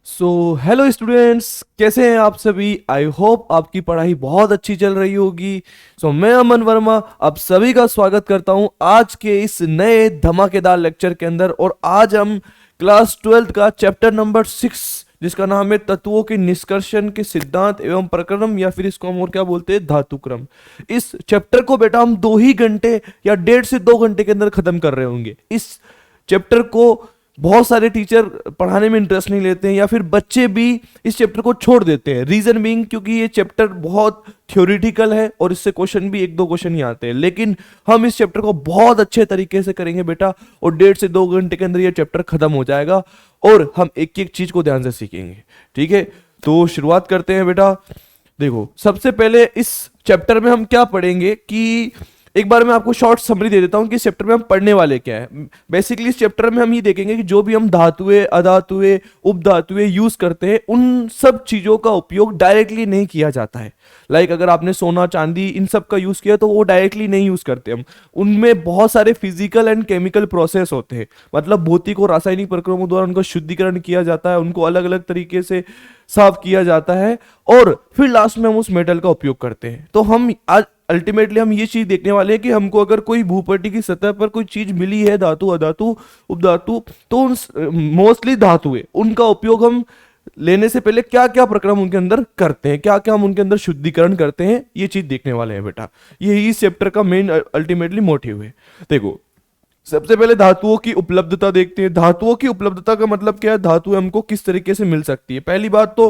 Hello students, कैसे हैं आप सभी। आई होप आपकी पढ़ाई बहुत अच्छी चल रही होगी। मैं अमन वर्मा आप सभी का स्वागत करता हूं आज के इस नए धमाकेदार लेक्चर के अंदर। और आज हम क्लास 12th का चैप्टर नंबर 6 जिसका नाम है तत्वों के निष्कर्षण के सिद्धांत एवं प्रक्रम, या फिर इसको हम और क्या बोलते हैं, धातुक्रम। इस चैप्टर को बेटा हम 2 ही घंटे या 1.5 से 2 घंटे के अंदर खत्म कर रहे होंगे। इस चैप्टर को बहुत सारे टीचर पढ़ाने में इंटरेस्ट नहीं लेते हैं, या फिर बच्चे भी इस चैप्टर को छोड़ देते हैं। रीजन बीइंग क्योंकि ये चैप्टर बहुत थ्योरेटिकल है और इससे क्वेश्चन भी 1-2 क्वेश्चन ही आते हैं। लेकिन हम इस चैप्टर को बहुत अच्छे तरीके से करेंगे बेटा, और 1.5 से 2 घंटे के अंदर ये चैप्टर खत्म हो जाएगा और हम एक एक चीज को ध्यान से सीखेंगे। ठीक है, तो शुरुआत करते हैं बेटा। देखो, सबसे पहले इस चैप्टर में हम क्या पढ़ेंगे कि एक बार मैं आपको शॉर्ट समरी दे देता हूं कि इस चैप्टर में हम पढ़ने वाले क्या है। बेसिकली इस चैप्टर में हम ये देखेंगे कि जो भी हम धातुएं, अधातुएं, उपधातुएं यूज करते हैं, उन सब चीजों का उपयोग डायरेक्टली नहीं किया जाता है। लाइक अगर आपने सोना, चांदी, इन सब का यूज किया तो वो डायरेक्टली नहीं यूज करते हम। उनमें बहुत सारे फिजिकल एंड केमिकल प्रोसेस होते हैं, मतलब भौतिक और रासायनिक प्रक्रियाओं द्वारा उनका शुद्धिकरण किया जाता है, उनको अलग अलग तरीके से साफ किया जाता है, और फिर लास्ट में हम उस मेटल का उपयोग करते हैं। तो हम आज अल्टीमेटली हम ये चीज देखने वाले हैं कि हमको अगर कोई भूपटल की सतह पर कोई चीज मिली है, धातु, अधातु, उपधातु, तो उन मोस्टली धातु है, उनका उपयोग हम लेने से पहले क्या क्या प्रक्रम उनके अंदर करते हैं, क्या क्या हम उनके अंदर शुद्धिकरण करते हैं, ये चीज देखने वाले हैं बेटा। यही इस चैप्टर का मेन अल्टीमेटली मोटिव है। देखो, सबसे पहले धातुओं की उपलब्धता देखते हैं। धातुओं की उपलब्धता का मतलब क्या है, धातु हमको किस तरीके से मिल सकती है। पहली बात तो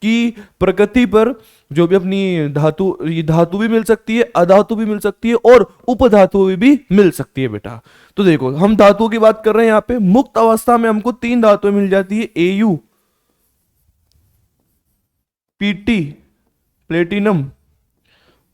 कि प्रकृति पर जो भी अपनी धातु, ये धातु भी मिल सकती है, अधातु भी मिल सकती है, और उपधातु भी मिल सकती है बेटा। तो देखो, हम धातुओं की बात कर रहे हैं यहाँ पे। मुक्त अवस्था में हमको 3 धातुएं मिल जाती है, एयू, पीटी, प्लेटिनम,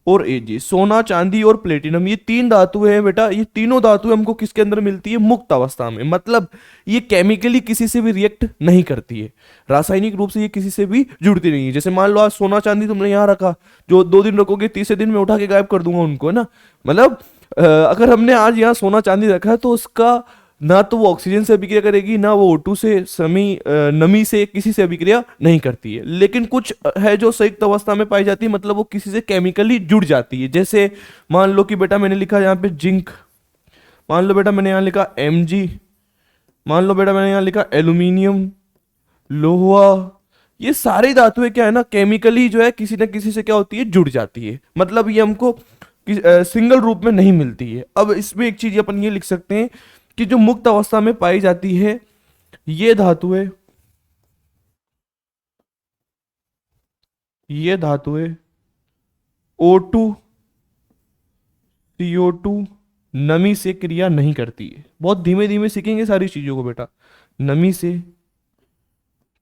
और एजी। सोना, चांदी और प्लेटिनम, ये 3 धातु हैं बेटा। ये तीनों धातु हमको किसके अंदर मिलती है, मुक्त अवस्था में। मतलब ये केमिकली किसी से भी रिएक्ट नहीं करती है, रासायनिक रूप से ये किसी से भी जुड़ती नहीं है। जैसे मान लो आज सोना चांदी तुमने यहाँ रखा, जो 2 दिन रखोगे, तीसरे दिन में उठा के गायब कर दूंगा उनको, है ना। मतलब अगर हमने आज यहाँ सोना चांदी रखा है तो उसका ना तो वो ऑक्सीजन से अभिक्रिया करेगी, ना वो O2 से, नमी से, किसी से अभिक्रिया नहीं करती है। लेकिन कुछ है जो संयुक्त अवस्था में पाई जाती है, मतलब वो किसी से केमिकली जुड़ जाती है। जैसे मान लो कि बेटा मैंने लिखा यहाँ पे जिंक, मान लो बेटा मैंने यहाँ लिखा Mg, मान लो बेटा मैंने यहाँ लिखा एल्यूमिनियम, लोहा। ये सारी धातुएं क्या है ना, केमिकली जो है किसी न किसी से क्या होती है, जुड़ जाती है। मतलब ये हमको सिंगल रूप में नहीं मिलती है। अब इसमें एक चीज अपन ये लिख सकते हैं कि जो मुक्त अवस्था में पाई जाती है ये धातुएं, ये धातुएं O2, CO2, नमी से क्रिया नहीं करती है। बहुत धीमे धीमे सीखेंगे सारी चीजों को बेटा। नमी से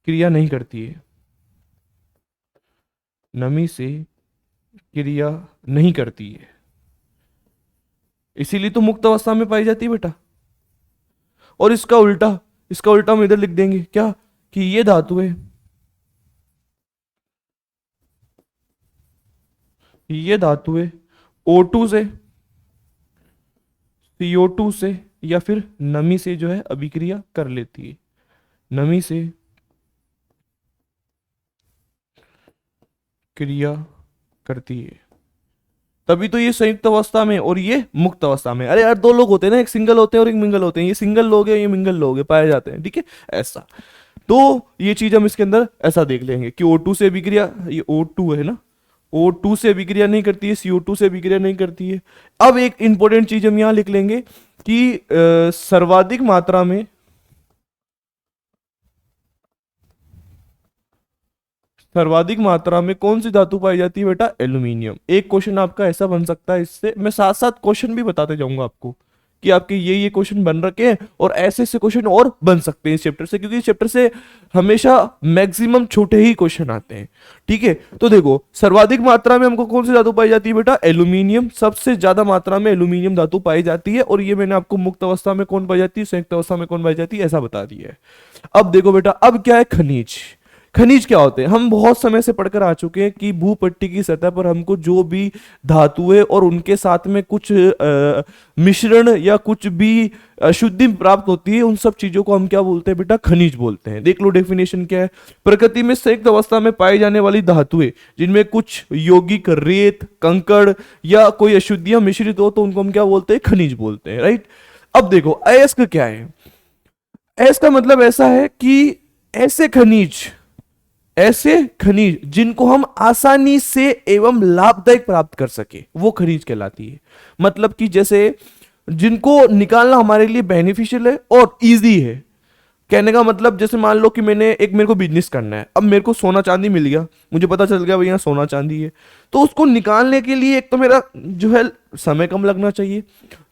क्रिया नहीं करती है, नमी से क्रिया नहीं करती है, इसीलिए तो मुक्त अवस्था में पाई जाती है बेटा। और इसका उल्टा, इसका उल्टा हम इधर लिख देंगे क्या, कि ये धातुएं, ये धातुएं O2 से, CO2 से, या फिर नमी से जो है अभिक्रिया कर लेती है, नमी से क्रिया करती है। तभी तो ये संयुक्त अवस्था में और ये मुक्त अवस्था में। अरे यार, 2 लोग होते हैं ना, एक सिंगल होते हैं और एक मिंगल होते हैं। ये सिंगल लोग हैं, ये मिंगल लोग हैं, पाए जाते हैं। ठीक है, ऐसा। तो ये चीज हम इसके अंदर ऐसा देख लेंगे कि O2 से अभिक्रिया, ये O2 है ना, O2 से अभिक्रिया नहीं करती है, CO2 से अभिक्रिया नहीं करती है। अब एक इंपॉर्टेंट चीज हम यहां लिख लेंगे कि सर्वाधिक मात्रा में, सर्वाधिक मात्रा में कौन सी धातु पाई जाती है बेटा, एल्यूमिनियम। एक क्वेश्चन आपका ऐसा बन सकता है इससे। मैं साथ साथ क्वेश्चन भी बताते जाऊंगा आपको कि आपके ये क्वेश्चन बन रखे हैं, और ऐसे ऐसे क्वेश्चन और बन सकते हैं इस चैप्टर से, क्योंकि इस चैप्टर से हमेशा मैक्सिमम छोटे ही क्वेश्चन आते हैं। ठीक है, तो देखो, सर्वाधिक मात्रा में हमको कौन सी धातु पाई जाती है बेटा, एल्यूमिनियम। सबसे ज्यादा मात्रा में एल्यूमिनियम धातु पाई जाती है, और ये मैंने आपको मुक्त अवस्था में कौन पाई जाती है, संयुक्त अवस्था में कौन पाई जाती है, ऐसा बता दिया है। अब देखो बेटा, अब क्या है, खनिज। खनिज क्या होते हैं? हम बहुत समय से पढ़कर आ चुके हैं कि भूपट्टी की सतह पर हमको जो भी धातुएं और उनके साथ में कुछ मिश्रण या कुछ भी अशुद्धि प्राप्त होती है, उन सब चीजों को हम क्या बोलते हैं बेटा? खनिज बोलते हैं। देख लो डेफिनेशन क्या है। प्रकृति में संयुक्त अवस्था में पाई जाने वाली धातुएं जिनमें कुछ यौगिक, रेत, कंकड़ या कोई अशुद्धियां मिश्रित हो तो उनको हम क्या बोलते हैं? खनिज बोलते हैं, राइट। अब देखो अयस्क क्या है? अयस्क का मतलब ऐसा है कि ऐसे खनिज जिनको हम आसानी से एवं लाभदायक प्राप्त कर सके, वो खनिज कहलाती है। मतलब कि जैसे जिनको निकालना हमारे लिए बेनिफिशियल है और इजी है। कहने का मतलब जैसे मान लो कि मेरे को बिजनेस करना है। अब मेरे को सोना चांदी मिल गया, मुझे पता चल गया भाई यहाँ सोना चांदी है, तो उसको निकालने के लिए एक तो मेरा जो है समय कम लगना चाहिए,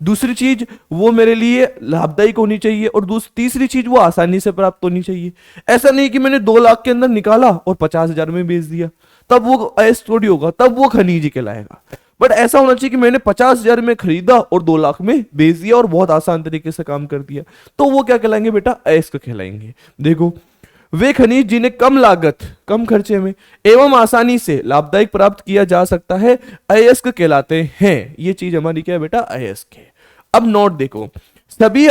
दूसरी चीज वो मेरे लिए लाभदायक होनी चाहिए, और तीसरी चीज वो आसानी से प्राप्त होनी चाहिए। ऐसा नहीं कि मैंने 2 लाख के अंदर निकाला और 50,000 में बेच दिया, तब वो अयस्क थोड़ी होगा, तब वो खनिज ही कहलाएगा। बट ऐसा होना चाहिए कि मैंने 50,000 में खरीदा और 2 लाख में बेच दिया और बहुत आसान तरीके से काम कर दिया, तो वो क्या कहलाएंगे बेटा? अयस्क कहलाएंगे। देखो वे खनिज जिन्हें कम लागत, कम खर्चे में एवं आसानी से लाभदायक प्राप्त किया जा सकता है, अयस्क कहलाते हैं। ये चीज हमारी क्या है बेटा? अयस्क है। अब नोट देखो, सभी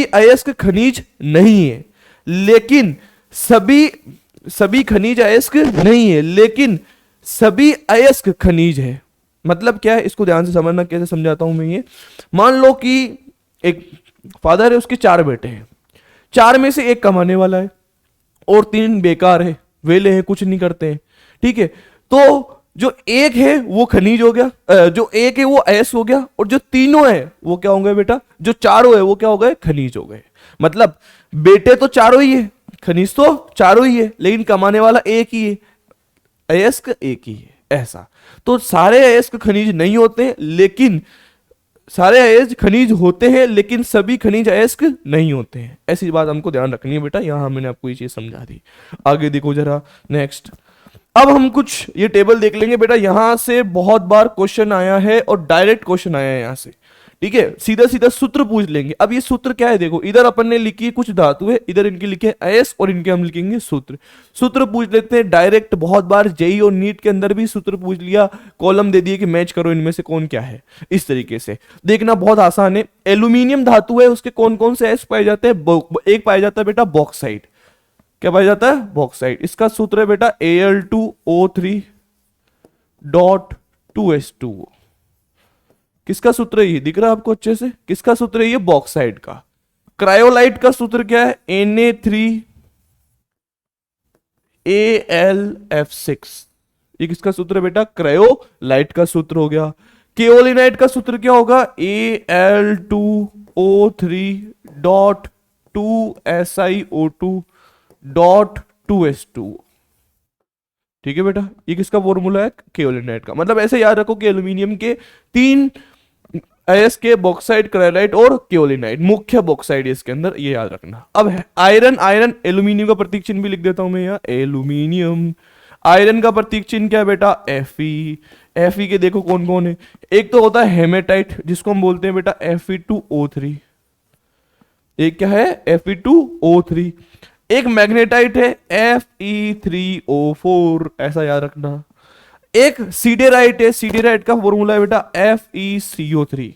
अयस्क खनिज नहीं है, लेकिन सभी खनिज अयस्क नहीं है, लेकिन सभी अयस्क खनिज है। मतलब क्या है? इसको ध्यान से समझना, कैसे समझाता हूं मैं ये। मान लो कि एक फादर है, उसके 4 बेटे हैं, 4 में से एक कमाने वाला है और 3 बेकार है, वेले हैं, कुछ नहीं करते हैं, ठीक है। तो जो एक है वो खनिज हो गया, जो एक है वो अयस्क हो गया, और जो तीनों है वो क्या होंगे बेटा? जो चारों है वो क्या हो गए? खनिज हो गए। मतलब बेटे तो चारों ही है, खनिज तो चारों ही है, लेकिन कमाने वाला एक ही है, अयस्क एक ही है। ऐसा तो सारे अयस्क खनिज नहीं होते, लेकिन सारे अयस्क खनिज होते हैं, लेकिन सभी खनिज अयस्क नहीं होते हैं। ऐसी बात हमको ध्यान रखनी है बेटा। यहां मैंने आपको ये चीज समझा दी। आगे देखो जरा नेक्स्ट। अब हम कुछ ये टेबल देख लेंगे बेटा। यहां से बहुत बार क्वेश्चन आया है और डायरेक्ट क्वेश्चन आया है यहां से, ठीक है। सीधा सीधा सूत्र पूछ लेंगे। अब ये सूत्र क्या है? देखो इधर अपन ने लिखी है कुछ धातु है, इधर इनके लिखे अयस्क, और इनके हम लिखेंगे सूत्र। सूत्र पूछ लेते हैं डायरेक्ट। बहुत बार जेई और नीट के अंदर भी सूत्र पूछ लिया, कॉलम दे दिए कि मैच करो इनमें से कौन क्या है। इस तरीके से देखना बहुत आसान है। एल्यूमिनियम धातु है, उसके कौन कौन से अयस्क पाए जाते हैं? एक पाया जाता है बेटा बॉक्साइट। क्या पाया जाता है? बॉक्साइट। इसका सूत्र है बेटा Al2O3.2s2। किसका सूत्र है ये? दिख रहा है आपको अच्छे से? किसका सूत्र है ये? बॉक्साइट का। क्रायोलाइट का सूत्र क्या है? Na3Al(F6)। ये किसका सूत्र है बेटा? क्रायोलाइट का सूत्र हो गया। केओलिनाइट का सूत्र क्या होगा? Al2O3.2SiO2.2s2। ठीक है बेटा, ये किसका फॉर्मूला है? केओलिनाइट का। मतलब ऐसे याद रखो कि एल्यूमिनियम के 3 अयस्क के बॉक्साइट, क्रायोलाइट और केओलिनाइट, मुख्य बॉक्साइट इसके अंदर, ये याद रखना। अब है आयरन। एल्यूमिनियम का प्रतीक चिन्ह भी लिख देता हूं मैं यहाँ, एल्यूमिनियम। आयरन का प्रतीक चिन्ह क्या है बेटा? Fe। Fe के देखो कौन कौन है। एक तो होता है हेमेटाइट, जिसको हम बोलते हैं बेटा Fe2O3। एक क्या है? Fe2O3। एक मैग्नेटाइट है Fe3O4, ऐसा याद रखना। एक सीडेराइट है, सीडेराइट का फॉर्मूला है बेटा FeCO3।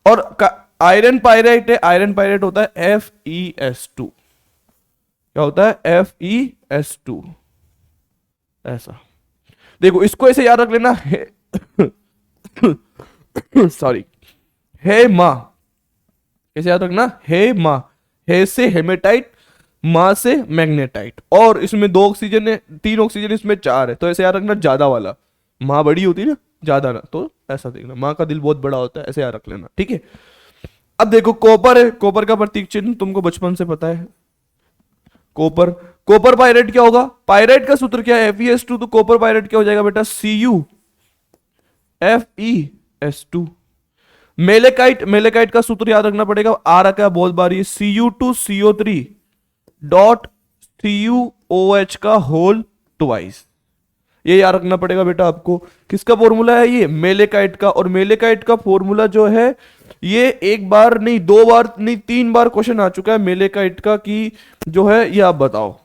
और आयरन पायराइट है, आयरन पायराइट होता है FeS2। क्या होता है? FeS2। ऐसा देखो, इसको ऐसे याद रख लेना सॉरी, हे मां। कैसे याद रखना? हे मां। हे से हेमेटाइट, मां से मैग्नेटाइट। और इसमें 2 ऑक्सीजन है, 3 ऑक्सीजन, इसमें 4 है, तो ऐसे याद रखना ज्यादा वाला। मां बड़ी होती है ना, ज्यादा ना, तो ऐसा देखना, मां का दिल बहुत बड़ा होता है, ऐसे याद रख लेना, ठीक है। अब देखो कॉपर है, कॉपर का प्रतीक चिन्ह तुमको बचपन से पता है, कॉपर। कॉपर पायरेट क्या होगा? पायरेट का सूत्र क्या है? Fe(S2)। तो कॉपर पायरेट क्या हो जाएगा बेटा? CuFeS2। मेलेकाइट का सूत्र याद रखना पड़ेगा, आ रखा है बहुत बार ये, Cu2CO3.CuOH का होल ट्वाइस। ये याद रखना पड़ेगा बेटा आपको। किसका फॉर्मूला है ये? मेलेकाइट का। और मेलेकाइट का फॉर्मूला जो है ये 1 बार नहीं, 2 बार नहीं, 3 बार क्वेश्चन आ चुका है मेलेकाइट का, कि जो है ये आप बताओ।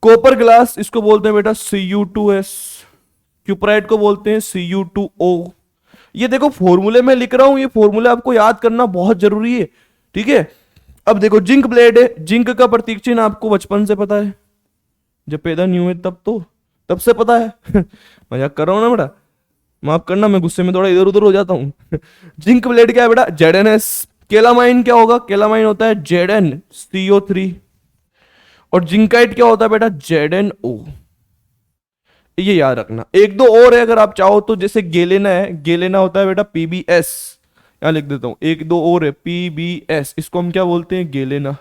कॉपर ग्लास इसको बोलते हैं बेटा Cu2s, क्यूपराइट को बोलते हैं Cu2o। ये देखो फॉर्मूले में लिख रहा हूं, ये फॉर्मूले आपको याद करना बहुत जरूरी है, ठीक है। अब देखो जिंक ब्लेड है, जिंक का प्रतीक चिन्ह आपको बचपन से पता है, जब पैदा नहीं हुए तब से पता है मजाक कर रहा हूं ना बेटा, माफ करना मैं गुस्से में थोड़ा इधर उधर हो जाता हूं जिंक ब्लेड क्या है बेटा Zns। केलामाइन क्या होगा, केलामाइन होता है ZnCO3। और जिंकाइट क्या होता है बेटा ZnO। ये याद रखना। एक दो और है अगर आप चाहो तो, जैसे गेलेना है, गेलेना होता है बेटा PbS, यहां लिख देता हूं, एक दो और है PbS, इसको हम क्या बोलते हैं गेलेना,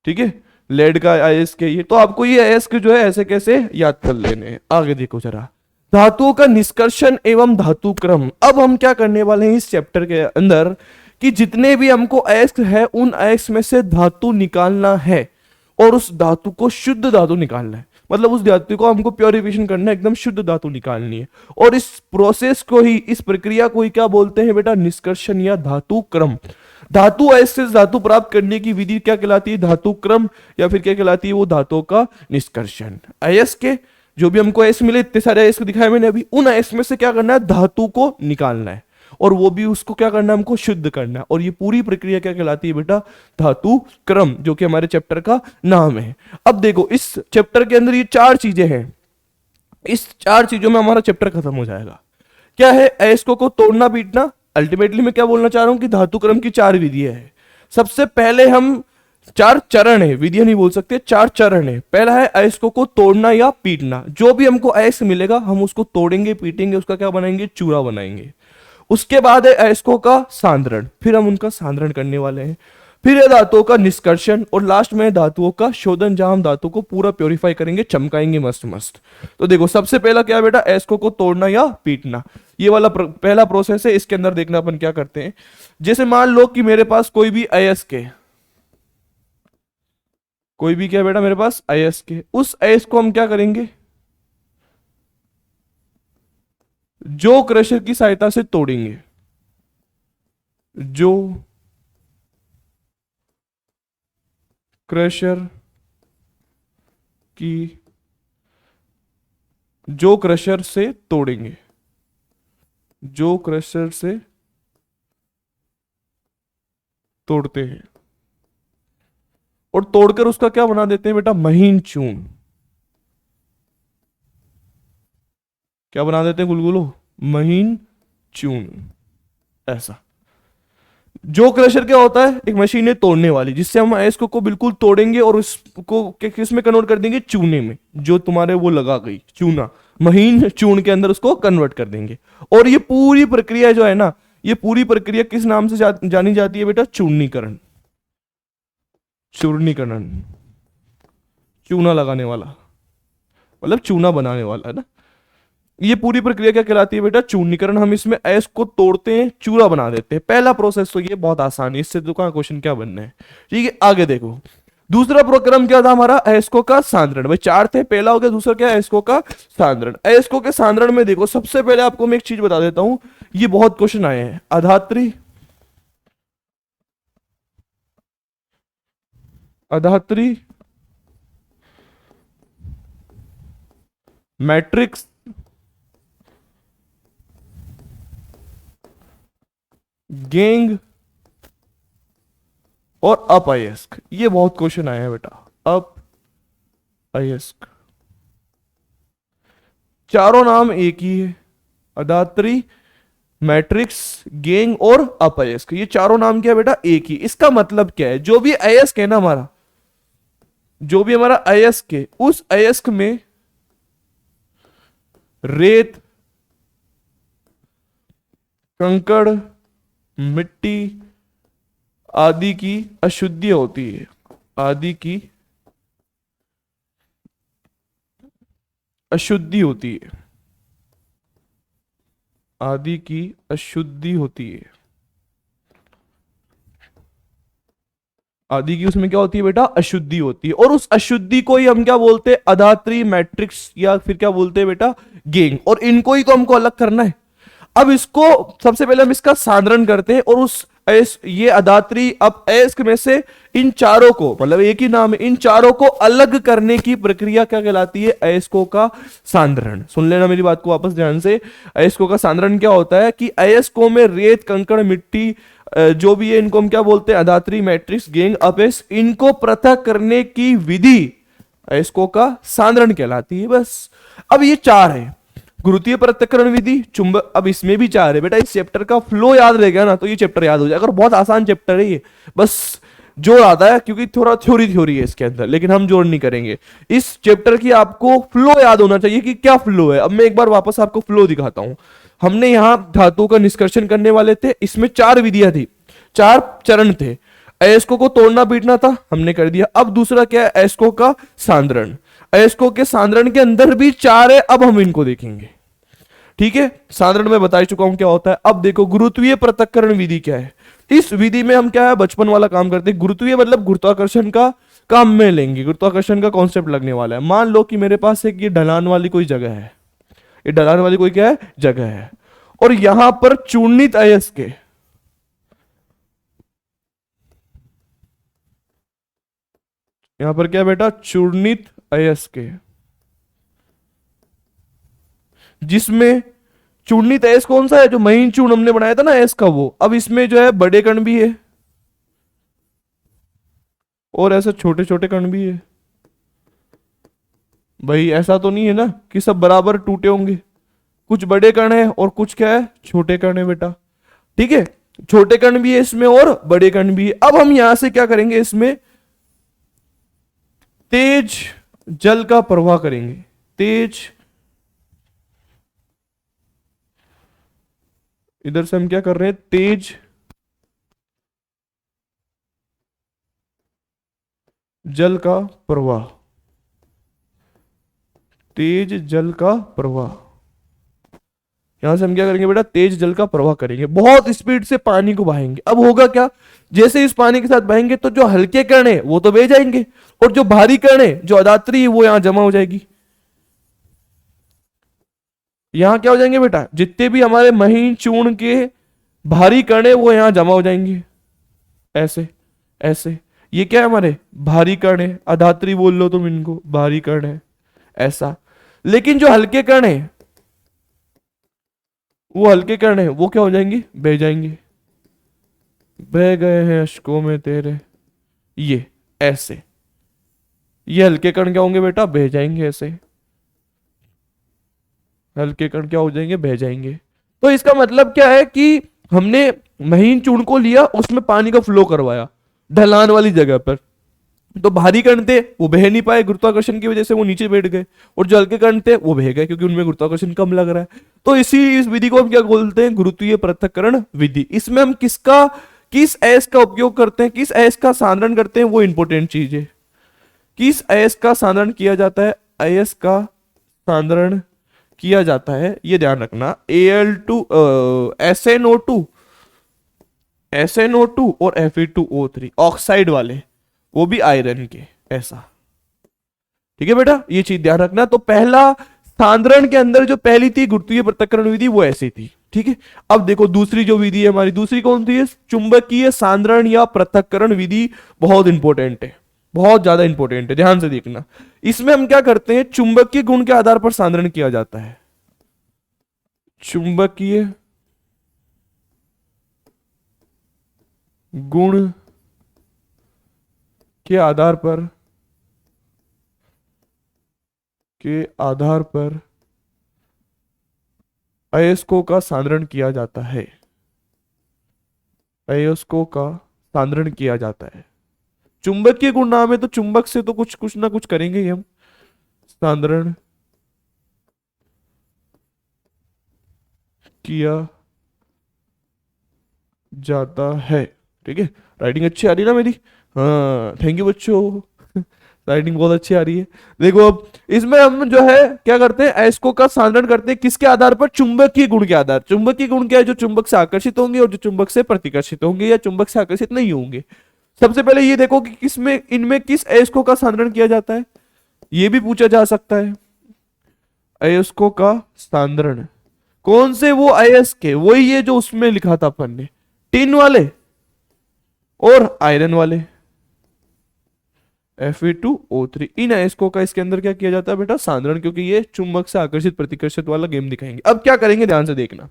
ठीक है। लेड का अयस्क ये, तो आपको ये अयस्क जो है ऐसे कैसे याद कर लेने हैं। आगे देखो जरा, धातुओं का निष्कर्षण एवं धातु क्रम। अब हम क्या करने वाले हैं इस चैप्टर के अंदर कि जितने भी हमको अयस्क है उन अयस्क में से धातु निकालना है और उस धातु को शुद्ध धातु निकालना है, मतलब उस धातु को हमको प्योरिफिकेशन करना है, एकदम शुद्ध धातु निकालनी है। और इस प्रोसेस को ही, इस प्रक्रिया को ही क्या बोलते हैं बेटा निष्कर्षण या धातु क्रम। धातु अयस्क से धातु प्राप्त करने की विधि क्या कहलाती है धातु क्रम, या फिर क्या कहलाती है वो धातुओं का निष्कर्षण। अयस्क के जो भी हमको अयस्क मिले, इतने सारे अयस्क दिखाए मैंने अभी, उन अयस्क में से क्या करना है धातु को निकालना है और वो भी उसको क्या करना है हमको शुद्ध करना है। और ये पूरी प्रक्रिया क्या कहलाती है बेटा धातु क्रम, जो कि हमारे चैप्टर का नाम है। अब देखो इस चैप्टर के अंदर ये चार चीजें हैं, इस चार चीजों में हमारा चैप्टर खत्म हो जाएगा। क्या है अयस्कों को तोड़ना पीटना। अल्टीमेटली मैं क्या बोलना चाह रहा हूं कि धातु क्रम की चार विधियां हैं। सबसे पहले हम, चार चरण है, विधियां नहीं बोल सकते, चार चरण है। पहला है अयस्कों को तोड़ना या पीटना। जो भी हमको अयस्क मिलेगा हम उसको तोड़ेंगे पीटेंगे, उसका क्या बनाएंगे चूरा बनाएंगे। उसके बाद है अयस्कों का सांद्रण, फिर हम उनका सांद्रण करने वाले हैं। फिर है धातुओं का निष्कर्षण और लास्ट में है धातुओं का शोधन, जहां हम धातु को पूरा प्योरीफाई करेंगे, चमकाएंगे मस्त मस्त। तो देखो सबसे पहला क्या है बेटा अयस्कों को तोड़ना या पीटना, ये वाला पहला प्रोसेस है। इसके अंदर देखना अपन क्या करते हैं। जैसे मान लो कि मेरे पास कोई भी अयस्क है, कोई भी क्या बेटा मेरे पास अयस्क है, उस अयस्क को हम क्या करेंगे जो क्रशर की सहायता से तोड़ेंगे, जो क्रशर की, जो क्रशर से तोड़ेंगे, जो क्रशर से तोड़ते हैं और तोड़कर उसका क्या बना देते हैं बेटा महीन चूर्ण। क्या बना देते हैं गुलगुलो महीन चूर्ण। ऐसा जो क्रशर क्या होता है एक मशीन है तोड़ने वाली, जिससे हम अयस्कों को बिल्कुल तोड़ेंगे और उसको किस में कन्वर्ट कर देंगे चूने में, जो तुम्हारे वो लगा गई चूना, महीन चूर्ण के अंदर उसको कन्वर्ट कर देंगे। और ये पूरी प्रक्रिया जो है ना, ये पूरी प्रक्रिया किस नाम से जानी जाती है बेटा चूर्णीकरण। चूर्णीकरण, चूना लगाने वाला मतलब चूना बनाने वाला है ना। ये पूरी प्रक्रिया क्या कहलाती है बेटा चूर्णीकरण। हम इसमें अयस्क को तोड़ते हैं चूरा बना देते हैं। पहला प्रोसेस तो ये बहुत आसान है, इससे तो कहां क्वेश्चन क्या बनना है, ठीक है। आगे देखो दूसरा प्रोग्राम क्या था हमारा अयस्कों का सांद्रण। भाई चार थे, पहला हो गया, दूसरा क्या अयस्कों का सांद्रण। अयस्कों के सांद्रण में देखो सबसे पहले आपको मैं एक चीज बता देता हूं, ये बहुत क्वेश्चन आए हैं। अधात्री, अधात्री मैट्रिक्स, गेंग और अप अयस्क, ये बहुत क्वेश्चन आए हैं बेटा। अप अयस्क, चारों नाम एक ही है, अधात्री मैट्रिक्स गेंग और अप अयस्क, ये चारों नाम क्या है बेटा एक ही। इसका मतलब क्या है, जो भी अयस्क है ना हमारा, जो भी हमारा अयस्क है उस अयस्क में रेत, कंकड़, मिट्टी आदि की अशुद्धि होती है, आदि की अशुद्धि होती है, आदि की अशुद्धि होती है। आदि की उसमें क्या होती है बेटा अशुद्धि होती है। और उस अशुद्धि को ही हम क्या बोलते हैं अधात्री मैट्रिक्स, या फिर क्या बोलते हैं बेटा गेंग। और इनको ही तो हमको अलग करना है। अब इसको सबसे पहले हम इसका सांद्रण करते हैं और उस ये अदात्री अब अयस्क में से इन चारों को, मतलब एक ही नाम है, इन चारों को अलग करने की प्रक्रिया क्या कहलाती है? अयस्कों का सांद्रण। सुन लेना मेरी बात को वापस ध्यान से। अयस्कों का सांद्रण क्या होता है कि अयस्कों में रेत, कंकड़, मिट्टी जो भी है, इनको हम क्या बोलते हैं? अधात्री, मैट्रिक्स, गेंग, अपयस्क, इनको पृथक करने की विधि अयस्कों का सांद्रण कहलाती है। बस अब ये चार है, गुरुत्वीय पृथक्करण विधि, चुंबक। अब इसमें भी चार है बेटा। इस चैप्टर का फ्लो याद रहेगा ना तो ये चैप्टर याद हो जाएगा। और बहुत आसान चैप्टर है ये, बस जोड़ आता है क्योंकि थोड़ा थ्योरी है इसके अंदर, लेकिन हम जोड़ नहीं करेंगे। इस चैप्टर की आपको फ्लो याद होना चाहिए कि क्या फ्लो है। अब मैं एक बार वापस आपको फ्लो दिखाता हूं। हमने यहां धातुओं का निष्कर्षण करने वाले थे, इसमें चार विधियां थी, चार चरण थे। अयस्कों को तोड़ना पीटना था, हमने कर दिया। अब दूसरा क्या है? अयस्कों का सांद्रण। अयस्कों के सांद्रण के अंदर भी चार है, अब हम इनको देखेंगे। ठीक है, सांद्रण में बता चुका हूं क्या होता है। अब देखो गुरुत्वीय पृथक्करण विधि क्या है। इस विधि में हम क्या है, बचपन वाला काम करते हैं। गुरुत्वीय मतलब गुरुत्वाकर्षण का काम में लेंगे, गुरुत्वाकर्षण का कॉन्सेप्ट लगने वाला है। मान लो कि मेरे पास एक ये ढलान वाली कोई जगह है, ये ढलान वाली कोई क्या है? जगह है, और यहां पर चूर्णित अयस्क है। यहां पर क्या बेटा? चूर्णित अयस्क है, जिसमें चूर्णित अयस्क कौन सा है? जो महीन चूर्ण हमने बनाया था ना अयस्क का, वो। अब इसमें जो है बड़े कण भी है और ऐसे छोटे छोटे कण भी है। भाई ऐसा तो नहीं है ना कि सब बराबर टूटे होंगे, कुछ बड़े कण है और कुछ क्या है? छोटे कण है बेटा। ठीक है, छोटे कण भी है इसमें और बड़े कण भी है। अब हम यहां से क्या करेंगे? इसमें तेज जल का प्रवाह करेंगे। तेज, इधर से हम क्या कर रहे हैं? तेज जल का प्रवाह, तेज जल का प्रवाह। यहां से हम क्या करेंगे बेटा? तेज जल का प्रवाह करेंगे, बहुत स्पीड से पानी को बहाएंगे। अब होगा क्या? जैसे इस पानी के साथ बहेंगे तो जो हल्के कण है वो तो बह जाएंगे, और जो भारी कण है, जो अदात्री है, वो यहां जमा हो जाएगी। यहां क्या हो जाएंगे बेटा? जितने भी हमारे महीन चूर्ण के भारी कण है वो यहां जमा हो जाएंगे, ऐसे ऐसे। ये क्या है? हमारे भारी कण है, अधात्री बोल लो तुम इनको, भारी कण है ऐसा। लेकिन जो हल्के कण है, वो हल्के कण है, वो क्या हो जाएंगे? बह जाएंगे। बह गए हैं अश्कों में तेरे, ये ऐसे। ये हल्के कण क्या होंगे बेटा? बह जाएंगे ऐसे। हल्के कण क्या हो जाएंगे? बह जाएंगे। तो इसका मतलब क्या है कि हमने महीन चूर्ण को लिया, उसमें पानी का फ्लो करवाया ढलान वाली जगह पर, तो भारी कण थे वो बह नहीं पाए, गुरुत्वाकर्षण की वजह से वो नीचे बैठ गए, और जो हल्के कण थे वो बह गए क्योंकि उनमें गुरुत्वाकर्षण कम लग रहा है। तो इस विधि को हम क्या बोलते हैं? गुरुत्वीय पृथक्करण विधि। इसमें हम किस अयस्क का उपयोग करते हैं, किस अयस्क का सांद्रण करते हैं, वो इंपॉर्टेंट चीज है। किस अयस्क का सांद्रण किया जाता है? अयस्क का सांद्रण किया जाता है, ये ध्यान रखना, Al2 SnO2 SnO2 और Fe2O3 ऑक्साइड वाले, वो भी आयरन के, ऐसा। ठीक है बेटा, ये चीज ध्यान रखना। तो पहला सांद्रण के अंदर जो पहली थी गुरुत्वीय पृथक्करण विधि, वो ऐसी थी। ठीक है, अब देखो दूसरी जो विधि है हमारी, दूसरी कौन सी है? चुंबकीय सांद्रण या पृथक्करण विधि। बहुत इंपॉर्टेंट है, बहुत ज्यादा इंपॉर्टेंट है, ध्यान से देखना। इसमें हम क्या करते हैं? चुंबकीय गुण के आधार पर सांद्रण किया जाता है। चुंबकीय गुण के आधार पर अयस्कों का सांद्रण किया जाता है। अयस्कों का सांद्रण किया जाता है। चुंबकीय गुण नाम है तो चुंबक से तो कुछ ना कुछ करेंगे ही हम। सांद्रण किया जाता है। ठीक है, राइटिंग अच्छी आ रही है ना मेरी? हाँ, थैंक यू बच्चों, राइटिंग बहुत अच्छी आ रही है। देखो अब इसमें हम जो है क्या करते हैं? अयस्कों का सांद्रण करते हैं किसके आधार पर? चुंबकीय गुण के आधार। चुंबकीय गुण क्या है? जो चुंबक से आकर्षित होंगे और जो चुंबक से प्रतिकर्षित होंगे या चुंबक से आकर्षित नहीं होंगे। सबसे पहले ये देखो कि इनमें किस अयस्कों का सांद्रण किया जाता है, ये भी पूछा जा सकता है। अयस्कों का सांद्रण कौन से? वो अयस्क है वही है जो उसमें लिखा था अपन ने, टिन वाले, और आयरन वाले Fe2O3। इन अयस्कों का इसके अंदर क्या किया जाता है बेटा, सांद्रण, क्योंकि ये चुंबक से आकर्षित प्रतिकर्षित वाला गेम दिखाएंगे। अब क्या करेंगे, ध्यान से देखना,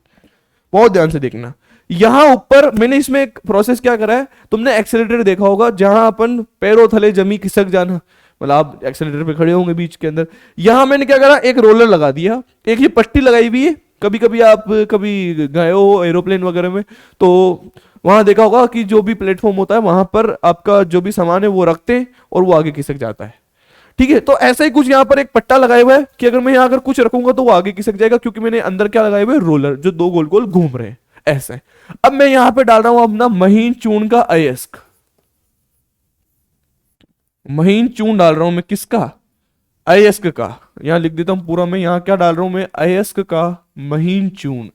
बहुत ध्यान से देखना। यहां ऊपर मैंने इसमें एक प्रोसेस क्या करा है, तुमने एक्सेलेरेटर देखा होगा, जहां अपन पैरों थले जमी खिसक जाना, मतलब आप एक्सेलेरेटर पे खड़े होंगे बीच के अंदर, यहां मैंने क्या करा, एक रोलर लगा दिया, एक ये पट्टी लगाई हुई है। कभी कभी आप कभी गए हो एरोप्लेन वगैरह में, तो वहां देखा होगा कि जो भी प्लेटफॉर्म होता है वहां पर आपका जो भी सामान है वो रखते हैं और वो आगे खिसक जाता है। ठीक है, तो ऐसा ही कुछ यहाँ पर एक पट्टा लगाया हुआ है कि अगर मैं यहाँ अगर कुछ रखूंगा तो वो आगे खिसक जाएगा, क्योंकि मैंने अंदर क्या लगाए हुए, रोलर, जो दो गोल गोल घूम रहे हैं ऐसे। अब मैं यहाँ पे डाल रहा हूं अपना महीन चूर्ण का अयस्क, महीन चूर्ण डाल रहा हूं मैं, किसका, अयस्क का। यहां लिख देता हूं पूरा, मैं यहां क्या डाल रहा हूं, मैं अयस्क का महीन चूर्ण,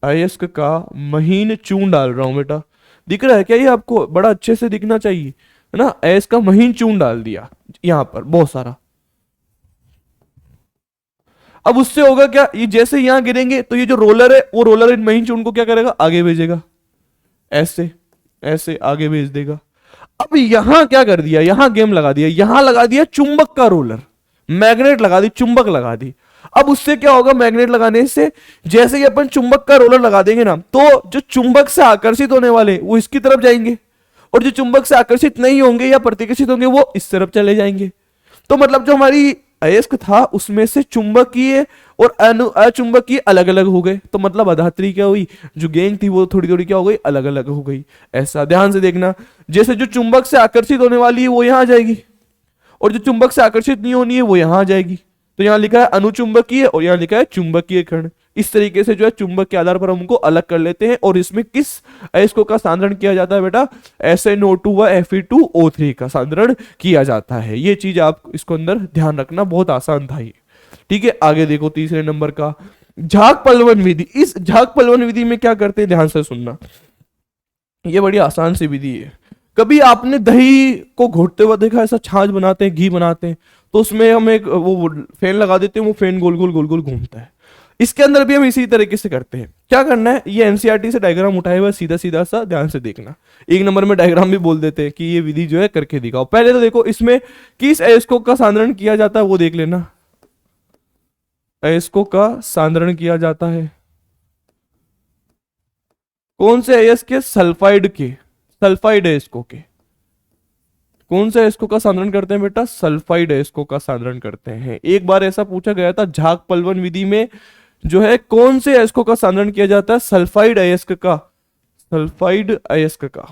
अयस्क का महीन चूर्ण डाल रहा हूं बेटा। दिख रहा है क्या ये आपको, बड़ा अच्छे से दिखना चाहिए, है ना। अयस्क का महीन चूर्ण डाल दिया यहां पर बहुत सारा। अब उससे होगा क्या, ये जैसे यहां गिरेंगे तो ये जो रोलर है वो रोलर इन महीन चूर्ण को क्या करेगा, आगे भेजेगा, ऐसे ऐसे आगे भेज देगा। अब यहां क्या कर दिया, यहां गेम लगा दिया, यहां लगा दिया चुंबक का रोलर, मैग्नेट लगा दी, चुंबक लगा दी। अब उससे क्या होगा, मैग्नेट लगाने से जैसे ही अपन चुंबक का रोलर लगा देंगे ना, तो जो चुंबक से आकर्षित होने वाले वो इसकी तरफ जाएंगे, और जो चुंबक से आकर्षित नहीं होंगे या प्रतिकर्षित होंगे वो इस तरफ चले जाएंगे। तो मतलब जो हमारी अयस्क था उसमें से चुंबकीय और अचुंबकीय अलग अलग हो गए, तो मतलब अधात्री क्या हुई, जो गेंद थी वो थोड़ी थोड़ी क्या हो गई, अलग अलग हो गई। ऐसा ध्यान से देखना, जैसे जो चुंबक से आकर्षित होने वाली है वो यहां आ जाएगी, और जो चुंबक से आकर्षित नहीं होनी है वो यहां आ जाएगी। तो यहां लिखा है अनुचुंबकीय और यहां लिखा है चुंबकीय कण। इस तरीके से जो है चुंबक के आधार पर हम उनको अलग कर लेते हैं, और इसमें किस अयस्कों का सांद्रण किया जाता है बेटा, SnO2 व Fe2O3 का सांद्रण किया जाता है। ये चीज आप इसको अंदर ध्यान रखना, बहुत आसान था ये। ठीक है, आगे देखो तीसरे नंबर का झाग पलवन विधि। इस झाग पलवन विधि में क्या करते हैं, ध्यान से सुनना, ये बड़ी आसान सी विधि है। कभी आपने दही को घोटते हुए देखा, ऐसा छाछ बनाते हैं, घी बनाते हैं, तो उसमें हम एक वो फैन लगा देते हैं, वो फैन गोल गोल गोल घूमता है। इसके अंदर भी हम इसी तरीके से करते हैं। क्या करना है, ये एनसीईआरटी से डायग्राम उठाए हुआ, सीधा सीधा सा ध्यान से देखना। एक नंबर में डायग्राम भी बोल देते हैं कि ये विधि जो है करके दिखाओ। पहले तो देखो इसमें किस अयस्कों का सांद्रण किया जाता है वो देख लेना। अयस्कों का सांद्रण किया जाता है कौन से अयस्क के, सल्फाइड के, सल्फाइड अयस्कों के। कौन से अयस्कों का सांद्रण करते हैं बेटा, सल्फाइड अयस्कों का सांद्रण करते हैं। एक बार ऐसा पूछा गया था झाग पलवन विधि में, जो है कौन से अयस्कों का सांद्रण किया जाता है, सल्फाइड अयस्क का, सल्फाइड अयस्क का।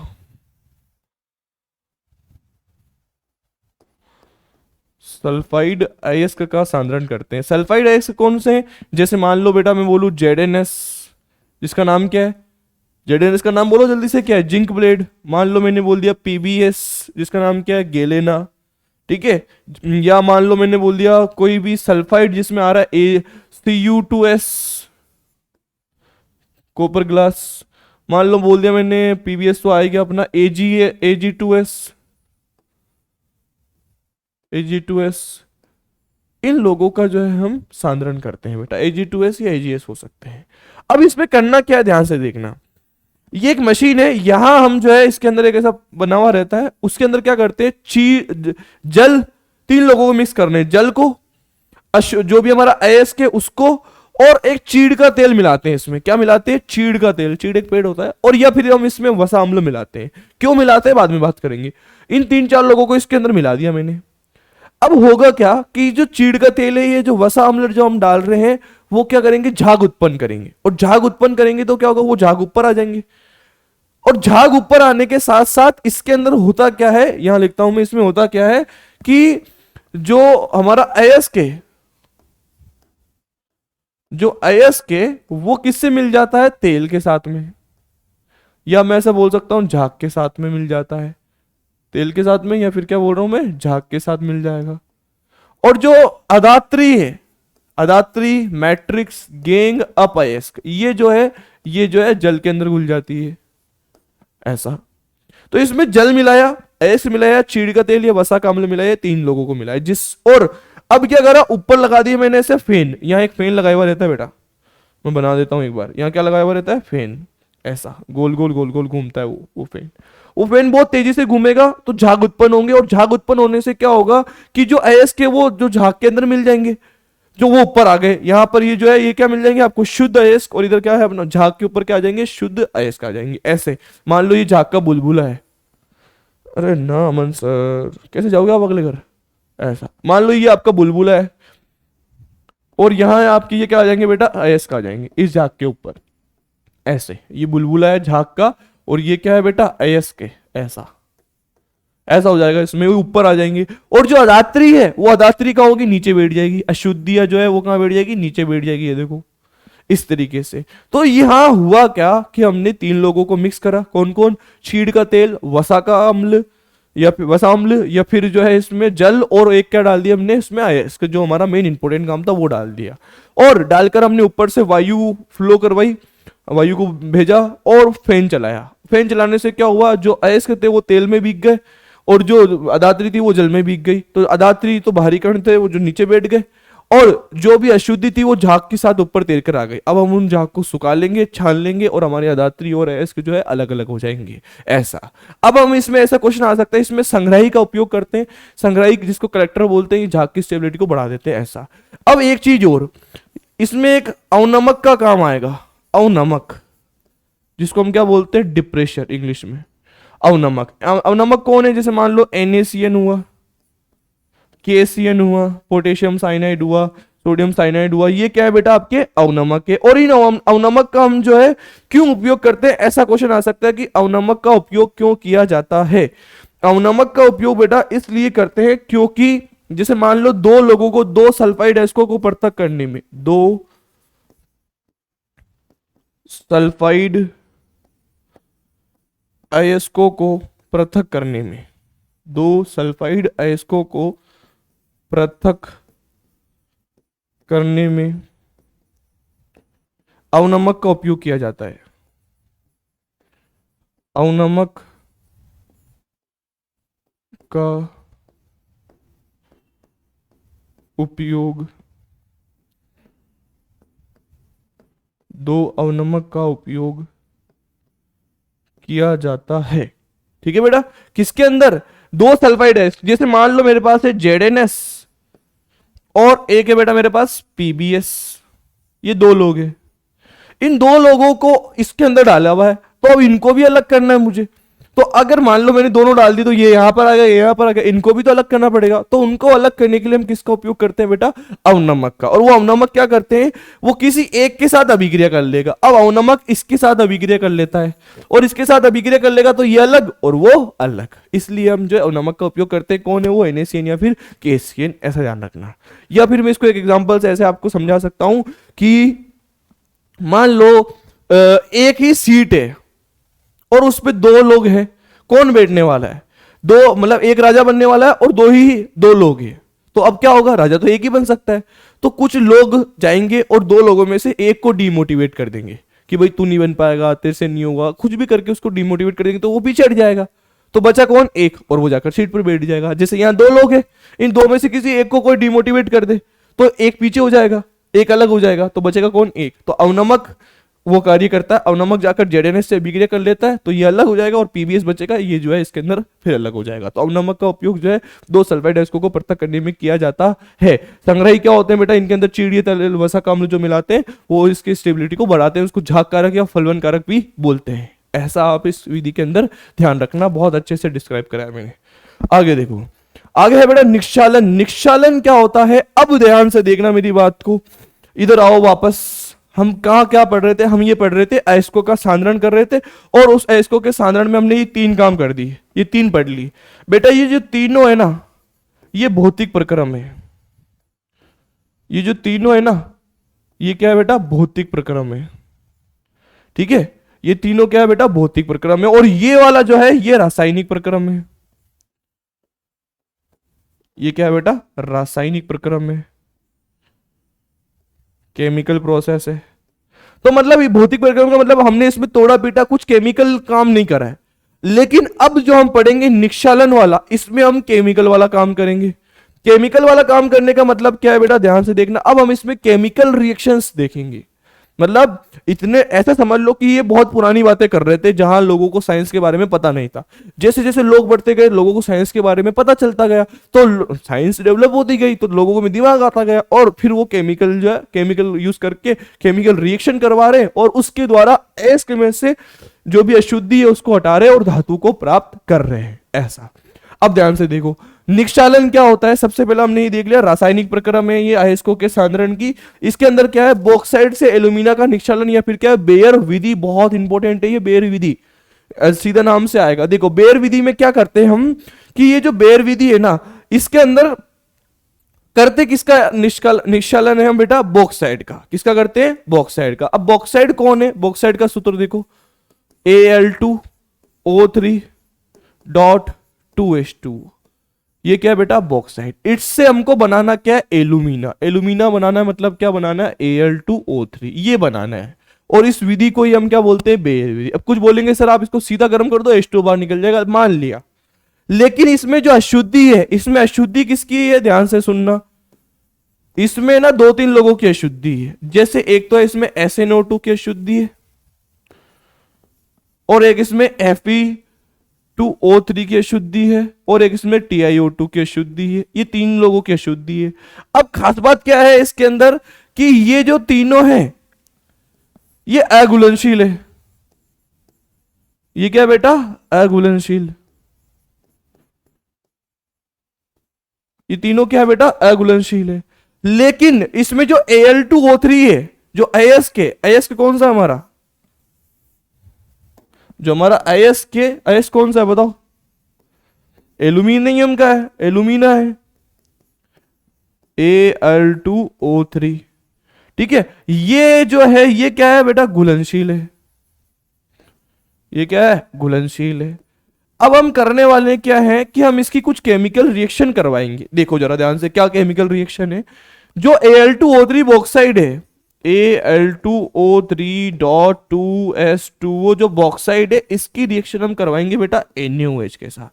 सल्फाइड अयस्क का सांद्रण करते हैं। सल्फाइड अयस्क कौन से हैं, जैसे मान लो बेटा मैं बोलूं ZnS, जिसका नाम क्या है, ZnS का नाम बोलो जल्दी से, क्या है, जिंक ब्लेड। मान लो मैंने बोल दिया PbS, जिसका नाम क्या है, गेलेना। ठीक है, या मान लो मैंने बोल दिया कोई भी सल्फाइड जिसमें आ रहा है Cu2S, कॉपर ग्लास। मान लो बोल दिया मैंने PbS, तो आएगा अपना Ag2S। इन लोगों का जो है हम सांद्रण करते हैं बेटा, Ag2S या AgS हो सकते हैं। अब इसमें करना क्या है, ध्यान से देखना। ये एक मशीन है, यहां हम जो है इसके अंदर एक ऐसा बना हुआ रहता है, उसके अंदर क्या करते हैं, जल, तीन लोगों को मिक्स करने, जल को, जो भी हमारा अयस्क है उसको, और एक चीड़ का तेल मिलाते हैं। इसमें क्या मिलाते हैं, चीड़ का तेल, चीड़ एक पेड़ होता है, और या फिर हम इसमें वसा अम्ल मिलाते हैं। क्यों मिलाते हैं बाद में बात करेंगे। इन तीन चार लोगों को इसके अंदर मिला दिया मैंने। अब होगा क्या कि जो चीड़ का तेल है, ये जो वसा अम्ल जो हम डाल रहे हैं, वो क्या करेंगे, झाग उत्पन्न करेंगे, और झाग उत्पन्न करेंगे तो क्या होगा, वो झाग ऊपर आ जाएंगे। और झाग ऊपर आने के साथ साथ इसके अंदर होता क्या है, यहां लिखता हूं मैं, इसमें होता क्या है कि जो हमारा अयस्क है, जो अयस्क है वो किससे मिल जाता है, तेल के साथ में, या मैं ऐसा बोल सकता हूं झाग के साथ में मिल जाता है, तेल के साथ में, या फिर क्या बोल रहा हूं मैं, झाग के साथ मिल जाएगा। और जो अदात्री है, अदात्री, मैट्रिक्स, गेंग, अपअयस्क, ये जो है जल के अंदर घुल जाती है ऐसा। तो इसमें जल मिलाया, अयस्क मिलाया, चीड़ का तेल या वसा का अम्ल मिलाया, तीन लोगों को मिलाया, और अब क्या करा, ऊपर लगा दिया मैंने ऐसे फैन। यहां एक फैन लगाया हुआ रहता है बेटा, मैं बना देता हूं एक बार। यहां क्या लगाया हुआ रहता है, फैन। ऐसा गोल गोल गोल गोल घूमता है वो फैन बहुत तेजी से घूमेगा तो झाग उत्पन्न होंगे, और झाग उत्पन्न होने से क्या होगा कि जो अयस्क है वो जो झाग के अंदर मिल जाएंगे, जो वो ऊपर आ गए, यहाँ पर ये जो है ये क्या मिल जाएंगे आपको, शुद्ध अयस्क, और इधर क्या है अपना झाग के ऊपर क्या आ जाएंगे, शुद्ध अयस्क आ जाएंगे। ऐसे मान लो ये झाग का बुलबुला है, अरे ना अमन सर कैसे जाओगे आप अगले घर, ऐसा मान लो ये आपका बुलबुला है, और यहाँ आपकी ये क्या आ जाएंगे बेटा, अयस्क आ जाएंगे इस झाग के ऊपर। ऐसे ये बुलबुला है झाग का, और ये क्या है बेटा, अयस्क है, ऐसा ऐसा हो जाएगा, इसमें वो ऊपर आ जाएंगे। और जो अदात्री है वो अदात्री का होगी नीचे बैठ जाएगी, अशुद्धियां जो है वो कहां बैठ जाएगी, नीचे बैठ जाएगी, ये देखो इस तरीके से। तो यहां हुआ क्या कि हमने तीन लोगों को मिक्स करा, कौन कौन, चीड़ का तेल, वसा का अम्ल या फिर वसा अम्ल, या फिर जो है इसमें जल, और एक क्या डाल दिया हमने इसमें अयस्क, जो हमारा मेन इंपोर्टेंट काम था वो डाल दिया, और डालकर हमने ऊपर से वायु फ्लो करवाई, वायु को भेजा और फैन चलाया। फैन चलाने से क्या हुआ, जो अयस्क थे वो तेल में भीग गए, और जो अदात्री थी वो जल में भीग गई। तो अदात्री तो बाहरी कण थे वो जो नीचे बैठ गए, और जो भी अशुद्धि थी वो झाग के साथ ऊपर तैर कर आ गई। अब हम उन झाग को सुखा लेंगे, छान लेंगे, और हमारी अदात्री और अयस्क जो है अलग अलग हो जाएंगे, ऐसा। अब हम इसमें ऐसा क्वेश्चन आ सकता है, इसमें संग्राही का उपयोग करते हैं, संग्राही जिसको कलेक्टर बोलते हैं, झाग की स्टेबिलिटी को बढ़ा देते हैं, ऐसा। अब एक चीज और, इसमें एक अवनमक का काम आएगा, अवनमक, जिसको हम क्या बोलते हैं, डिप्रेशर इंग्लिश में, अवनमक। अवनमक कौन है, जैसे मान लो NaCN हुआ, KCN हुआ, पोटेशियम साइनाइड हुआ, सोडियम साइनाइड हुआ, ये क्या है बेटा आपके अवनमक है। और इन अवनमक का हम जो है क्यों उपयोग करते हैं, ऐसा क्वेश्चन आ सकता है कि अवनमक का उपयोग क्यों किया जाता है। अवनमक का उपयोग बेटा इसलिए करते हैं क्योंकि जैसे मान लो दो लोगों को, दो सल्फाइड अयस्कों को पृथक करने में, दो सल्फाइड अयस्कों को पृथक करने में, दो सल्फाइड अयस्कों को पृथक करने में अवनमक का उपयोग किया जाता है। अवनमक का उपयोग, दो अवनमक का उपयोग किया जाता है, ठीक है बेटा। किसके अंदर, दो सल्फाइड है, जैसे मान लो मेरे पास है ZnS और एक है बेटा मेरे पास PbS, ये दो लोग हैं, इन दो लोगों को इसके अंदर डाला हुआ है, तो अब इनको भी अलग करना है मुझे। तो अगर मान लो मैंने दोनों डाल दी तो ये यहां पर आ गया, ये यहां पर आ गया, इनको भी तो अलग करना पड़ेगा। तो उनको अलग करने के लिए हम किसका उपयोग करते हैं बेटा, अवनमक का। और वो अवनमक क्या करते हैं, वो किसी एक के साथ अभिक्रिया कर लेगा। अब अवनमक इसके साथ अभिक्रिया कर लेता है और इसके साथ अभिक्रिया कर लेगा, तो ये अलग और वो अलग, इसलिए हम जो अवनमक का उपयोग करते हैं। कौन है वो, NaCN या फिर KCN, ऐसा ध्यान रखना। या फिर मैं इसको एक एग्जाम्पल से ऐसे आपको समझा सकता हूं कि मान लो एक ही सीट है और उस पे दो लोग हैं, कौन बैठने वाला है, दो, मतलब एक राजा बनने वाला है और दो लोग हैं। तो अब क्या होगा, राजा तो एक ही बन सकता है। तो कुछ लोग जाएंगे और दो लोगों में से एक को डीमोटिवेट कर देंगे कि भाई तू नहीं बन पाएगा, तेरे से नहीं होगा, कुछ भी करके उसको डीमोटिवेट कर देंगे, तो वो पीछे हट जाएगा। तो बचा कौन, एक, और वो जाकर सीट पर बैठ जाएगा। जैसे यहां दो लोग हैं, इन दो में से किसी एक को कोई डीमोटिवेट कर दे तो एक पीछे हो जाएगा, एक अलग हो जाएगा, तो बचेगा कौन, एक। तो अवनमक वो कार्य करता है, अवनमक जाकर ZnS से अभिक्रिया कर लेता है, तो ये अलग हो जाएगा, और PbS बचेगा, ये जो है इसके अंदर फिर अलग हो जाएगा। तो अवनमक का उपयोग जो है दो सल्फाइड अयस्कों को पृथक करने में किया जाता है। संग्राही क्या होते हैं बेटा, इनके अंदर चीड़, तेल, वसा का अम्ल जो मिलाते हैं वो इसकी स्टेबिलिटी को बढ़ाते हैं, उसको झाग कारक या फलवन कारक भी बोलते हैं। ऐसा आप इस विधि के अंदर ध्यान रखना, बहुत अच्छे से डिस्क्राइब कराया मैंने। आगे देखो, आगे है बेटा निक्षालन। निक्षालन क्या होता है, अब ध्यान से देखना मेरी बात को, इधर आओ वापस। हम कहा क्या पढ़ रहे थे, हम ये पढ़ रहे थे अयस्कों का सांद्रण कर रहे थे, और उस अयस्कों के सांद्रण में हमने ये तीन काम कर दिए, ये तीन पढ़ ली बेटा। ये जो तीनों है ना, ये भौतिक प्रक्रम है। ये जो तीनों है ना, ये क्या है बेटा, भौतिक प्रक्रम है, ठीक है। ये तीनों क्या है बेटा, भौतिक प्रक्रम है। और ये वाला जो है ये रासायनिक प्रक्रम है। ये क्या है बेटा, रासायनिक प्रक्रम है, केमिकल प्रोसेस है। तो मतलब ये भौतिक प्रक्रम का मतलब हमने इसमें तोड़ा पीटा, कुछ केमिकल काम नहीं करा है। लेकिन अब जो हम पढ़ेंगे निक्षालन वाला, इसमें हम केमिकल वाला काम करेंगे। केमिकल वाला काम करने का मतलब क्या है बेटा, ध्यान से देखना। अब हम इसमें केमिकल रिएक्शंस देखेंगे, मतलब इतने, ऐसा समझ लो कि ये बहुत पुरानी बातें कर रहे थे जहां लोगों को साइंस के बारे में पता नहीं था। जैसे जैसे लोग बढ़ते गए, लोगों को साइंस के बारे में पता चलता गया, तो साइंस डेवलप होती गई, तो लोगों में दिमाग आता गया, और फिर वो केमिकल जो है, केमिकल यूज करके केमिकल रिएक्शन करवा रहे, और उसके द्वारा अयस्क में से जो भी अशुद्धि है उसको हटा रहे और धातु को प्राप्त कर रहे हैं, ऐसा। अब ध्यान से देखो, निक्षालन क्या होता है। सबसे पहले हमने ये देख लिया रासायनिक प्रक्रिया में ये अयस्कों के सांद्रण की। इसके अंदर क्या है, बॉक्साइट से एल्यूमिना का निक्षालन, या फिर क्या है, बेयर विधि। बहुत इंपॉर्टेंट है ये बेयर विधि, सीधा नाम से आएगा। देखो बेयर विधि में क्या करते हैं हम, कि ये जो बेयर विधि है ना, इसके अंदर करते किसका निक्षालन है हम बेटा, बॉक्साइड का। किसका करते हैं, बॉक्साइड का। अब बॉक्साइड कौन है, बॉक्साइड का सूत्र देखो, Al2O3 डॉट 2H2। ये क्या है बेटा, बॉक्साइट। इससे हमको बनाना क्या है, एलुमिना। एलुमिना बनाना है, मतलब क्या बनाना है, Al2O3 ये बनाना है। और इस विधि को ही हम क्या बोलते हैं, बेयर विधि। अब कुछ बोलेंगे सर आप इसको सीधा गर्म कर दो H2 बाहर निकल जाएगा, मान लिया। लेकिन इसमें जो अशुद्धि है, इसमें अशुद्धि किसकी है, ध्यान से सुनना। इसमें ना दो तीन लोगों की अशुद्धि है। जैसे एक तो इसमें SnO2 की अशुद्धि है, और एक इसमें Fe2O3 की अशुद्धि है, और एक इसमें TiO2 की अशुद्धि है। ये तीन लोगों की अशुद्धि है। अब खास बात क्या है इसके अंदर, कि ये जो तीनों हैं ये अघुलनशील है। ये क्या है बेटा, अघुलनशील। ये तीनों क्या है बेटा, अघुलनशील है। लेकिन इसमें जो Al2O3 है, जो अयस्क कौन सा हमारा, जो हमारा अयस्क कौन सा है बताओ, एल्यूमिनियम का है, एल्यूमिना है, Al2O3। ठीक है, ये जो है ये क्या है बेटा, घुलनशील है। ये क्या है, घुलनशील है। अब हम करने वाले क्या है, कि हम इसकी कुछ केमिकल रिएक्शन करवाएंगे। देखो जरा ध्यान से, क्या केमिकल रिएक्शन है। जो Al2O3 बॉक्साइड है, Al2O3.2S2, वो जो बॉक्साइड है, इसकी रिएक्शन हम करवाएंगे बेटा NaOH के साथ।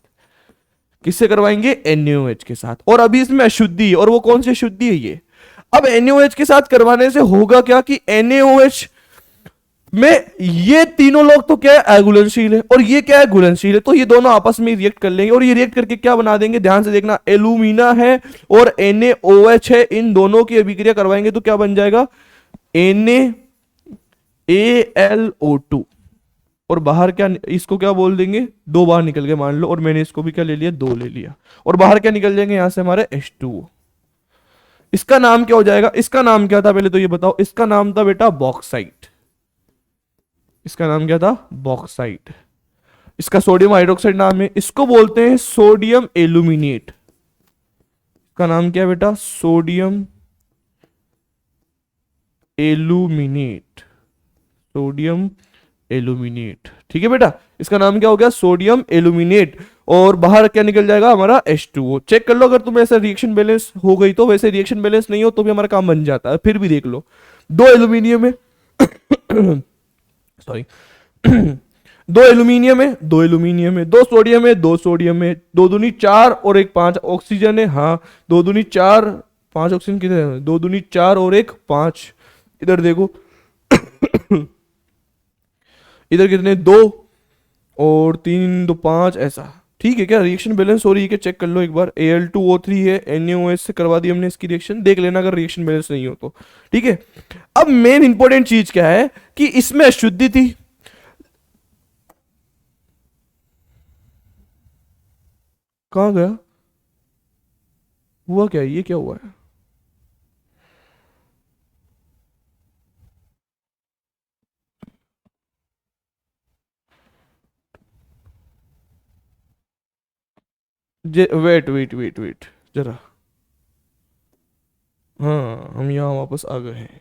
किससे करवाएंगे, NaOH के साथ। और अभी इसमें अशुद्धि है, और वो कौन सी अशुद्धि है, ये। अब NaOH के साथ करवाने से होगा क्या, कि NaOH में ये तीनों लोग तो क्या है, अघुलनशील है, और ये क्या है, घुलनशील है। तो ये दोनों आपस में रिएक्ट कर लेंगे, और ये रिएक्ट करके क्या बना देंगे, ध्यान से देखना, एल्यूमिना है और NaOH है, इन दोनों की अभिक्रिया करवाएंगे तो क्या बन जाएगा, NaAlO2। और बाहर क्या, इसको क्या बोल देंगे, दो बाहर निकल गए मान लो, और मैंने इसको भी क्या ले लिया, दो ले लिया। और बाहर क्या निकल जाएंगे यहां से हमारे H2O। इसका नाम क्या हो जाएगा, इसका नाम क्या था पहले तो ये बताओ। इसका नाम था बेटा बॉक्साइट। इसका नाम क्या था, बॉक्साइट। इसका सोडियम हाइड्रोक्साइड नाम है, इसको बोलते हैं सोडियम एल्यूमिनेट। इसका नाम क्या है बेटा, सोडियम एल्यूमिनेट। सोडियम एल्यूमिनेट, ठीक है बेटा, इसका नाम क्या हो गया, सोडियम एल्यूमिनेट। और बाहर क्या निकल जाएगा हमारा H2O। चेक कर लो अगर तुम्हें ऐसा रिएक्शन बैलेंस हो गई तो। वैसे रिएक्शन बैलेंस नहीं हो तो भी हमारा काम बन जाता है, फिर भी देख लो। दो एल्यूमिनियम है सॉरी दो एल्यूमिनियम है, दो एल्यूमिनियम है, दो सोडियम है, दो सोडियम है, दो दूनी चार और एक पांच ऑक्सीजन है। हाँ, दो दूनी चार, पांच ऑक्सीजन कितने है, दो दूनी चार और एक पांच। इधर देखो इधर कितने, दो और तीन, दो पांच, ऐसा। ठीक है, क्या रिएक्शन बैलेंस हो रही है क्या, चेक कर लो एक बार। Al2O3 है, NaOH से करवा दी हमने इसकी रिएक्शन, देख लेना अगर रिएक्शन बैलेंस नहीं हो तो। ठीक है, अब मेन इंपॉर्टेंट चीज क्या है, कि इसमें अशुद्धि थी। कहां गया, हुआ क्या, ये क्या हुआ है, वेट वेट वेट वेट जरा। हाँ, हम यहाँ वापस आ गए हैं।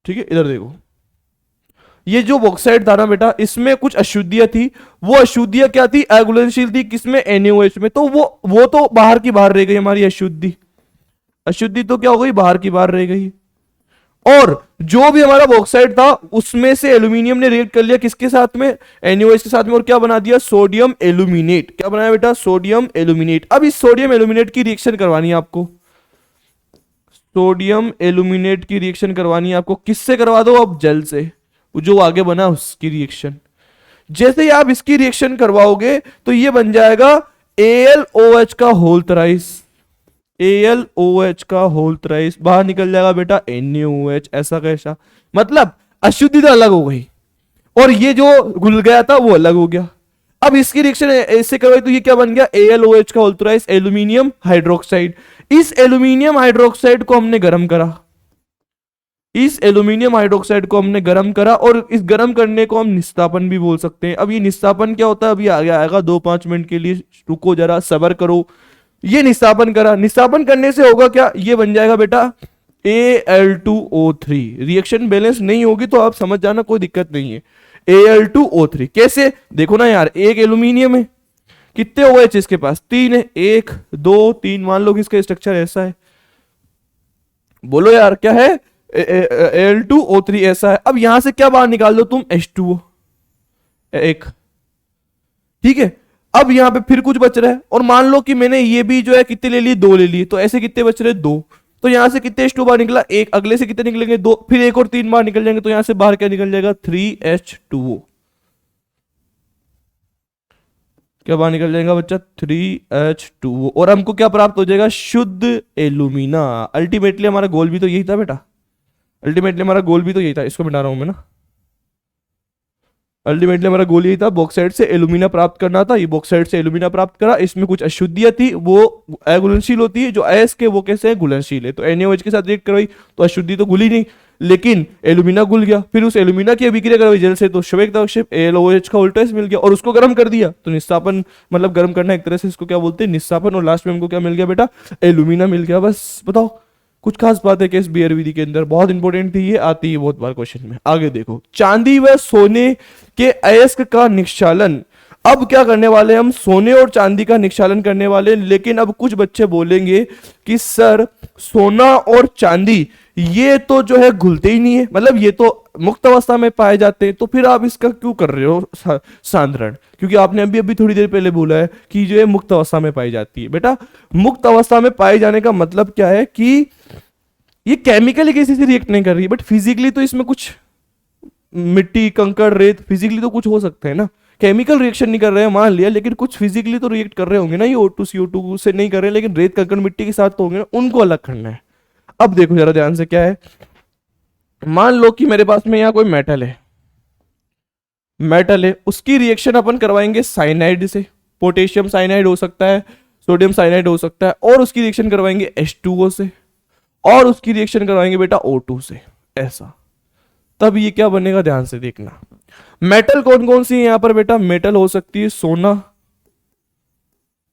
ठीक है, इधर देखो, ये जो बॉक्साइड था ना बेटा, इसमें कुछ अशुद्धियां थी। वो अशुद्धियां क्या थी, अघुलनशील थी। किसमें, NaOH में। तो वो तो बाहर की बाहर रह गई हमारी अशुद्धि। अशुद्धि तो क्या हो गई, बाहर की बाहर रह गई। और जो भी हमारा बॉक्साइड था उसमें से एल्यूमिनियम ने रिएक्ट कर लिया किसके साथ में, NaOH के साथ में, और क्या बना दिया, सोडियम एल्यूमिनेट। क्या बनाया बेटा, सोडियम एल्यूमिनेट। अब इस सोडियम एल्यूमिनेट की रिएक्शन करवानी है आपको। सोडियम एल्यूमिनेट की रिएक्शन करवानी है आपको, किससे करवा दो अब, जल से, जो आगे बना उसकी रिएक्शन। जैसे ही आप इसकी रिएक्शन करवाओगे तो ये बन जाएगा AlOH का होल थ्राइस, AlOH का होल थ्राइस, बाहर निकल जाएगा बेटा NaOH, ऐसा कैसा, मतलब अशुद्धि तो अलग हो गई और ये जो घुल गया था वो अलग हो गया। अब इसकी रिएक्शन ऐसे करवाई तो ये क्या बन गया, AlOH का होल थ्राइस एल्यूमिनियम हाइड्रोक्साइड। इस एल्यूमिनियम हाइड्रोक्साइड को हमने गर्म करा, इस एल्यूमिनियम हाइड्रोक्साइड को हमने गर्म करा और इस गर्म करने को हम निस्तापन भी बोल सकते हैं। अब ये निस्तापन क्या होता है अभी आगे आएगा, 2-5 मिनट के लिए रुको जरा, सब्र करो। ये निस्तापन करा, निस्तापन करने से होगा क्या, ये बन जाएगा बेटा Al2O3। रिएक्शन बैलेंस नहीं होगी तो आप समझ जाना, कोई दिक्कत नहीं है। Al2O3 कैसे, देखो ना यार, एक एल्यूमिनियम है, कितने OH इसके पास, 3 है, 1 2 3, मान लो कि इसका स्ट्रक्चर ऐसा है, बोलो यार क्या है, Al2O3 ऐसा है। अब यहां से क्या बाहर निकाल दो तुम, H2O एक, ठीक है। अब यहां पे फिर कुछ बच रहा है और मान लो कि मैंने ये भी जो है कितने ले लिए, 2 ले लिए, तो ऐसे कितने बच रहे, 2। तो यहां से कितने H2 बाहर निकला, एक, अगले से कितने निकलेंगे, 2, फिर एक और 3 बाहर निकल जाएंगे, तो यहां से बाहर क्या निकल जाएगा, 3H2O। क्या बाहर निकल जाएगा बच्चा, 3H2O, और हमको क्या प्राप्त हो जाएगा, शुद्ध एल्यूमिना। अल्टीमेटली हमारा गोल भी तो यही था बेटा, अल्टीमेटली हमारा गोल भी तो यही था, इसको मिटा रहा हूं मैं ना, अल्टीमेटली हमारा गोल यही था, बॉक्साइड से एल्यूमिना प्राप्त करना था। ये बॉक्साइड से एल्यूमिना प्राप्त करा, इसमें कुछ अशुद्धियां थी, वो अघुलनशील होती है, जो अयस्क के वो कैसे है, घुलनशील है। तो NaOH के साथ रिएक्ट करवाई तो अशुद्धि तो घुली नहीं, लेकिन एल्यूमिना घुल गया, फिर उस एल्यूमिना की अभिक्रिया करवाई जल से, तो श्वेत अवक्षेप AlOH का उल्टा मिल गया और उसको गर्म कर दिया, तो निस्तापन, मतलब गर्म करना एक तरह से, इसको क्या बोलते हैं, निस्तापन। और लास्ट में हमको क्या मिल गया बेटा, एल्यूमिना मिल गया। बस बताओ, कुछ खास बात है कि इस बीयर विधि के अंदर, बहुत इंपॉर्टेंट थी ये, आती है बहुत बार क्वेश्चन में। आगे देखो, चांदी व सोने के अयस्क का निक्षालन। अब क्या करने वाले हम, सोने और चांदी का निक्षालन करने वाले। लेकिन अब कुछ बच्चे बोलेंगे कि सर सोना और चांदी ये तो जो है घुलते ही नहीं है, मतलब ये तो मुक्त अवस्था में पाए जाते हैं, तो फिर आप इसका क्यों कर रहे हो सांद्रण, क्योंकि आपने अभी अभी थोड़ी देर पहले बोला है कि जो है मुक्त अवस्था में पाई जाती है। बेटा मुक्त अवस्था में पाए जाने का मतलब क्या है कि ये केमिकली किसी से रिएक्ट नहीं कर रही है, बट फिजिकली तो इसमें कुछ मिट्टी, कंकड़, रेत, फिजिकली तो कुछ हो सकते हैं ना। केमिकल रिएक्शन नहीं कर रहे हैं मान लिया, लेकिन कुछ फिजिकली तो रिएक्ट कर रहे होंगे ना, ये O2 CO2 से नहीं कर रहे, लेकिन रेत, कंकड़, मिट्टी के साथ तो होंगे ना, उनको अलग करना है। अब देखो जरा ध्यान से, क्या है, मान लो कि मेरे पास में यहाँ कोई मेटल है, मेटल है, उसकी रिएक्शन अपन करवाएंगे साइनाइड से, पोटेशियम साइनाइड हो सकता है, सोडियम साइनाइड हो सकता है, और उसकी रिएक्शन करवाएंगे H2O से, और उसकी रिएक्शन करवाएंगे बेटा O2 से, ऐसा। तब ये क्या बनेगा, ध्यान से देखना। मेटल कौन कौन सी है यहां पर बेटा, मेटल हो सकती है सोना,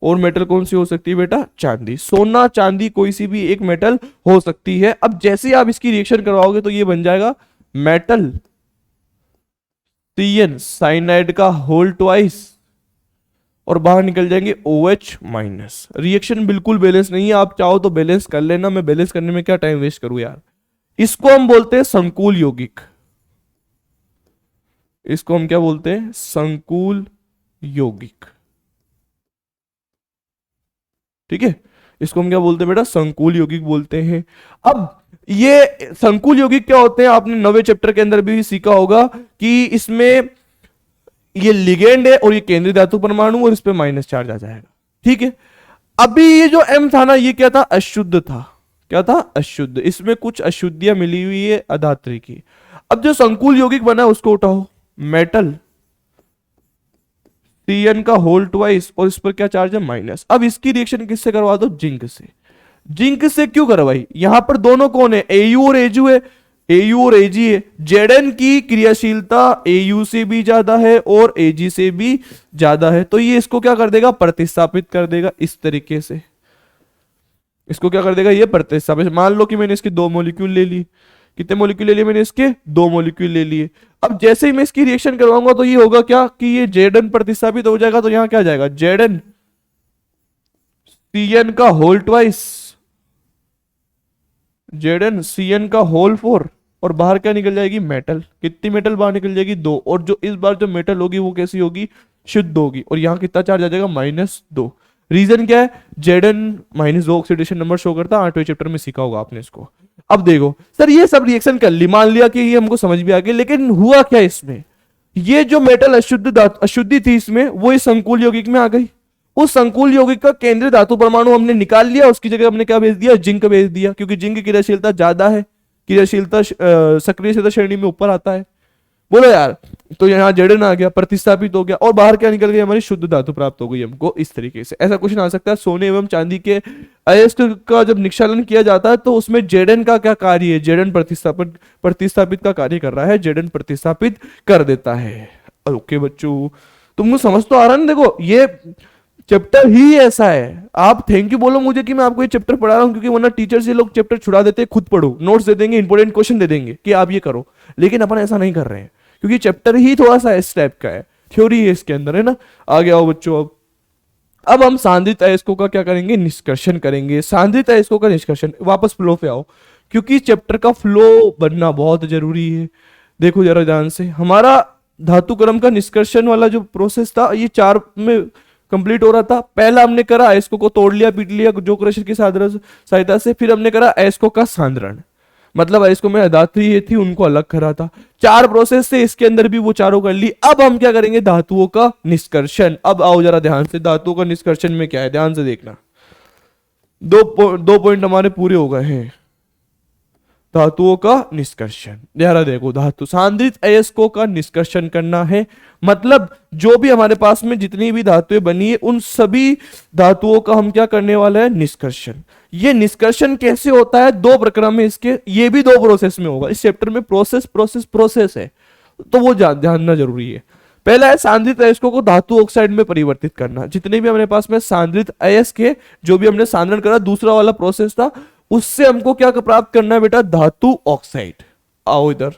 और मेटल कौन सी हो सकती है बेटा, चांदी। सोना चांदी कोई सी भी एक मेटल हो सकती है। अब जैसे ही आप इसकी रिएक्शन करवाओगे तो ये बन जाएगा मेटल CN साइनाइड का होल ट्वाइस, और बाहर निकल जाएंगे OH माइनस। रिएक्शन बिल्कुल बैलेंस नहीं है, आप चाहो तो बैलेंस कर लेना, मैं बैलेंस करने में क्या टाइम वेस्ट करूं यार। इसको हम बोलते हैं संकुल यौगिक, इसको हम क्या बोलते हैं, संकुल यौगिक, ठीक है। इसको हम क्या बोलते हैं बेटा, संकुल यौगिक बोलते हैं। अब ये संकुल यौगिक क्या होते हैं, आपने 9वें चैप्टर के अंदर भी सीखा होगा कि इसमें ये लिगेंड है और ये केंद्रीय धातु परमाणु, और इस पे माइनस चार्ज आ जाएगा, ठीक है। अभी ये जो M था ना, ये क्या था, अशुद्ध था, क्या था, अशुद्ध। इसमें कुछ अशुद्धियां मिली हुई है अधात्री की। अब जो संकुल यौगिक बना है उसको उठाओ, मेटल CN का होल ट्वाइस, और इस पर क्या चार्ज है, माइनस। अब इसकी रिएक्शन किससे करवा दो, जिंक से। जिंक से क्यों करवाई, यहां पर दोनों कौन है, AU और AG है, AU और AG है। Zn की क्रियाशीलता AU से भी ज्यादा है और AG से भी ज्यादा है, तो ये इसको क्या कर देगा, प्रतिस्थापित कर देगा इस तरीके से। इसको क्या कर देगा, ये प्रतिस्थापित। मान लो कि मैंने इसके 2 मॉलिक्यूल ले ली, कितने मॉलिक्यूल ले लिए मैंने, इसके 2 मॉलिक्यूल ले लिए। अब जैसे ही मैं इसकी रिएक्शन करवाऊंगा तो ये होगा क्या कि ये Zn प्रतिस्थापित हो जाएगा, तो यहां क्या जाएगा, Zn CN का होल ट्वाइस, Zn CN का होल 4, और बाहर क्या निकल जाएगी, मेटल। कितनी मेटल बाहर निकल जाएगी, 2। और जो इस बार जो मेटल होगी वो कैसी होगी, शुद्ध होगी, और यहां कितना चार्ज आ जाएगा, -2। रीजन क्या है, Zn-2 ऑक्सीडेशन नंबर शो करता है, 8वें चैप्टर में सीखा होगा आपने इसको। अब देखो सर ये सब रिएक्शन कर ली, मान लिया कि ये हमको समझ भी आ गया, लेकिन हुआ क्या इसमें, ये जो मेटल अशुद्धि थी इसमें, वो इस संकुल यौगिक में आ गई। उस संकुल यौगिक का केंद्रीय धातु परमाणु हमने निकाल लिया, उसकी जगह हमने क्या भेज दिया, जिंक भेज दिया, क्योंकि जिंक की क्रियाशीलता ज्यादा है, क्रियाशीलता सक्रियशीलता श्रेणी में ऊपर आता है। बोलो यार, तो यहाँ Zn आ गया, प्रतिस्थापित हो गया, और बाहर क्या निकल गई, हमारी शुद्ध धातु प्राप्त हो गई हमको। इस तरीके से ऐसा क्वेश्चन आ सकता है, सोने एवं चांदी के अयस्क का जब निक्षालन किया जाता है तो उसमें Zn का क्या कार्य है, Zn प्रतिस्थापित का कार्य कर रहा है, Zn प्रतिस्थापित कर देता है। ओके बच्चों, तुमको समझ तो आ रहा है ना। देखो ये चैप्टर ही ऐसा है, आप थैंक यू बोलो मुझे कि मैं आपको ये चैप्टर पढ़ा रहा हूँ, क्योंकि वरना टीचर से लोग चैप्टर छुड़ा देते हैं, खुद पढ़ो, नोट्स दे देंगे, इंपॉर्टेंट क्वेश्चन दे देंगे कि आप ये करो, लेकिन अपन ऐसा नहीं कर रहे हैं, क्योंकि चैप्टर ही थोड़ा सा इस टाइप का है, थ्योरी है इसके अंदर, है ना। आगे आओ बच्चों, अब हम सांद्रित अयस्कों का क्या करेंगे, निष्कर्षण करेंगे। सांद्रित अयस्कों का निष्कर्षण, वापस फ्लो पे आओ, क्योंकि चैप्टर का फ्लो बनना बहुत जरूरी है। देखो जरा ध्यान से, हमारा धातु क्रम का निष्कर्षण वाला जो प्रोसेस था, ये 4 में कंप्लीट हो रहा था। पहला हमने करा अयस्कों को तोड़ लिया, पीट लिया जो क्रशर की सहायता से, फिर हमने करा अयस्कों का सांद्रण, मतलब अयस्कों में अधातु ये थी उनको अलग करा था। 4 प्रोसेस से इसके अंदर भी वो चारों कर ली। अब हम क्या करेंगे, धातुओं का निष्कर्षण। अब आओ जरा ध्यान से, धातुओं का निष्कर्षण में क्या है, ध्यान से देखना। दो पॉइंट हमारे पूरे हो गए हैं। धातुओं का निष्कर्षण, ध्यान देखो, धातु सांद्रित अयस्कों का निष्कर्षण करना है, मतलब जो भी हमारे पास में जितनी भी धातुएं बनी है उन सभी धातुओं का हम क्या करने वाले हैं, निष्कर्षण। ये निष्कर्षण कैसे होता है, 2 प्रक्रम है इसके, ये भी 2 प्रोसेस में होगा। इस चैप्टर में प्रोसेस है, तो वो जानना जरूरी है। पहला है सांद्रित अयस्कों को धातु ऑक्साइड में परिवर्तित करना। जितने भी हमारे पास में सांद्रित अयस्क है, जो भी हमने सांद्रण करा, दूसरा वाला प्रोसेस था, उससे हमको क्या प्राप्त करना है बेटा, धातु ऑक्साइड। आओ इधर,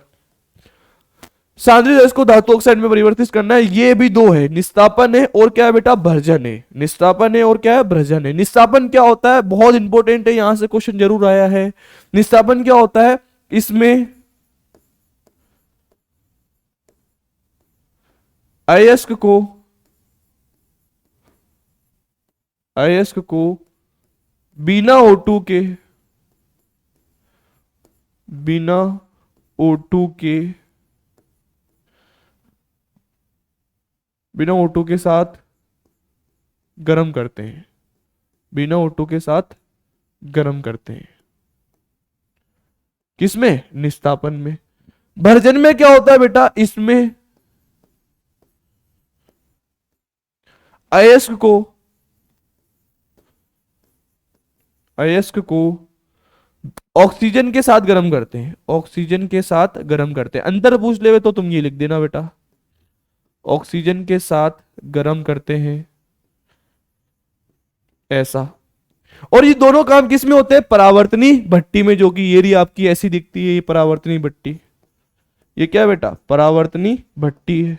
सांद्रित अयस्क को धातु ऑक्साइड में परिवर्तित करना है। ये भी 2 है, निस्तापन है और क्या है बेटा, भर्जन है। निस्तापन है और क्या है, भर्जन है। निस्तापन क्या होता है, बहुत इंपॉर्टेंट है, यहां से क्वेश्चन जरूर आया है। निस्तापन क्या होता है, इसमें अयस्क को बिना O2 के बिना O2 के साथ गर्म करते हैं, बिना O2 के साथ गर्म करते हैं। किसमें, निस्तापन में। भर्जन में क्या होता है बेटा, इसमें अयस्क को ऑक्सीजन के साथ गर्म करते हैं, ऑक्सीजन के साथ गर्म करते हैं। अंतर पूछ ले तो तुम ये लिख देना बेटा, ऑक्सीजन के साथ गर्म करते हैं, ऐसा। और ये दोनों काम किस में होते हैं, परावर्तनी भट्टी में, जो कि ये रही आपकी ऐसी दिखती है, ये परावर्तनी भट्टी। ये क्या है बेटा, परावर्तनी भट्टी है।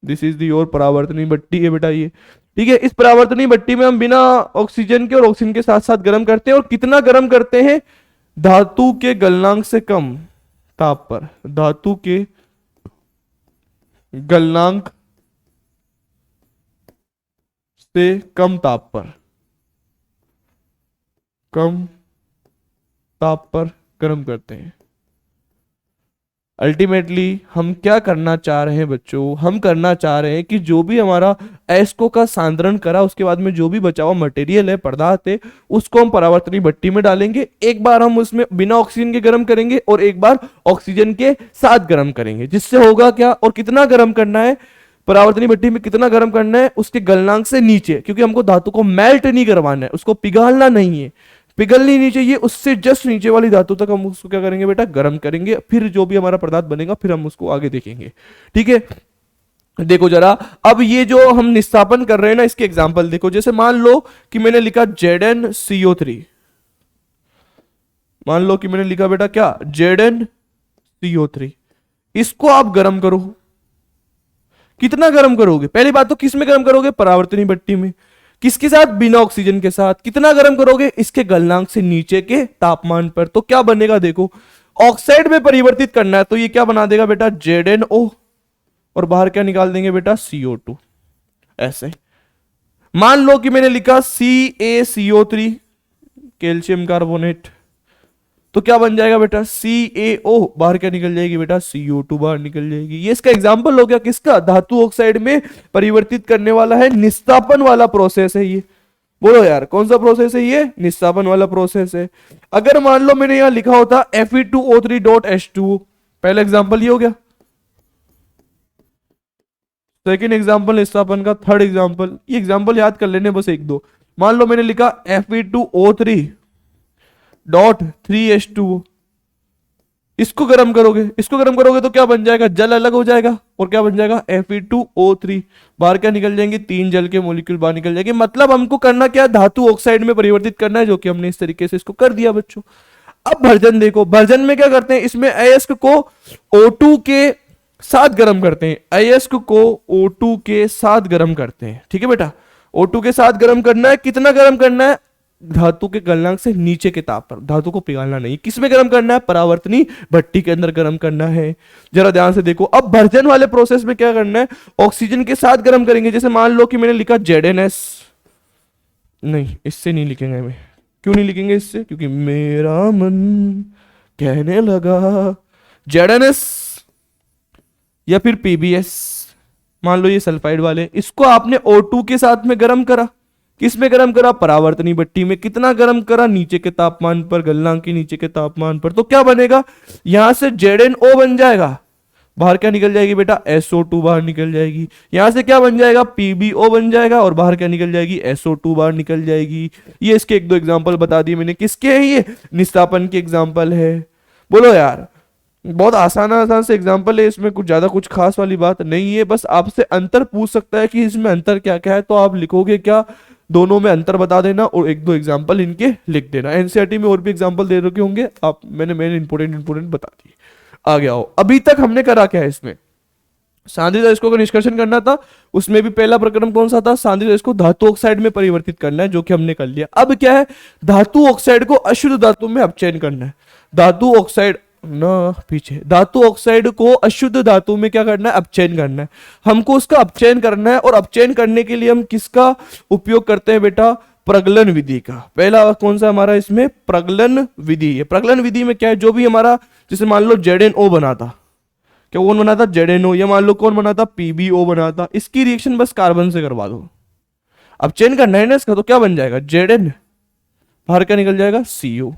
दिस इज दी योर परावर्तनी भट्टी है बेटा ये, ठीक है। इस परावर्तनी भट्टी में हम बिना ऑक्सीजन के और ऑक्सीजन के साथ साथ गर्म करते हैं। और कितना गर्म करते हैं, धातु के गलनांक से कम ताप पर, धातु के गलनांक से कम ताप पर गर्म करते हैं। अल्टीमेटली हम क्या करना चाह रहे हैं बच्चों, हम करना चाह रहे हैं कि जो भी हमारा अयस्कों का सांद्रण करा, उसके बाद में जो भी बचा हुआ मटेरियल है, पदार्थ है, उसको हम परावर्तनी भट्टी में डालेंगे। एक बार हम उसमें बिना ऑक्सीजन के गर्म करेंगे और एक बार ऑक्सीजन के साथ गर्म करेंगे। जिससे होगा क्या, और कितना गर्म करना है, परावर्तनी भट्टी में कितना गर्म करना है, उसके गलनांक से नीचे, क्योंकि हमको धातु को मेल्ट नहीं करवाना है, उसको पिघालना नहीं है, पिघलनी नहीं चाहिए, उससे जस्ट नीचे वाली धातु तक हम उसको क्या करेंगे बेटा, गर्म करेंगे। फिर जो भी हमारा पदार्थ बनेगा फिर हम उसको आगे देखेंगे, ठीक है। देखो जरा, अब ये जो हम निस्तापन कर रहे हैं ना, इसके एग्जांपल देखो। जैसे मान लो कि मैंने लिखा ZnCO3, मान लो कि मैंने लिखा बेटा क्या, ZnCO3। इसको आप गर्म करो, कितना गर्म करोगे, पहली बात तो किस में गर्म करोगे, परावर्तनी भट्टी में। किसके साथ, बिना ऑक्सीजन के साथ। कितना गर्म करोगे, इसके गलनांक से नीचे के तापमान पर। तो क्या बनेगा देखो, ऑक्साइड में परिवर्तित करना है तो ये क्या बना देगा बेटा, ZnO, और बाहर क्या निकाल देंगे बेटा, CO2। ऐसे मान लो कि मैंने लिखा CaCO3 कैल्शियम कार्बोनेट, तो क्या बन जाएगा बेटा, CaO, बाहर क्या निकल जाएगी बेटा, CO2 बाहर निकल जाएगी। ये इसका एग्जाम्पल हो गया किसका, धातु ऑक्साइड में परिवर्तित करने वाला है, निस्तापन वाला प्रोसेस है ये। बोलो यार कौन सा प्रोसेस है ये, निस्तापन वाला प्रोसेस है। अगर मान लो मैंने यहां लिखा होता Fe2O3.H2O, पहला एग्जाम्पल ये हो गया, सेकेंड एग्जाम्पल निस्तापन का, थर्ड एग्जाम्पल, ये एग्जाम्पल याद कर लेने बस एक दो। मान लो मैंने लिखा Fe2O3.3H2O, इसको गर्म करोगे, इसको गर्म करोगे तो क्या बन जाएगा, जल अलग हो जाएगा और क्या बन जाएगा, Fe2O3, बाहर क्या निकल जाएंगे, 3 जल के मॉलिक्यूल बाहर निकल जाएंगे। मतलब हमको करना क्या, धातु ऑक्साइड में परिवर्तित करना है, जो कि हमने इस तरीके से इसको कर दिया बच्चों। अब भर्जन देखो, भर्जन में क्या करते हैं, इसमें अयस्क को O2 के साथ गर्म करते हैं, अयस्क को O2 के साथ गर्म करते हैं, ठीक है बेटा। O2 के साथ गर्म करना है, कितना गर्म करना है, धातु के गलनांक से नीचे के ताप पर, धातु को पिघालना नहीं। किसमें गर्म करना है, परावर्तनी भट्टी के अंदर गर्म करना है। जरा ध्यान से देखो, अब भर्जन वाले प्रोसेस में क्या करना है, ऑक्सीजन के साथ गर्म करेंगे। जैसे मान लो कि मैंने लिखा ZnS, नहीं इससे नहीं लिखेंगे मैं, क्यों नहीं लिखेंगे इससे, क्योंकि मेरा मन कहने लगा ZnS या फिर PbS, मान लो ये सल्फाइड वाले, इसको आपने O2 के साथ में गर्म करा, किस में गर्म करा, परावर्तनी भट्टी में। कितना गर्म करा, नीचे के तापमान पर, गलनांक के नीचे के तापमान पर। तो क्या बनेगा, यहां से ZnO बन जाएगा, बाहर क्या निकल जाएगी बेटा, SO2 बाहर निकल जाएगी। यहां से क्या बन जाएगा, PbO बन जाएगा और बाहर क्या निकल जाएगी, SO2 बाहर निकल जाएगी। ये इसके एक दो एग्जाम्पल बता दिए मैंने, किसके हैं ये, निस्तापन के एग्जाम्पल है। बोलो यार, बहुत आसान आसान से एग्जाम्पल है, इसमें कुछ ज्यादा कुछ खास वाली बात नहीं है। बस आपसे अंतर पूछ सकता है कि इसमें अंतर क्या क्या है, तो आप लिखोगे क्या, दोनों में अंतर बता देना और एक दो एग्जाम्पल इनके लिख देना। एनसीईआरटी में और भी एग्जाम्पल दे रखे होंगे, आप मैंने इंपोर्टेंट बता दिए। आगे आओ, अभी तक हमने करा क्या है, इसमें सांद्रित अयस्कों का निष्कर्षण करना था। उसमें भी पहला प्रक्रम कौन सा था, सांद्रित अयस्क को धातु ऑक्साइड में परिवर्तित करना है, जो कि हमने कर लिया। अब क्या है, धातु ऑक्साइड को अशुद्ध धातु में अपचयन करना है। धातु ऑक्साइड ना पीछे, धातु ऑक्साइड को अशुद्ध धातु में क्या करना है, अपचयन करना है। हमको उसका अपचयन करना है और अपचयन करने के लिए हम किसका उपयोग करते हैं बेटा, प्रगलन विधि का। पहला कौन सा हमारा इसमें, प्रगलन विधि है। प्रगलन विधि में क्या है, जो भी हमारा, जैसे मान लो ZnO बना था, क्या कौन बना था, ZnO, या मान लो कौन बना था, PbO बना था। इसकी रिएक्शन बस कार्बन से करवा दो, अपचयन करना है ना इसका, तो क्या बन जाएगा, Zn, बाहर क्या निकल जाएगा, CO।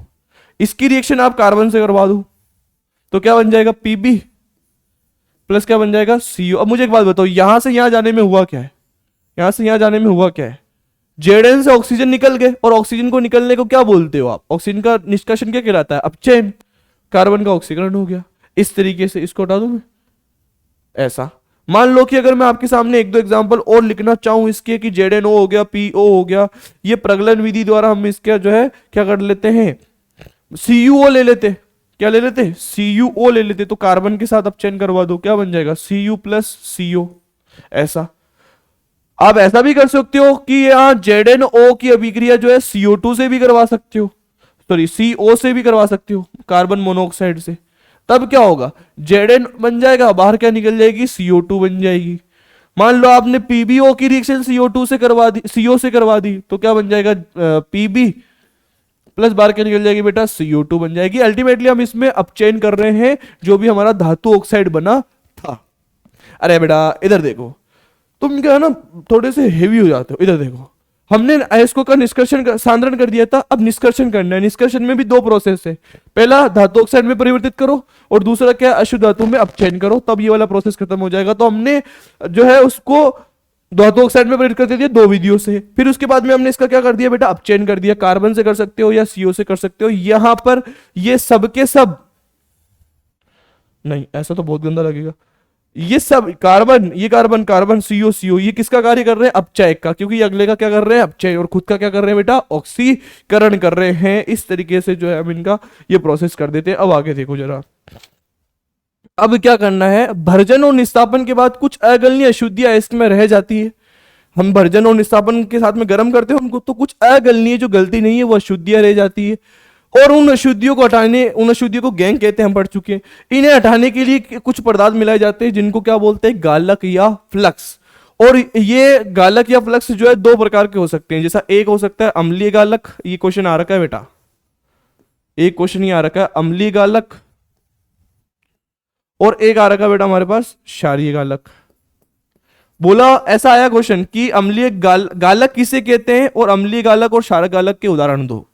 इसकी रिएक्शन आप कार्बन से करवा दो तो क्या बन जाएगा, Pb प्लस क्या बन जाएगा, CO। अब मुझे एक बात बताओ, यहां से यहां जाने में हुआ क्या है, यहां से यहां जाने में हुआ क्या है, Zn से ऑक्सीजन निकल गए, और ऑक्सीजन को निकलने को क्या बोलते हो आप, ऑक्सीजन का निष्कासन क्या कहलाता है, अपचयन। कार्बन का ऑक्सीकरण हो गया। इस तरीके से इसको हटा दूं मैं, ऐसा। मान लो कि अगर मैं आपके सामने एक दो एग्जांपल और लिखना चाहूं इसके, कि ZnO हो गया, PO हो गया, ये प्रगलन विधि द्वारा हम इसका जो है क्या कर लेते हैं, CuO ले लेते, क्या ले लेते, CuO ले लेते, तो कार्बन के साथ अपचयन करवा दो, क्या बन जाएगा, Cu प्लस CO। ऐसा आप ऐसा भी कर सकते हो कि यहां ZnO की अभिक्रिया जो है CO2 से भी करवा सकते हो, सॉरी CO से भी करवा सकते हो, कार्बन मोनोऑक्साइड से। तब क्या होगा, Zn बन जाएगा, बाहर क्या निकल जाएगी, CO2 बन जाएगी। मान लो आपने PbO की रिएक्शन CO2 से करवा दी, CO से करवा दी, तो क्या बन जाएगा, Pb प्लस बाहर क्या निकल जाएगी बेटा, CO2 बन जाएगी। अल्टीमेटली हम इसमें अपचयन कर रहे हैं जो भी हमारा धातु ऑक्साइड बना था। अरे बेटा इधर देखो, तुम क्या है ना थोड़े से हेवी हो जाते हो। इधर देखो, हमने अयस्कों का निष्कर्षण सांद्रण कर दिया था, अब निष्कर्षण करना है। निष्कर्षण में भी दो प्रोसेस है, पहला धातु ऑक्साइड में परिवर्तित करो और दूसरा क्या है, अशुद्ध धातु में अपचयन करो, तब ये वाला प्रोसेस खत्म हो जाएगा। तो हमने जो है उसको धातु ऑक्साइड में परिवर्तित कर दिया दो विधियों से। फिर उसके बाद में हमने इसका क्या कर दिया बेटा, अपचयन कर दिया। कार्बन से कर सकते हो या CO से कर सकते हो। यहां पर ये सब के सब नहीं, ऐसा तो बहुत गंदा लगेगा। ये सब कार्बन, ये कार्बन कार्बन CO ये किसका कार्य कर रहे हैं, अपचय का, क्योंकि अगले का क्या कर रहे हैं, अपचय, और खुद का क्या कर रहे हैं बेटा, ऑक्सीकरण कर रहे हैं। इस तरीके से जो है हम इनका ये प्रोसेस कर देते हैं। अब आगे देखो जरा, अब क्या करना है, भर्जन और निस्तापन के बाद कुछ अगलनीय अशुद्धियां अयस्क में रह जाती है। हम भर्जन और निस्तापन के साथ में गर्म करते हैं उनको, तो कुछ अगलनीय जो गलती नहीं है वो अशुद्धियां रह जाती है। और उन अशुद्धियों को हटाने, उन अशुद्धियों को गैंग कहते हैं, हम पढ़ चुके हैं। इन्हें हटाने के लिए कुछ पदार्थ मिलाए जाते हैं जिनको क्या बोलते हैं, गालक या फ्लक्स। और ये गालक या फ्लक्स जो है दो प्रकार के हो सकते हैं, जैसा एक हो सकता है अम्लीय गालक, ये क्वेश्चन आ रखा है बेटा, एक क्वेश्चन ही आ रखा है अम्लीय गालक, और एक आ रखा है बेटा हमारे पास क्षारीय गालक। बोला ऐसा आया क्वेश्चन कि अम्लीय गालक किसे कहते हैं और अम्लीय गालक और क्षारक गालक के उदाहरण दो,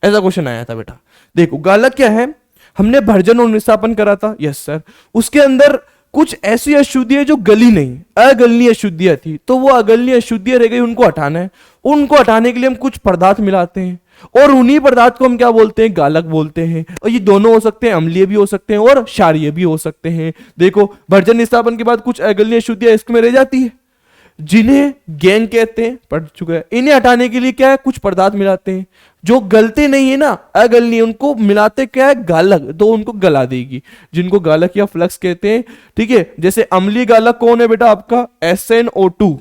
ऐसा क्वेश्चन आया था बेटा। देखो गालक क्या है, हमने भर्जन और निस्तापन करा था, यस सर। उसके अंदर कुछ ऐसी अशुद्धियां जो गली नहीं, अगलनीय अशुद्धियां थी, तो वो अगलनीय अशुद्धियां रह गई, उनको हटाना है। उनको हटाने के लिए हम कुछ पदार्थ मिलाते हैं और उन्हीं पदार्थ को हम क्या बोलते हैं, गालक बोलते हैं। और ये दोनों हो सकते हैं, अम्लीय भी हो सकते हैं और क्षारीय भी हो सकते हैं। देखो भर्जन निस्तापन के बाद कुछ अगलनीय अशुद्धियां इसमें रह जाती है जिन्हें गैंग कहते हैं, पढ़ चुके हैं। इन्हें हटाने के लिए क्या है, कुछ पदार्थ मिलाते हैं जो गलते नहीं है ना, अगलनीय, उनको मिलाते क्या है, गालक, तो उनको गला देगी, जिनको गालक या फ्लक्स कहते हैं। ठीक है, जैसे अम्लीय गालक कौन है बेटा आपका, SnO2।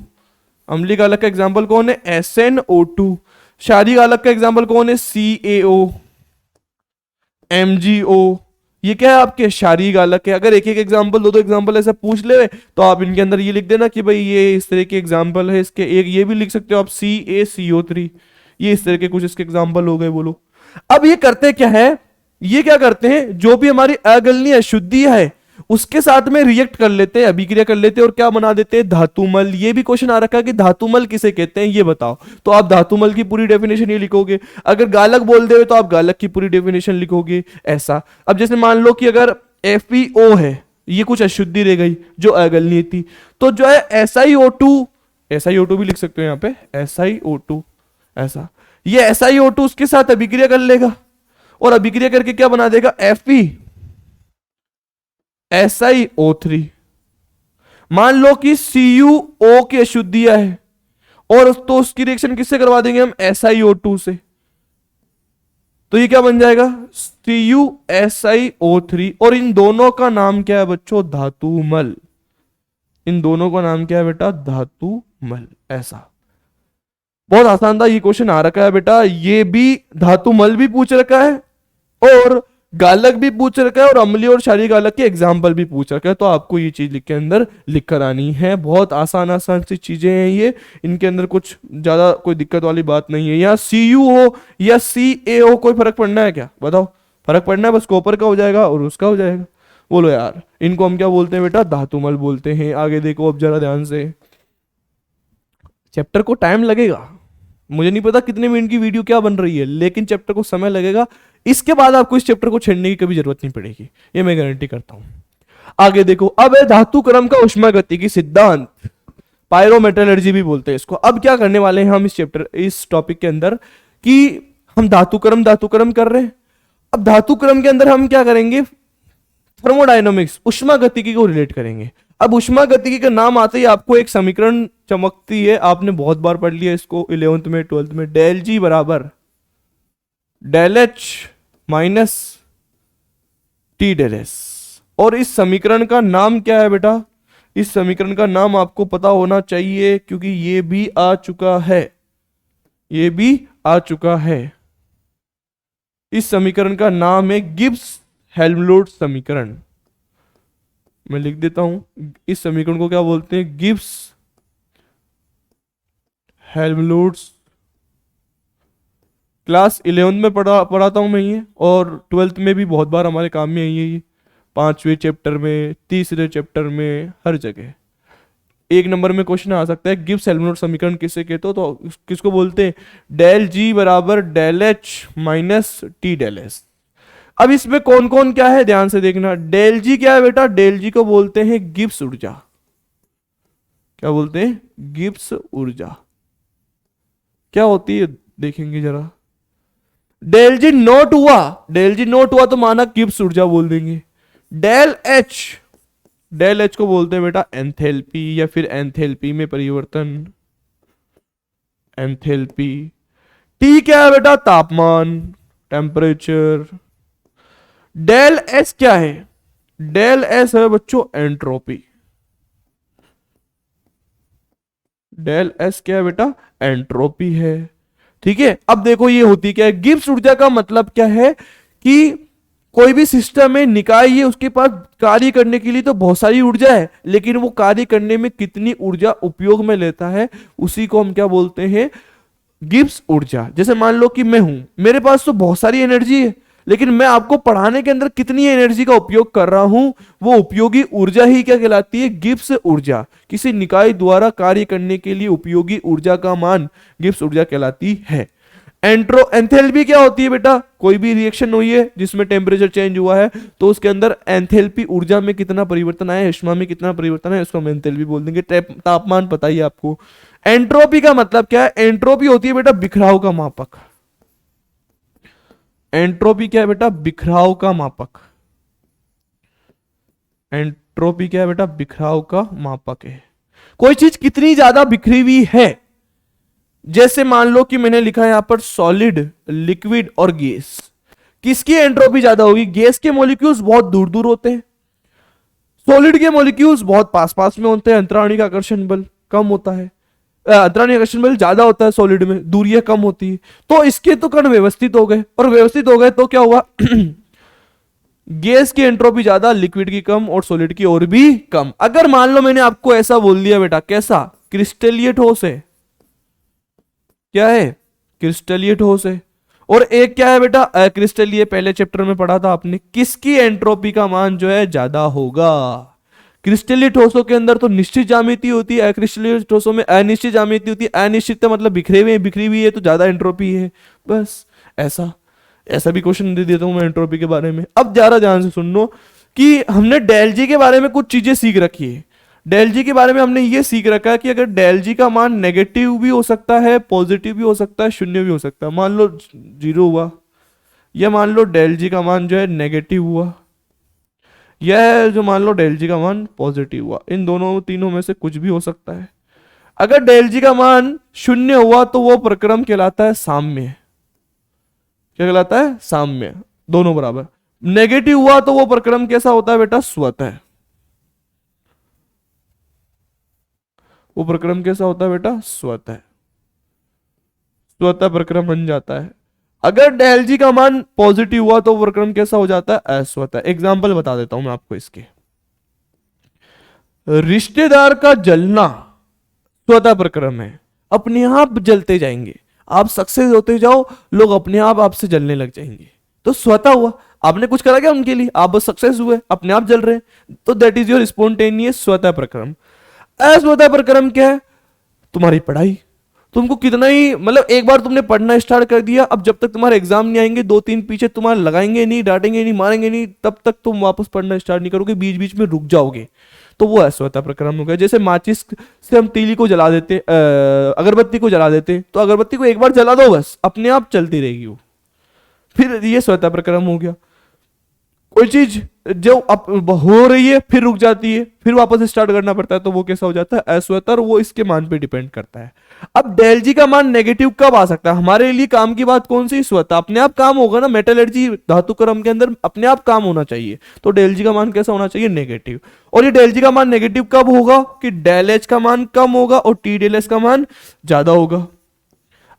अम्लीय गालक का एग्जाम्पल कौन है, SnO2। क्षारीय गालक का एग्जाम्पल कौन है, CaO, MgO। ये क्या है आपके क्षारीय गालक है। अगर एक एक एग्जांपल, दो दो एग्जांपल ऐसा पूछ ले तो आप इनके अंदर ये लिख देना कि भाई ये इस तरह के एग्जांपल है इसके। एक ये भी लिख सकते हो आप CaCO3, ये इस तरह के कुछ इसके एग्जांपल हो गए। बोलो अब ये करते क्या है, ये क्या करते हैं, जो भी हमारी अगलनीय अशुद्धि है उसके साथ में रिएक्ट कर लेते हैं, अभिक्रिया कर लेते हैं और क्या बना देते हैं, धातुमल। ये भी क्वेश्चन आ रखा है कि धातुमल किसे कहते हैं ये बताओ, तो आप धातुमल की पूरी डेफिनेशन ये लिखोगे। अगर गालक बोल दे तो आप गालक की पूरी डेफिनेशन लिखोगे, ऐसा। अब जैसे मान लो कि अगर FeO है, ये कुछ अशुद्धि रह गई जो अगलनीय थी, तो जो है SiO2, SiO2 भी लिख सकते हो यहाँ पे, SiO2 ऐसा। ये SiO2 उसके साथ अभिक्रिया कर लेगा और अभिक्रिया करके क्या बना देगा, SiO3। मान लो कि CuO की अशुद्धियां है और तो उसकी रिएक्शन किससे करवा देंगे हम, SiO2 से, तो ये क्या बन जाएगा, CuSiO3। और इन दोनों का नाम क्या है बच्चों, धातुमल। इन दोनों का नाम क्या है बेटा, धातुमल, ऐसा। बहुत आसान था, ये क्वेश्चन आ रखा है बेटा। ये भी धातुमल भी पूछ रखा है और गालक भी पूछ रखा है और अम्लीय और क्षारीय गालक के एग्जाम्पल भी पूछ रखा है। तो आपको ये चीज लिख के अंदर लिख कर आनी है। बहुत आसान आसान सी चीजें हैं ये, इनके अंदर कुछ ज्यादा कोई दिक्कत वाली बात नहीं है। यहाँ Cu हो या CaO कोई फर्क पड़ना है क्या, बताओ, फर्क पड़ना है, बस कॉपर का हो जाएगा और उसका हो जाएगा। बोलो यार, इनको हम क्या बोलते हैं बेटा, धातुमल बोलते हैं। आगे देखो अब जरा ध्यान से, चैप्टर को टाइम लगेगा, मुझे नहीं पता कितने मिनट की वीडियो क्या बन रही है, लेकिन चैप्टर को समय लगेगा। इसके बाद आपको इस चैप्टर को छेड़ने की कभी जरूरत नहीं पड़ेगी, ये मैं गारंटी करता हूं। आगे देखो, अब है धातु क्रम का उष्मागतिकी सिद्धांत, पायरोमेटलर्जी भी बोलते हैं इसको। अब क्या करने वाले हैं हम इस चैप्टर, इस टॉपिक के अंदर, कि हम धातु क्रम कर रहे हैं। अब धातु क्रम के अंदर हम क्या करेंगे, थर्मोडायनामिक्स, उष्मागतिकी को रिलेट करेंगे। अब उष्मागतिकी का नाम आते ही आपको एक समीकरण चमकती है, आपने बहुत बार पढ़ लिया इसको 11th में 12th में, डेल जी बराबर del H minus T del S. और इस समीकरण का नाम क्या है बेटा, इस समीकरण का नाम आपको पता होना चाहिए क्योंकि ये भी आ चुका है, ये भी आ चुका है। इस समीकरण का नाम है गिब्स हेल्महोल्ट्ज समीकरण। मैं लिख देता हूं, इस समीकरण को क्या बोलते हैं, गिब्स हेल्महोल्ट्ज। क्लास 11th में पढ़ाता हूं मैं ये, और 12th में भी बहुत बार हमारे काम में आई है ये, 5वें चैप्टर में, 3रे चैप्टर में, हर जगह 1 नंबर में क्वेश्चन आ सकता है। गिब्स हेल्महोल्ट्ज समीकरण किसे कहते हो, तो किसको बोलते हैं, डेल जी बराबर del H minus T del S. अब इसमें कौन कौन क्या है ध्यान से देखना। डेल जी क्या है बेटा, डेल जी को बोलते हैं गिब्स ऊर्जा। क्या बोलते हैं, गिब्स ऊर्जा। क्या होती है देखेंगे जरा। डेल जी नोट हुआ, डेल जी नोट हुआ तो माना गिब्स ऊर्जा बोल देंगे। डेल एच, डेल एच को बोलते हैं बेटा एंथैल्पी या फिर एंथैल्पी में परिवर्तन, एंथैल्पी। टी क्या है बेटा, तापमान, टेम्परेचर। डेल एस क्या है, डेल एस है बच्चों एंट्रोपी। डेल एस क्या है बेटा, एंट्रोपी है। ठीक है, अब देखो ये होती क्या है, गिब्स ऊर्जा का मतलब क्या है कि कोई भी सिस्टम में निकाय है, उसके पास कार्य करने के लिए तो बहुत सारी ऊर्जा है, लेकिन वो कार्य करने में कितनी ऊर्जा उपयोग में लेता है, उसी को हम क्या बोलते हैं, गिब्स ऊर्जा। जैसे मान लो कि मैं हूं, मेरे पास तो बहुत सारी एनर्जी है, लेकिन मैं आपको पढ़ाने के अंदर कितनी एनर्जी का उपयोग कर रहा हूं, वो उपयोगी ऊर्जा ही क्या कहलाती है, गिब्स ऊर्जा। किसी निकाय द्वारा कार्य करने के लिए उपयोगी ऊर्जा का मान गिब्स ऊर्जा कहलाती है। एंथैल्पी क्या होती है बेटा, कोई भी रिएक्शन हुई है जिसमें टेम्परेचर चेंज हुआ है, तो उसके अंदर एंथैल्पी ऊर्जा में कितना परिवर्तन आया है, ऊष्मा में कितना परिवर्तन है, उसको हम एंथैल्पी बोल देंगे। तापमान पता ही है आपको। एंट्रोपी का मतलब क्या है, एंट्रोपी होती है बेटा बिखराव का मापक। एंट्रोपी क्या है बेटा, बिखराव का मापक। एंट्रोपी क्या है बेटा, बिखराव का मापक है। कोई चीज कितनी ज्यादा बिखरी हुई है, जैसे मान लो कि मैंने लिखा है यहां पर सॉलिड, लिक्विड और गैस, किसकी एंट्रोपी ज्यादा होगी, गैस के मॉलिक्यूल्स बहुत दूर दूर होते हैं, सॉलिड के मॉलिक्यूल्स बहुत पास पास में होते हैं, अंतराणिक आकर्षण बल कम होता है, अंतराणिक आकर्षण बल ज्यादा होता है सॉलिड में, दूरियां कम होती है, तो इसके तो कण व्यवस्थित हो गए, और व्यवस्थित हो गए तो क्या हुआ गैस की एंट्रोपी ज्यादा, लिक्विड की कम, और सॉलिड की और भी कम। अगर मान लो मैंने आपको ऐसा बोल दिया बेटा, कैसा, क्रिस्टलीय ठोस है, क्या है, क्रिस्टलीय ठोस है, और एक क्या है बेटा, अक्रिस्टलीय, पहले चैप्टर में पढ़ा था आपने, किसकी एंट्रोपी का मान जो है ज्यादा होगा। क्रिस्टलीय ठोसों के अंदर तो निश्चित ज्यामिति होती है, अक्रिस्टलीय ठोसों में अनिश्चित ज्यामिति होती है। अनिश्चित मतलब बिखरे हुए, बिखरी हुई है तो ज्यादा एंट्रोपी है, बस ऐसा। ऐसा भी क्वेश्चन दे देता हूं मैं एंट्रोपी के बारे में। अब जरा ध्यान से सुन लो कि हमने डेल जी के बारे में कुछ चीजें सीख रखी है। डेल जी के बारे में हमने ये सीख रखा है कि अगर डेल जी का मान नेगेटिव भी हो सकता है, पॉजिटिव भी हो सकता है, शून्य भी हो सकता है। मान लो 0 हुआ, या मान लो डेल जी का मान जो है नेगेटिव हुआ, यह जो मान लो डेल जी का मान पॉजिटिव हुआ, इन दोनों तीनों में से कुछ भी हो सकता है। अगर डेल जी का मान 0 हुआ तो वो प्रक्रम कहलाता है साम्य। क्या कहलाता है, साम्य, दोनों बराबर। नेगेटिव हुआ तो वो प्रक्रम कैसा होता है बेटा, स्वतः। वो प्रक्रम कैसा होता है बेटा, स्वतः, स्वतः प्रक्रम बन जाता है। अगर डेल जी का मान पॉजिटिव हुआ तो प्रक्रम कैसा हो जाता है, अस्वतः। एग्जांपल बता देता हूं मैं आपको इसके। रिश्तेदार का जलना स्वतः प्रक्रम है, अपने आप जलते जाएंगे, आप सक्सेस होते जाओ, लोग अपने आप आपसे जलने लग जाएंगे, तो स्वतः हुआ। आपने कुछ करा क्या उनके लिए, आप बस सक्सेस हुए, अपने आप जल रहे हैं, तो दैट इज योर स्पॉन्टेनियस स्वतः प्रक्रम। अस्वतः प्रक्रम क्या है, तुम्हारी पढ़ाई, तुमको कितना ही मतलब एक बार तुमने पढ़ना स्टार्ट कर दिया, अब जब तक तुम्हारे एग्जाम नहीं आएंगे, 2-3 पीछे तुम्हारे लगाएंगे नहीं, डांटेंगे नहीं, मारेंगे नहीं, तब तक तुम वापस पढ़ना स्टार्ट नहीं करोगे, बीच बीच में रुक जाओगे, तो वो अस्वतः प्रक्रम हो गया। जैसे माचिस से हम तीली को जला देते, अगरबत्ती को जला देते, तो अगरबत्ती को एक बार जला दो बस, अपने आप चलती रहेगी वो, फिर ये स्वतः प्रक्रम हो गया। कोई चीज जो हो रही है फिर रुक जाती है, फिर वापस स्टार्ट करना पड़ता है, तो वो कैसा हो जाता है, अस्वतः। वो इसके मान पे डिपेंड करता है। अब डेल जी का मान नेगेटिव कब आ सकता है, हमारे लिए काम की बात कौन सी, स्वतः, अपने आप काम होगा ना, मेटलर्जी धातु क्रम के अंदर अपने आप काम होना चाहिए, तो डेल जी का मान कैसा होना चाहिए, नेगेटिव। और ये डेल जी का मान नेगेटिव कब होगा, कि डेल एच का मान कम होगा और टी डेल एच का मान ज्यादा होगा।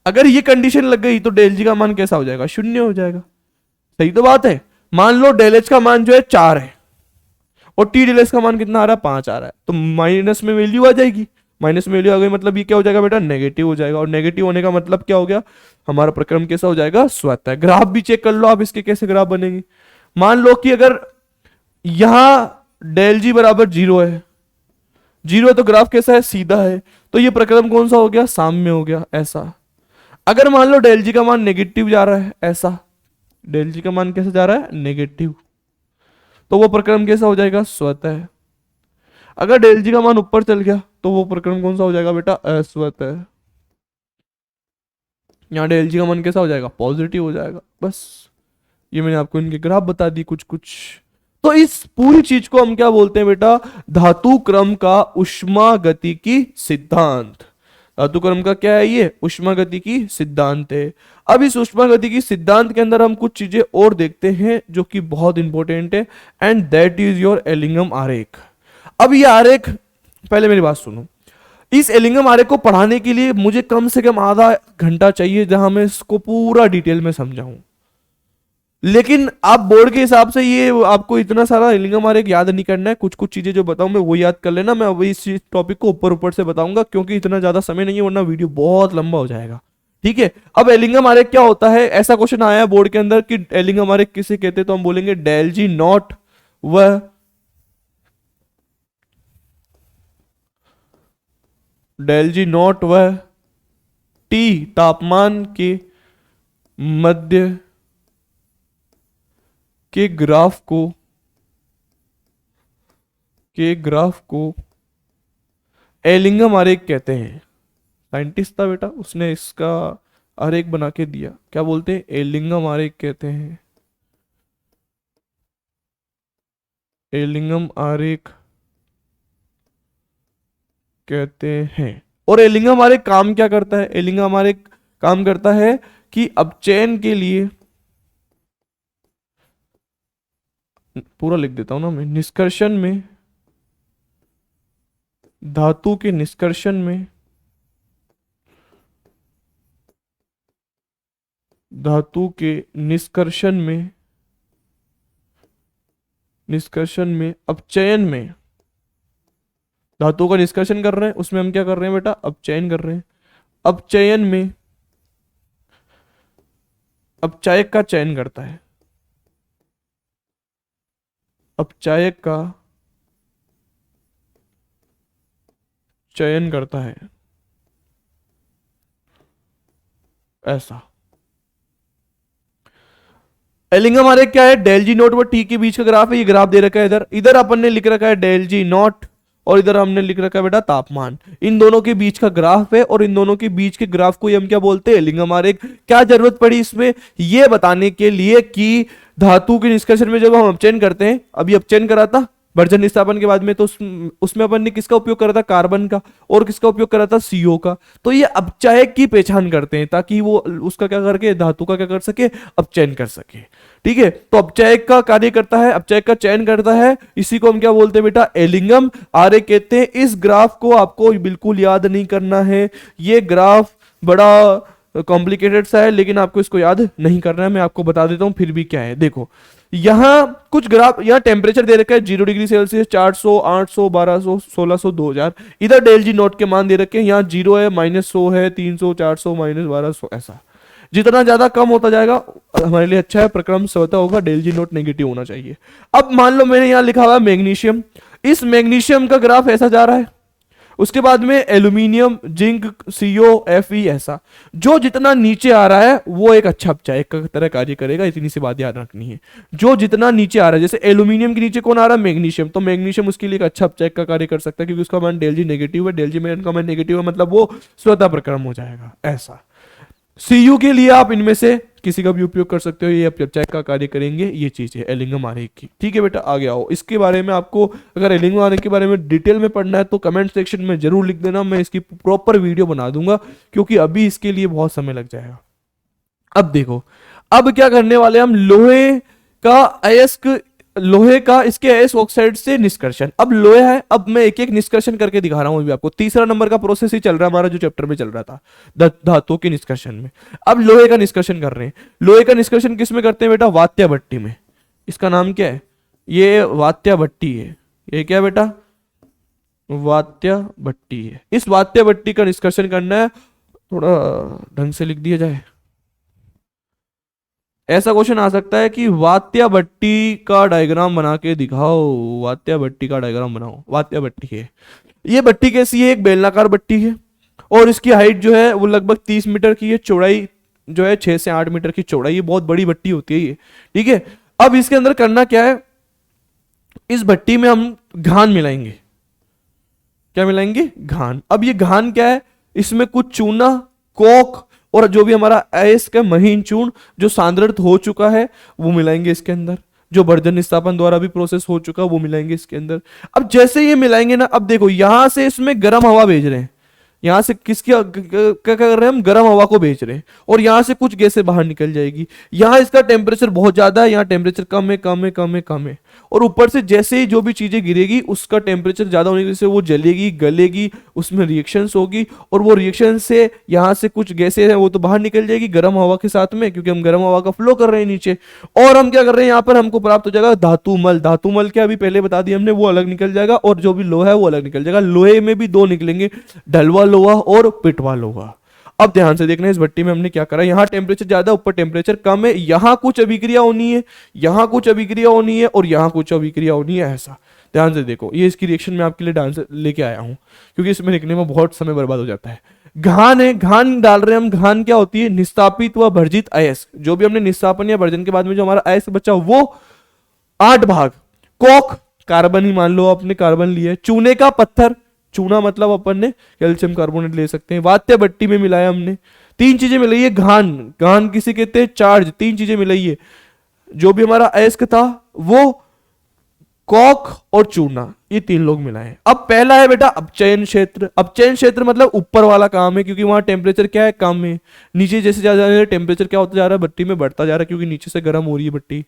अगर ये कंडीशन लग गई तो डेल जी का मान कैसा हो जाएगा, 0 हो जाएगा। सही तो बात है। मान लो डेल एच का मान जो है 4 है और टी डेल एच का मान कितना आ रहा है, 5 आ रहा है, तो माइनस में वैल्यू आ जाएगी। माइनस में वैल्यू आ गई मतलब ये क्या हो जाएगा बेटा, नेगेटिव हो जाएगा। और नेगेटिव होने का मतलब क्या हो गया, हमारा प्रक्रम कैसा हो जाएगा, स्वतः। ग्राफ भी चेक कर लो आप इसके, कैसे ग्राफ बनेंगे। मान लो कि अगर यहां डेल जी बराबर 0 है, 0 तो ग्राफ कैसा है, सीधा है, तो ये प्रक्रम कौन सा हो गया, साम्य हो गया, ऐसा। अगर मान लो डेल जी का मान नेगेटिव जा रहा है, ऐसा, डेल जी का मान कैसे जा रहा है, नेगेटिव, तो वो प्रक्रम कैसा हो जाएगा, स्वतः। अगर डेल जी का मान ऊपर चल गया तो वो प्रक्रम कौन सा हो जाएगा बेटा, अस्वतः। यहां डेल जी का मान कैसा हो जाएगा, पॉजिटिव हो जाएगा। बस ये मैंने आपको इनके ग्राफ बता दी कुछ कुछ। तो इस पूरी चीज को हम क्या बोलते हैं बेटा, धातु क्रम का ऊष्मागतिकी सिद्धांत। धातु क्रम का क्या है, ये ऊष्मागतिकी सिद्धांत है। अब इस ऊष्मागतिकी सिद्धांत के अंदर हम कुछ चीजें और देखते हैं जो कि बहुत इंपॉर्टेंट है, and that is your Ellingham आरेख। अब ये आरेख, पहले मेरी बात सुनो, इस एलिंगम आरेख को पढ़ाने के लिए मुझे कम से कम आधा घंटा चाहिए, जहां मैं इसको पूरा डिटेल में समझाऊं। लेकिन आप बोर्ड के हिसाब से ये आपको इतना सारा एलिंगम आरेख याद नहीं करना है, कुछ कुछ चीजें जो बताऊं मैं वो याद कर लेना। मैं अभी इस टॉपिक को ऊपर ऊपर से बताऊंगा, क्योंकि इतना ज्यादा समय नहीं है, वरना वीडियो बहुत लंबा हो जाएगा। ठीक है, अब एलिंगम आरेख क्या होता है, ऐसा क्वेश्चन आया है बोर्ड के अंदर कि एलिंगम आरेख किसे कहते हैं, तो हम बोलेंगे डेल जी नॉट व डेल जी नॉट व टी तापमान के मध्य के ग्राफ को एलिंगम आरेख कहते हैं। साइंटिस्ट था बेटा, उसने इसका आरेख बना के दिया, क्या बोलते हैं, एलिंगम आरेख कहते हैं। एलिंगम आरेख कहते हैं। और एलिंगम आरेख काम क्या करता है, एलिंगम आरेख काम करता है कि अपचयन के लिए, पूरा लिख देता हूं ना मैं, निष्कर्षण में, धातु के निष्कर्षण में, धातु के निष्कर्षण में अपचयन में, धातु का निष्कर्षण कर रहे हैं, उसमें हम क्या कर रहे हैं बेटा, अपचयन कर रहे हैं। अपचयन में अपचायक का चयन करता है, अपचायक का चयन करता है, ऐसा। एलिंगम आरेख क्या है, डेल जी नॉट व टी के बीच का ग्राफ है। ये ग्राफ दे रखा है इधर, इधर अपन ने लिख रखा है डेल जी नॉट, और इधर हमने लिख रखा है बेटा तापमान। इन दोनों के बीच का ग्राफ है, और इन दोनों के बीच के ग्राफ को हम क्या बोलते हैं, एलिंगम आरेख। क्या जरूरत पड़ी इसमें, ये बताने के लिए कि धातु के निष्कर्षण में जब हम अपचयन करते हैं, अभी अपचयन करा था वर्जन निस्तापन के बाद में, तो उसमें अपन ने किसका उपयोग करा था, कार्बन का, और किसका उपयोग करा था, सीओ का। तो ये अपचायक की पहचान करते हैं, ताकि वो उसका क्या करके, धातु का क्या कर सके, अपचयन कर सके। ठीक है, तो अपचायक का कार्य करता है, अपचायक का चयन करता है, इसी को हम क्या बोलते हैं बेटा, एलिंगम आरेख कहते हैं। इस ग्राफ को आपको बिल्कुल याद नहीं करना है, ये ग्राफ बड़ा कॉम्प्लिकेटेड सा है, लेकिन आपको इसको याद नहीं करना है। मैं आपको बता देता हूं फिर भी क्या है। देखो यहां कुछ ग्राफ, यहां टेम्परेचर दे रखा है 0 डिग्री सेल्सियस, 400, 800, 1200, 1600, 2000। इधर डेल जी नॉट के मान दे रखे हैं, यहाँ 0 है, -100 है, 300, 400, -1200, ऐसा। जितना ज्यादा कम होता जाएगा हमारे लिए अच्छा है, प्रक्रम स्वतः होगा, डेल जी नॉट नेगेटिव होना चाहिए। अब मान लो मैंने यहां लिखा हुआ है मैग्नीशियम, इस मैग्नीशियम का ग्राफ ऐसा जा रहा है, उसके बाद में एल्यूमिनियम, जिंक, सीओ, एफई, ऐसा। जो जितना नीचे आ रहा है वो एक अच्छा अपचायक का तरह कार्य करेगा, इतनी सी बात याद रखनी है। जो जितना नीचे आ रहा है, जैसे एल्यूमिनियम के नीचे कौन आ रहा है, मैग्नीशियम, तो मैग्नीशियम उसके लिए एक अच्छा अपचायक का कार्य कर सकता है, क्योंकि उसका मान डेल जी नेगेटिव है, डेल जी में का मान नेगेटिव है, मतलब वो स्वतः प्रक्रम हो जाएगा, ऐसा। सीयू के लिए आप इनमें से किसी का भी उपयोग कर सकते हो, ये अपचायक का कार्य करेंगे, ये चीज है एलिंगम आरेख की। ठीक है बेटा, आगे आओ। इसके बारे में आपको अगर एलिंगम आरेख के बारे में डिटेल में पढ़ना है तो कमेंट सेक्शन में जरूर लिख देना, मैं इसकी प्रॉपर वीडियो बना दूंगा, क्योंकि अभी इसके लिए बहुत समय लग जाएगा। अब देखो, अब क्या करने वाले हम, लोहे का इसके अयस्क ऑक्साइड से निष्कर्षण। अब लोहा है, अब मैं एक एक निष्कर्षण करके दिखा रहा हूं अभी आपको। तीसरा नंबर का प्रोसेस ही चल रहा है हमारा, जो चैप्टर में चल रहा था धातु के निष्कर्षण में। अब लोहे का निष्कर्षण कर रहे हैं। लोहे का निष्कर्षण किस में करते हैं बेटा, वात्या भट्टी में। इसका नाम क्या है, ये वात्या भट्टी है। ये क्या बेटा, वात्या भट्टी है। इस वात्या भट्टी का निष्कर्षण करना है, थोड़ा ढंग से लिख दिया जाए। ऐसा क्वेश्चन आ सकता है कि वात्या भट्टी का डायग्राम बना के दिखाओ, वात्या भट्टी का डायग्राम बनाओ। वात्या भट्टी है, ये भट्टी कैसी है, एक बेलनाकार भट्टी है, और इसकी हाइट जो है वो लगभग 30 मीटर की है, चौड़ाई जो है 6 से 8 मीटर की चौड़ाई, ये बहुत बड़ी भट्टी होती है ये। ठीक है, अब इसके अंदर करना क्या है, इस भट्टी में हम घान मिलाएंगे। क्या मिलाएंगे, घान। अब ये घान क्या है, इसमें कुछ चूना, कोक और जो भी हमारा अयस्क है महीन चूर्ण जो सांद्रित हो चुका है वो मिलाएंगे इसके अंदर, जो वर्जन निस्तापन द्वारा भी प्रोसेस हो चुका है वो मिलाएंगे इसके अंदर। अब जैसे ये मिलाएंगे ना, अब देखो यहां से इसमें गर्म हवा भेज रहे हैं, यहां से किसकी क्या कर रहे हैं हम, गर्म हवा को भेज रहे हैं, और यहां से कुछ गैसें बाहर निकल जाएगी। यहां इसका टेम्परेचर बहुत ज्यादा है, यहां टेम्परेचर कम है, कम है, कम है, कम है, और ऊपर से जैसे ही जो भी चीजें गिरेगी उसका टेम्परेचर ज्यादा होने की वजह से वो जलेगी, गलेगी, उसमें रिएक्शंस होगी, और वो रिएक्शन से यहाँ से कुछ गैसें हैं वो तो बाहर निकल जाएगी गर्म हवा के साथ में, क्योंकि हम गर्म हवा का फ्लो कर रहे हैं नीचे। और हम क्या कर रहे हैं, यहाँ पर हमको प्राप्त हो जाएगा धातुमल। धातुमल क्या अभी पहले बता दिया हमने, वो अलग निकल जाएगा, और जो भी लोहा है वो अलग निकल जाएगा। लोहे में भी दो निकलेंगे, ढलवा लोहा और पिटवा लोहा। अब ध्यान से देखना, इस भट्टी में हमने क्या करा, यहाँ टेम्परेचर ज्यादा, ऊपर टेम्परेचर कम है, यहाँ कुछ अभिक्रिया होनी है, यहाँ कुछ अभिक्रिया होनी है, और यहाँ कुछ अभिक्रिया होनी है, ऐसा ध्यान से देखो। ये इसकी रिएक्शन में आपके लिए डांस लेके आया हूं, क्योंकि इसमें लिखने में बहुत समय बर्बाद हो जाता है। घान है, घान डाल रहे हैं हम। घान क्या होती है, निस्तापित व भर्जित अयस्क। जो भी हमने निस्तापन या भर्जन के बाद में जो हमारा अयस्क बचा वो 8 भाग। कोक, कार्बन ही मान लो, आपने कार्बन लिया है। चूने का पत्थर, चूना मतलब अपन ने कैल्शियम कार्बोनेट ले सकते हैं। वात्य भट्टी में मिलाया हमने, 3 चीजें मिलाई है। घान, घान किसे कहते हैं, चार्ज, 3 चीजें मिलाई है। जो भी हमारा अयस्क था वो कॉक और चूना, ये 3 लोग मिलाए। अब पहला है बेटा अपचयन क्षेत्र। अपचयन क्षेत्र मतलब ऊपर वाला काम है, क्योंकि वहां टेम्परेचर क्या है, कम है। नीचे जैसे जा रहा है टेम्परेचर क्या होता जा रहा है, भट्टी में बढ़ता जा रहा है, क्योंकि नीचे से गर्म हो रही है भट्टी।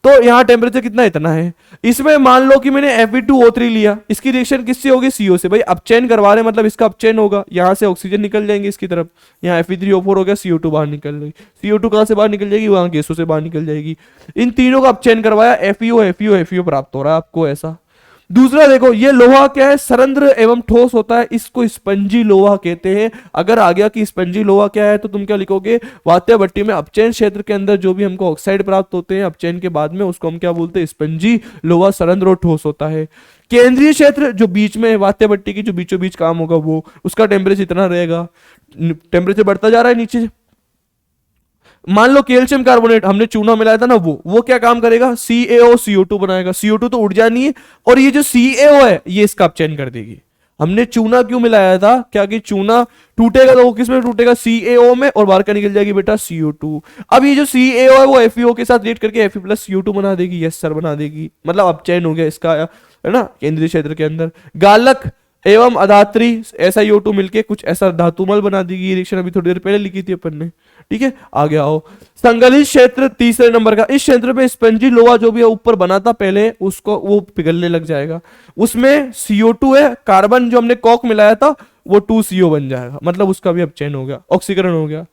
तो यहाँ टेम्परेचर कितना, इतना है। इसमें मान लो कि मैंने Fe2O3 लिया, इसकी रिएक्शन किससे होगी, CO से। भाई अपचयन करवा रहे मतलब इसका अपचयन होगा, यहाँ से ऑक्सीजन निकल जाएंगे इसकी तरफ, यहाँ Fe3O4 हो गया, CO2 बाहर निकल जाएगी। CO2 कहाँ से बाहर निकल जाएगी, वहां गैसों से बाहर निकल जाएगी। इन तीनों का अपचयन करवाया, FeO प्राप्त हो रहा है आपको, ऐसा। दूसरा देखो, ये लोहा क्या है, सरंध्र एवं ठोस होता है, इसको स्पंजी लोहा कहते हैं। अगर आ गया कि स्पंजी लोहा क्या है, तो तुम क्या लिखोगे, वात्य भट्टी में अपचयन क्षेत्र के अंदर जो भी हमको ऑक्साइड प्राप्त होते हैं अपचयन के बाद में, उसको हम क्या बोलते हैं, स्पंजी लोहा, सरंध्र और ठोस होता है। केंद्रीय क्षेत्र जो बीच में है, वात्य भट्टी की जो बीचों बीच काम होगा वो, उसका टेम्परेचर इतना रहेगा। टेम्परेचर बढ़ता जा रहा है नीचे। मान लो कैल्शियम कार्बोनेट हमने चूना मिलाया था ना, वो क्या काम करेगा, CaO CO2 बनाएगा। CO2 तो उड़ जानी है, और ये जो CaO है ये इसका अपचयन कर देगी। हमने चूना क्यों मिलाया था, क्या कि चूना टूटेगा तो वो किस में टूटेगा, CaO में, और बाहर का निकल जाएगी बेटा CO2। अब ये जो CaO है वो FeO के साथ रिएक्ट करके Fe+CO2 बना देगी, यस सर बना देगी, मतलब अपचयन हो गया इसका, है ना, केंद्रीय क्षेत्र के अंदर। गालक एवं अधात्री SiO2 मिलके कुछ ऐसा धातुमल बना देगी। ये रिएक्शन अभी थोड़ी देर पहले लिखी थी अपन ने, ठीक है। आगे आओ, संगलित क्षेत्र तीसरे नंबर का। इस क्षेत्र में स्पंजी लोहा जो भी ऊपर बना था पहले, उसको वो पिघलने लग जाएगा। उसमें CO2 है, कार्बन जो हमने कॉक मिलाया था वो 2CO बन जाएगा, मतलब उसका भी अपचयन हो गया, ऑक्सीकरण हो गया।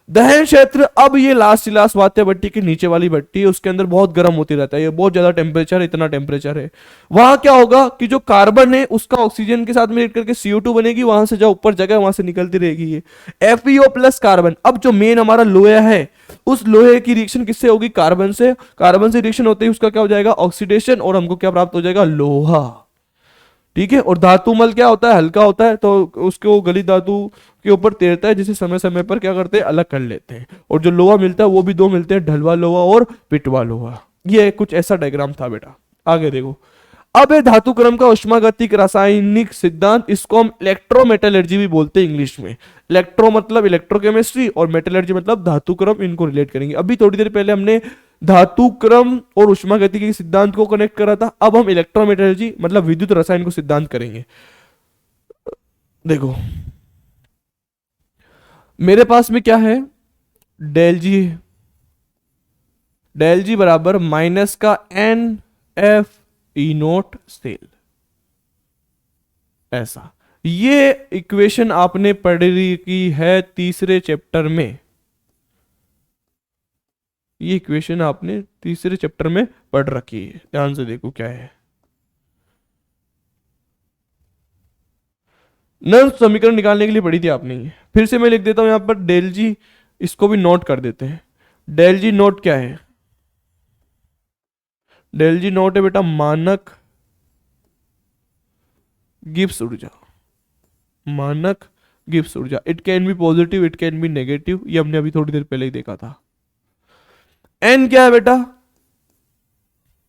दहन क्षेत्र, अब ये लास्ट वात्य भट्टी की नीचे वाली भट्टी है, उसके अंदर बहुत गर्म होती रहता है, ये बहुत ज्यादा टेम्परेचर, इतना टेम्परेचर है। वहां क्या होगा कि जो कार्बन है उसका ऑक्सीजन के साथ में रिएक्ट करके CO2 बनेगी, वहां से जो ऊपर जगह वहां से निकलती रहेगी ये FeO प्लस कार्बन। अब जो मेन हमारा लोहा है, उस लोहे की रिएक्शन किससे होगी, कार्बन से। कार्बन से रिएक्शन होते ही उसका क्या हो जाएगा, ऑक्सीडेशन, और हमको क्या प्राप्त हो जाएगा, लोहा, ठीक है। और धातुमल क्या होता है, हल्का होता है, तो उसको गलित धातु के ऊपर तैरता है, जिसे समय समय पर क्या करते हैं, अलग कर लेते हैं। और जो लोहा मिलता है वो भी 2 मिलते हैं, ढलवा लोहा और पिटवा लोहा। ये कुछ ऐसा डायग्राम था बेटा। आगे देखो, अब है धातु क्रम का उष्मागतिक रासायनिक सिद्धांत, इसको हम इलेक्ट्रोमेटलर्जी भी बोलते हैं इंग्लिश में। इलेक्ट्रो मतलब इलेक्ट्रोकेमिस्ट्री, और मेटलर्जी मतलब धातु क्रम, इनको रिलेट करेंगे। अभी थोड़ी देर पहले हमने धातु क्रम और उष्मागतिकी के सिद्धांत को कनेक्ट करा था, अब हम इलेक्ट्रोमेटलर्जी मतलब विद्युत रसायन को सिद्धांत करेंगे। देखो मेरे पास में क्या है, डेल जी, डेल जी बराबर माइनस का NF(E0) सेल, ऐसा। ये इक्वेशन आपने पढ़ी की है तीसरे चैप्टर में, ये इक्वेशन आपने तीसरे चैप्टर में पढ़ रखी है। ध्यान से देखो क्या है, नर्व समीकरण निकालने के लिए पढ़ी थी आपने ये। फिर से मैं लिख देता हूं यहां पर डेल जी, इसको भी नोट कर देते हैं। डेल जी नोट क्या है, डेल जी नोट है बेटा मानक गिब्स ऊर्जा, मानक गिब्स ऊर्जा। It can be positive, it can be negative, ये हमने अभी थोड़ी देर पहले ही देखा था। एन क्या है बेटा,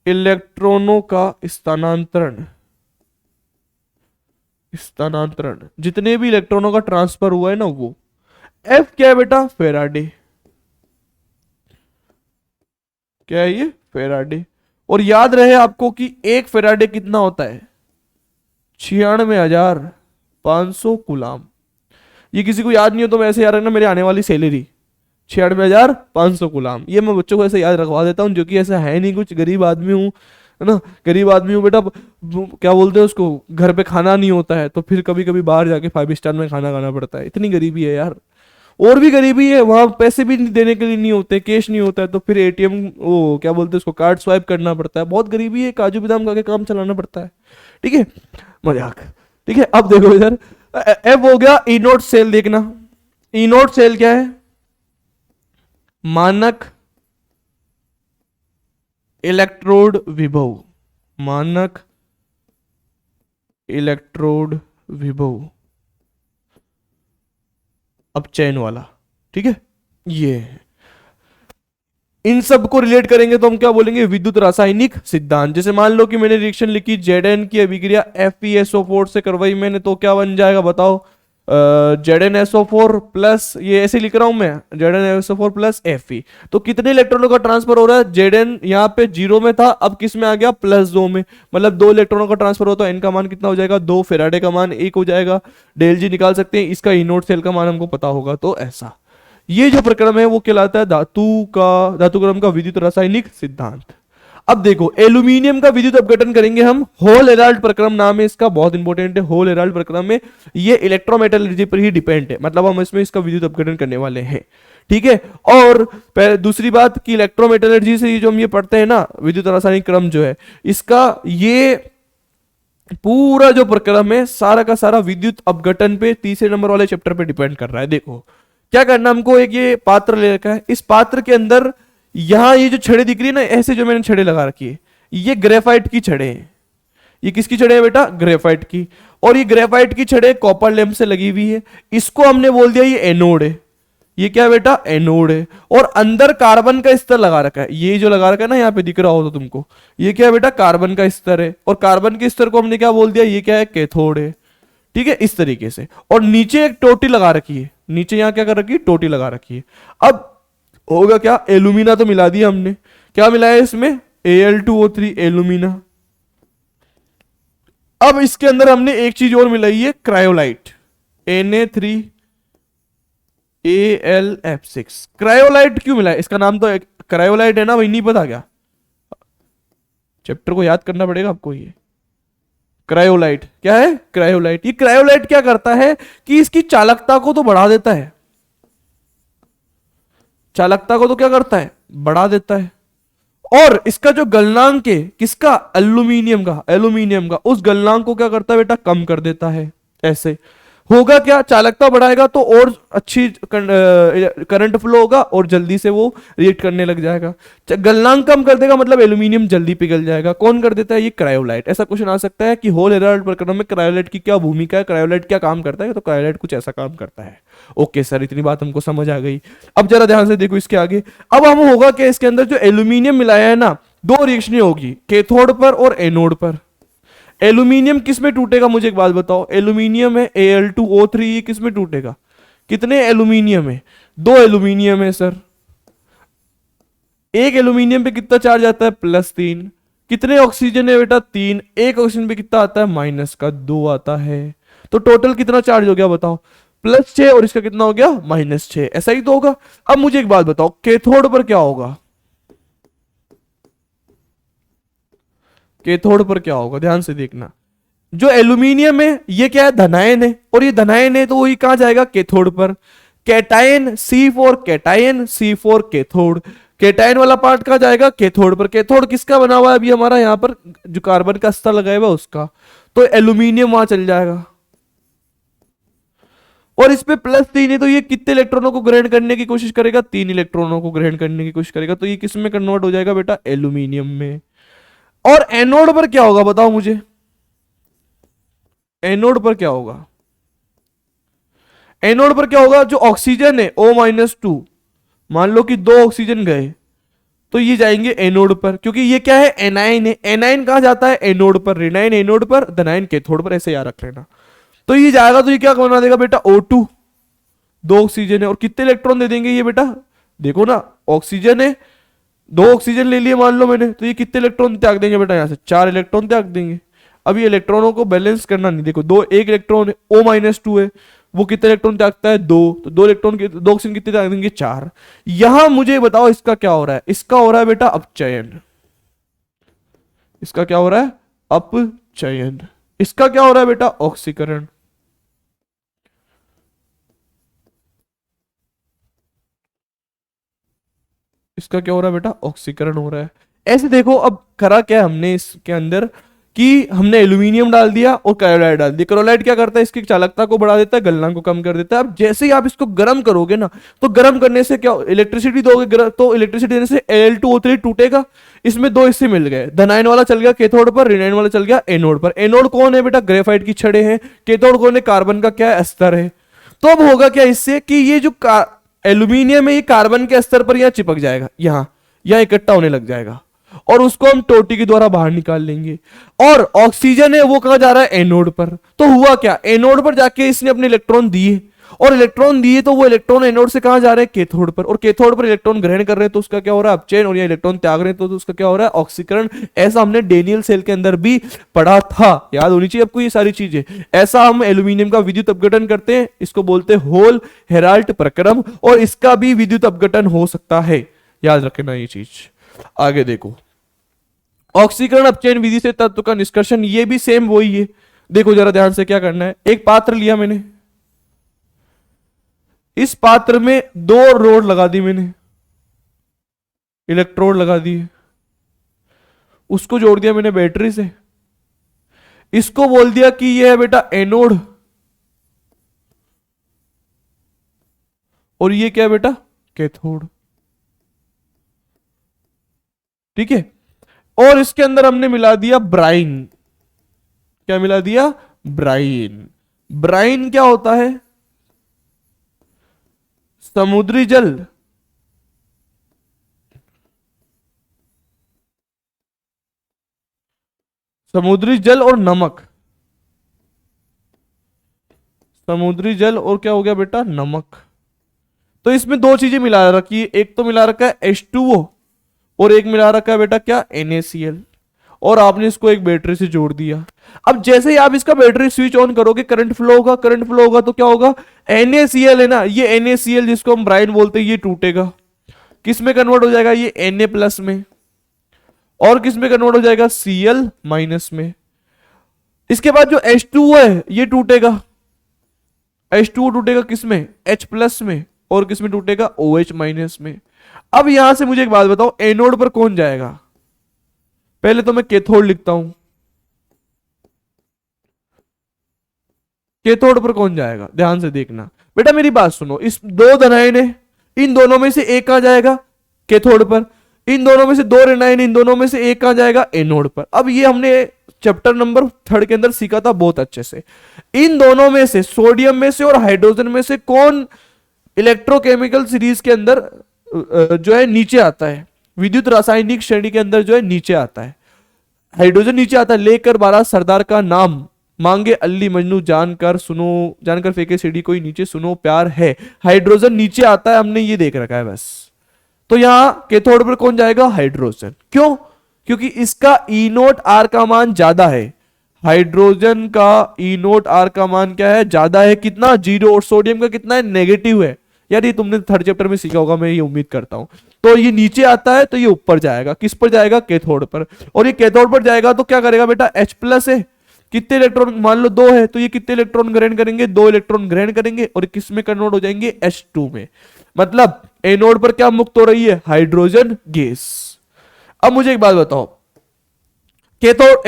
इलेक्ट्रॉनों का स्थानांतरण, स्थानांतरण, जितने भी इलेक्ट्रॉनों का ट्रांसफर हुआ है ना वो। एफ क्या है बेटा, फेराडे, क्या है ये, फेराडे। और याद रहे आपको कि एक फेराडे कितना होता है, 96,500 कूलाम। ये किसी को याद नहीं हो तो मैं ऐसे याद रखना, मेरी आने वाली सैलरी 96,500 कूलाम। ये मैं बच्चों को ऐसे याद रखवा देता हूँ, जो कि ऐसा है नहीं, कुछ गरीब आदमी हूँ, है ना। गरीब आदमी हो बेटा, क्या बोलते हैं उसको, घर पे खाना नहीं होता है तो फिर कभी कभी बाहर जाके 5 स्टार में खाना खाना पड़ता है, इतनी गरीबी है यार। और भी गरीबी है, वहां पैसे भी देने के लिए नहीं होते, कैश नहीं होता है, तो फिर एटीएम, वो क्या बोलते हैं उसको, कार्ड स्वाइप करना पड़ता है, बहुत गरीबी है, काजू बादाम खा के काम चलाना पड़ता है। ठीक है, मजाक। ठीक है, अब देखो इधर, एफ हो गया ई नोट सेल। देखना ई नोट सेल क्या है, मानक इलेक्ट्रोड विभव, मानक इलेक्ट्रोड विभव अपचयन वाला। ठीक है, ये इन सब को रिलेट करेंगे तो हम क्या बोलेंगे, विद्युत रासायनिक सिद्धांत। जैसे मान लो कि मैंने रिएक्शन लिखी, Zn की अभिक्रिया FeSO4 से करवाई मैंने, तो क्या बन जाएगा बताओ, ZnSO4 प्लस, ये ऐसे लिख रहा हूं मैं, ZnSO4 प्लस Fe। तो कितने इलेक्ट्रॉनों का ट्रांसफर हो रहा है, Zn यहाँ पे 0 में था, अब किस में आ गया, +2 में, मतलब 2 इलेक्ट्रॉनों का ट्रांसफर हो, तो n का मान कितना हो जाएगा, 2, फेराडे का मान 1 हो जाएगा। डेल जी निकाल सकते हैं, इसका इनोट सेल का मान हमको पता होगा। तो ऐसा ये जो प्रक्रम है वो कहलाता है धातु क्रम का विद्युत रासायनिक सिद्धांत। अब देखो एल्यूमिनियम का विद्युत अपघटन करेंगे हम, होल हेराल्ड प्रक्रम नाम है इसका, बहुत इंपॉर्टेंट है। होल हेराल्ड प्रक्रम में ये इलेक्ट्रोमेटलर्जी पर ही डिपेंड है, मतलब हम इसमें इसका विद्युत अपघटन करने वाले हैं। ठीक है, और दूसरी बात कि इलेक्ट्रोमेटलर्जी से जो हम ये पढ़ते हैं ना, विद्युत रासायनिक क्रम जो है इसका, ये पूरा जो प्रक्रम है सारा का सारा विद्युत अपघटन पे, तीसरे नंबर वाले चैप्टर पे डिपेंड कर रहा है। देखो क्या करना हमको, एक ये पात्र ले रखा है, इस पात्र के अंदर यहां ये जो छड़े दिख रही है ना, ऐसे जो मैंने छड़े लगा रखी है, ये ग्रेफाइट की छड़े हैं। ये किसकी छड़े हैं बेटा, ग्रेफाइट की। और ये ग्रेफाइट की छड़े कॉपर लैंप से लगी हुई है, इसको हमने बोल दिया ये एनोड है। ये क्या है बेटा, एनोड है। और अंदर कार्बन का स्तर लगा रखा है, ये जो लगा रखा है ना, यहाँ पे दिख रहा हो तो तुमको, ये क्या है बेटा, कार्बन का स्तर है। और कार्बन के स्तर को हमने क्या बोल दिया, ये क्या है, कैथोड है। ठीक है, इस तरीके से। और नीचे एक टोटी लगा रखी है, नीचे यहां क्या कर रखी है, टोटी लगा रखी है। अब होगा क्या, एल्यूमिना तो मिला दिया हमने, क्या मिला है इसमें, Al2O3 एल्यूमिना। अब इसके अंदर हमने एक चीज और मिलाई है, क्रायोलाइट, Na3Al F6। क्रायोलाइट क्यों मिला है, इसका नाम तो क्रायोलाइट है ना भाई, नहीं पता क्या, चैप्टर को याद करना पड़ेगा आपको। ये क्रायोलाइट क्या है, क्रायोलाइट, ये क्रायोलाइट क्या करता है कि इसकी चालकता को तो बढ़ा देता है, चालकता को तो क्या करता है, बढ़ा देता है। और इसका जो गलनांक है, किसका, एल्यूमिनियम का उस गलनांक को क्या करता है बेटा, कम कर देता है। ऐसे होगा क्या, चालकता बढ़ाएगा तो और अच्छी करंट फ्लो होगा और जल्दी से वो रिएक्ट करने लग जाएगा। गलनांक कम कर देगा मतलब एल्यूमिनियम जल्दी पिघल जाएगा। कौन कर देता है, ये क्रायोलाइट। ऐसा क्वेश्चन आ सकता है कि होल हेराल्ड प्रकरण में क्रायोलाइट की क्या भूमिका है, क्रायोलाइट क्या काम करता है, तो क्रायोलाइट कुछ ऐसा काम करता है। ओके सर, इतनी बात हमको समझ आ गई। अब जरा ध्यान से देखो इसके आगे। अब हम होगा कि इसके अंदर जो एल्यूमिनियम मिलाया है ना, दो रिएक्शनें होगी, कैथोड पर और एनोड पर। एल्यूमिनियम किस में टूटेगा, मुझे एक बात बताओ, एल्यूमिनियम है Al2O3, ये किस में टूटेगा, कितने एल्यूमिनियम है, 2 एल्यूमिनियम है सर। एक एल्यूमिनियम पे कितना चार्ज आता है, +3। कितने ऑक्सीजन है बेटा, 3। एक ऑक्सीजन पे कितना आता है, -2 आता है। तो टोटल कितना चार्ज हो गया बताओ, +6, और इसका कितना हो गया, -6। ऐसा ही तो होगा। अब मुझे एक बात बताओ, कैथोड पर क्या होगा, कैथोड पर क्या होगा, ध्यान से देखना। जो एल्यूमिनियम है ये क्या है, धनायन है, और ये धनायन है तो वही कहां जाएगा, कैथोड पर। Cation C4 cation, C4 cathode. Cation वाला पार्ट कहां जाएगा, कैथोड पर। कैथोड किसका बना हुआ है अभी हमारा, यहां पर जो कार्बन का स्तर लगाया हुआ उसका, तो एल्यूमिनियम वहां चल जाएगा। और इस पे +3 है तो ये कितने इलेक्ट्रॉनों को ग्रहण करने की कोशिश करेगा, 3 इलेक्ट्रॉनों को ग्रहण करने की कोशिश करेगा। तो ये किस में कन्वर्ट हो जाएगा बेटा, एल्यूमिनियम में। और एनोड पर क्या होगा बताओ मुझे, एनोड पर क्या होगा, एनोड पर क्या होगा, जो ऑक्सीजन है O-2, मान लो कि 2 ऑक्सीजन गए तो ये जाएंगे एनोड पर, क्योंकि ये क्या है, एनाइन है। एनाइन कहां जाता है, एनोड पर। रिनाइन एनोड पर, धनाइन कैथोड पर, ऐसे याद रख लेना। तो ये जाएगा तो ये क्या बना देगा बेटा, O2, 2 ऑक्सीजन है। और कितने इलेक्ट्रॉन दे देंगे ये बेटा, देखो ना, ऑक्सीजन है, 2 ऑक्सीजन ले लिए मान लो मैंने, तो ये कितने इलेक्ट्रॉन त्याग देंगे बेटा, यहां से 4 इलेक्ट्रॉन त्याग देंगे। अब ये इलेक्ट्रॉनों को बैलेंस करना नहीं, देखो 2, 1 इलेक्ट्रॉन O-2 है, वो कितने इलेक्ट्रॉन त्यागता है, 2, तो 2 इलेक्ट्रॉन के 2 ऑक्सीजन कितने त्याग देंगे, 4। यहां मुझे बताओ इसका क्या हो रहा है, इसका हो रहा है बेटा अपचयन। इसका क्या हो रहा है? अपचयन। इसका क्या हो रहा है बेटा? ऑक्सीकरण। इसका क्या हो रहा है बेटा? ऑक्सीकरण हो रहा है। ऐसे देखो, अब करा क्या हमने इसके अंदर कि हमने एल्यूमिनियम डाल दिया और क्लोराइड डाल दिया। क्लोराइड क्या करता है? इसकी चालकता को बढ़ा देता है, गलना को कम कर देता है। अब जैसे ही आप इसको गर्म करोगे ना, तो गर्म करने से क्या, इलेक्ट्रिसिटी दोगे, तो इलेक्ट्रिसिटी देने से Al2O3 टूटेगा। इसमें दो हिस्से मिल गए, धनायन वाला चल गया कैथोड पर, ऋणायन वाला चल गया एनोड पर। एनोड कौन है बेटा? ग्रेफाइट की छड़ें हैं। कैथोड कौन है? कार्बन का क्या है? अस्तर है। तो अब होगा क्या इससे कि ये जो एल्यूमिनियम है ये कार्बन के स्तर पर यहां चिपक जाएगा, यहां इकट्ठा होने लग जाएगा, और उसको हम टोटी के द्वारा बाहर निकाल लेंगे। और ऑक्सीजन है वो कहां जा रहा है? एनोड पर। तो हुआ क्या? एनोड पर जाके इसने अपने इलेक्ट्रॉन दिए, और इलेक्ट्रॉन दिए तो वो इलेक्ट्रॉन एनोड से कहां जा रहे हैं? कैथोड पर। और कैथोड पर इलेक्ट्रॉन ग्रहण कर रहे हैं तो उसका क्या हो रहा है? अपचयन। और ये इलेक्ट्रॉन त्याग रहे हैं तो उसका क्या हो रहा है? ऑक्सीकरण। ऐसा हमने डेनियल सेल के अंदर भी पढ़ा था, याद होनी चाहिए आपको ये सारी चीजें। ऐसा हम एल्यूमिनियम का विद्युत अपघटन करते हैं, इसको बोलते हैं होल हेराल्ट प्रक्रम, और इसका भी विद्युत अपघटन हो सकता है, याद रखना ये चीज। आगे देखो, ऑक्सीकरण अपचयन विधि से तत्व का निष्कर्षण, ये भी सेम वही है। देखो जरा ध्यान से क्या करना है। एक पात्र लिया मैंने, इस पात्र में दो रोड लगा दी मैंने, इलेक्ट्रोड लगा दिए, उसको जोड़ दिया मैंने बैटरी से। इसको बोल दिया कि ये है बेटा एनोड, और ये क्या है बेटा? कैथोड। ठीक है। और इसके अंदर हमने मिला दिया ब्राइन। क्या मिला दिया? ब्राइन। ब्राइन क्या होता है? समुद्री जल। समुद्री जल और नमक। समुद्री जल और क्या हो गया बेटा? नमक। तो इसमें दो चीजें मिला रखी है, एक तो मिला रखा है H2O, और एक मिला रखा है बेटा क्या? NaCl। और आपने इसको एक बैटरी से जोड़ दिया। अब जैसे ही आप इसका बैटरी स्विच ऑन करोगे, करंट फ्लो होगा। करंट फ्लो होगा तो क्या होगा? NaCl है ना, ये NaCl जिसको हम ब्राइन बोलते हैं, ये टूटेगा। किस में कन्वर्ट हो जाएगा? ये Na प्लस में। और किस में कन्वर्ट हो जाएगा? Cl माइनस में। इसके बाद जो H2O है ये टूटेगा। H2O टूटेगा किस में? H प्लस में। और किस में टूटेगा? OH माइनस में। अब यहां से मुझे एक बात बताओ, एनोड पर कौन जाएगा? पहले तो मैं कैथोड लिखता हूं, कैथोड पर कौन जाएगा? ध्यान से देखना बेटा, मेरी बात सुनो। इस दो धनायन है, इन दोनों में से एक आ जाएगा कैथोड पर। इन दोनों में से दो ऋणायन, इन दोनों में से एक आ जाएगा एनोड पर। अब ये हमने चैप्टर नंबर 3 के अंदर सीखा था बहुत अच्छे से। इन दोनों में से, सोडियम में से और हाइड्रोजन में से, कौन इलेक्ट्रोकेमिकल सीरीज के अंदर जो है नीचे आता है, विद्युत रासायनिक श्रेणी के अंदर जो है नीचे आता है? हाइड्रोजन नीचे आता है। लेकर 12 सरदार का नाम, मांगे अल्ली मजनू, जानकर सुनो, जानकर फेंके सीढ़ी कोई नीचे, सुनो प्यार है। हाइड्रोजन नीचे आता है, हमने ये देख रखा है बस। तो यहां कैथोड पर कौन जाएगा? हाइड्रोजन। क्यों? क्योंकि इसका ई नोट आर का मान ज्यादा है। हाइड्रोजन का ई नोट आर का मान क्या है? ज्यादा है। कितना? 0। और सोडियम का कितना है? नेगेटिव है। यार ये तुमने 3rd चैप्टर में सीखा होगा, मैं ये उम्मीद करता हूं। तो ये नीचे आता है तो ये ऊपर जाएगा। किस पर जाएगा? कैथोड पर। और ये कैथोड पर जाएगा तो क्या करेगा बेटा? H प्लस है, कितने इलेक्ट्रॉन? मान लो 2 है, तो ये कितने इलेक्ट्रॉन ग्रहण करेंगे? 2 इलेक्ट्रॉन ग्रहण करेंगे, और किस में कन्वर्ट हो जाएंगे? H2 में। मतलब एनोड पर क्या मुक्त हो रही है? Hydrogen gas. अब मुझे एक बात बताओ, कैथोड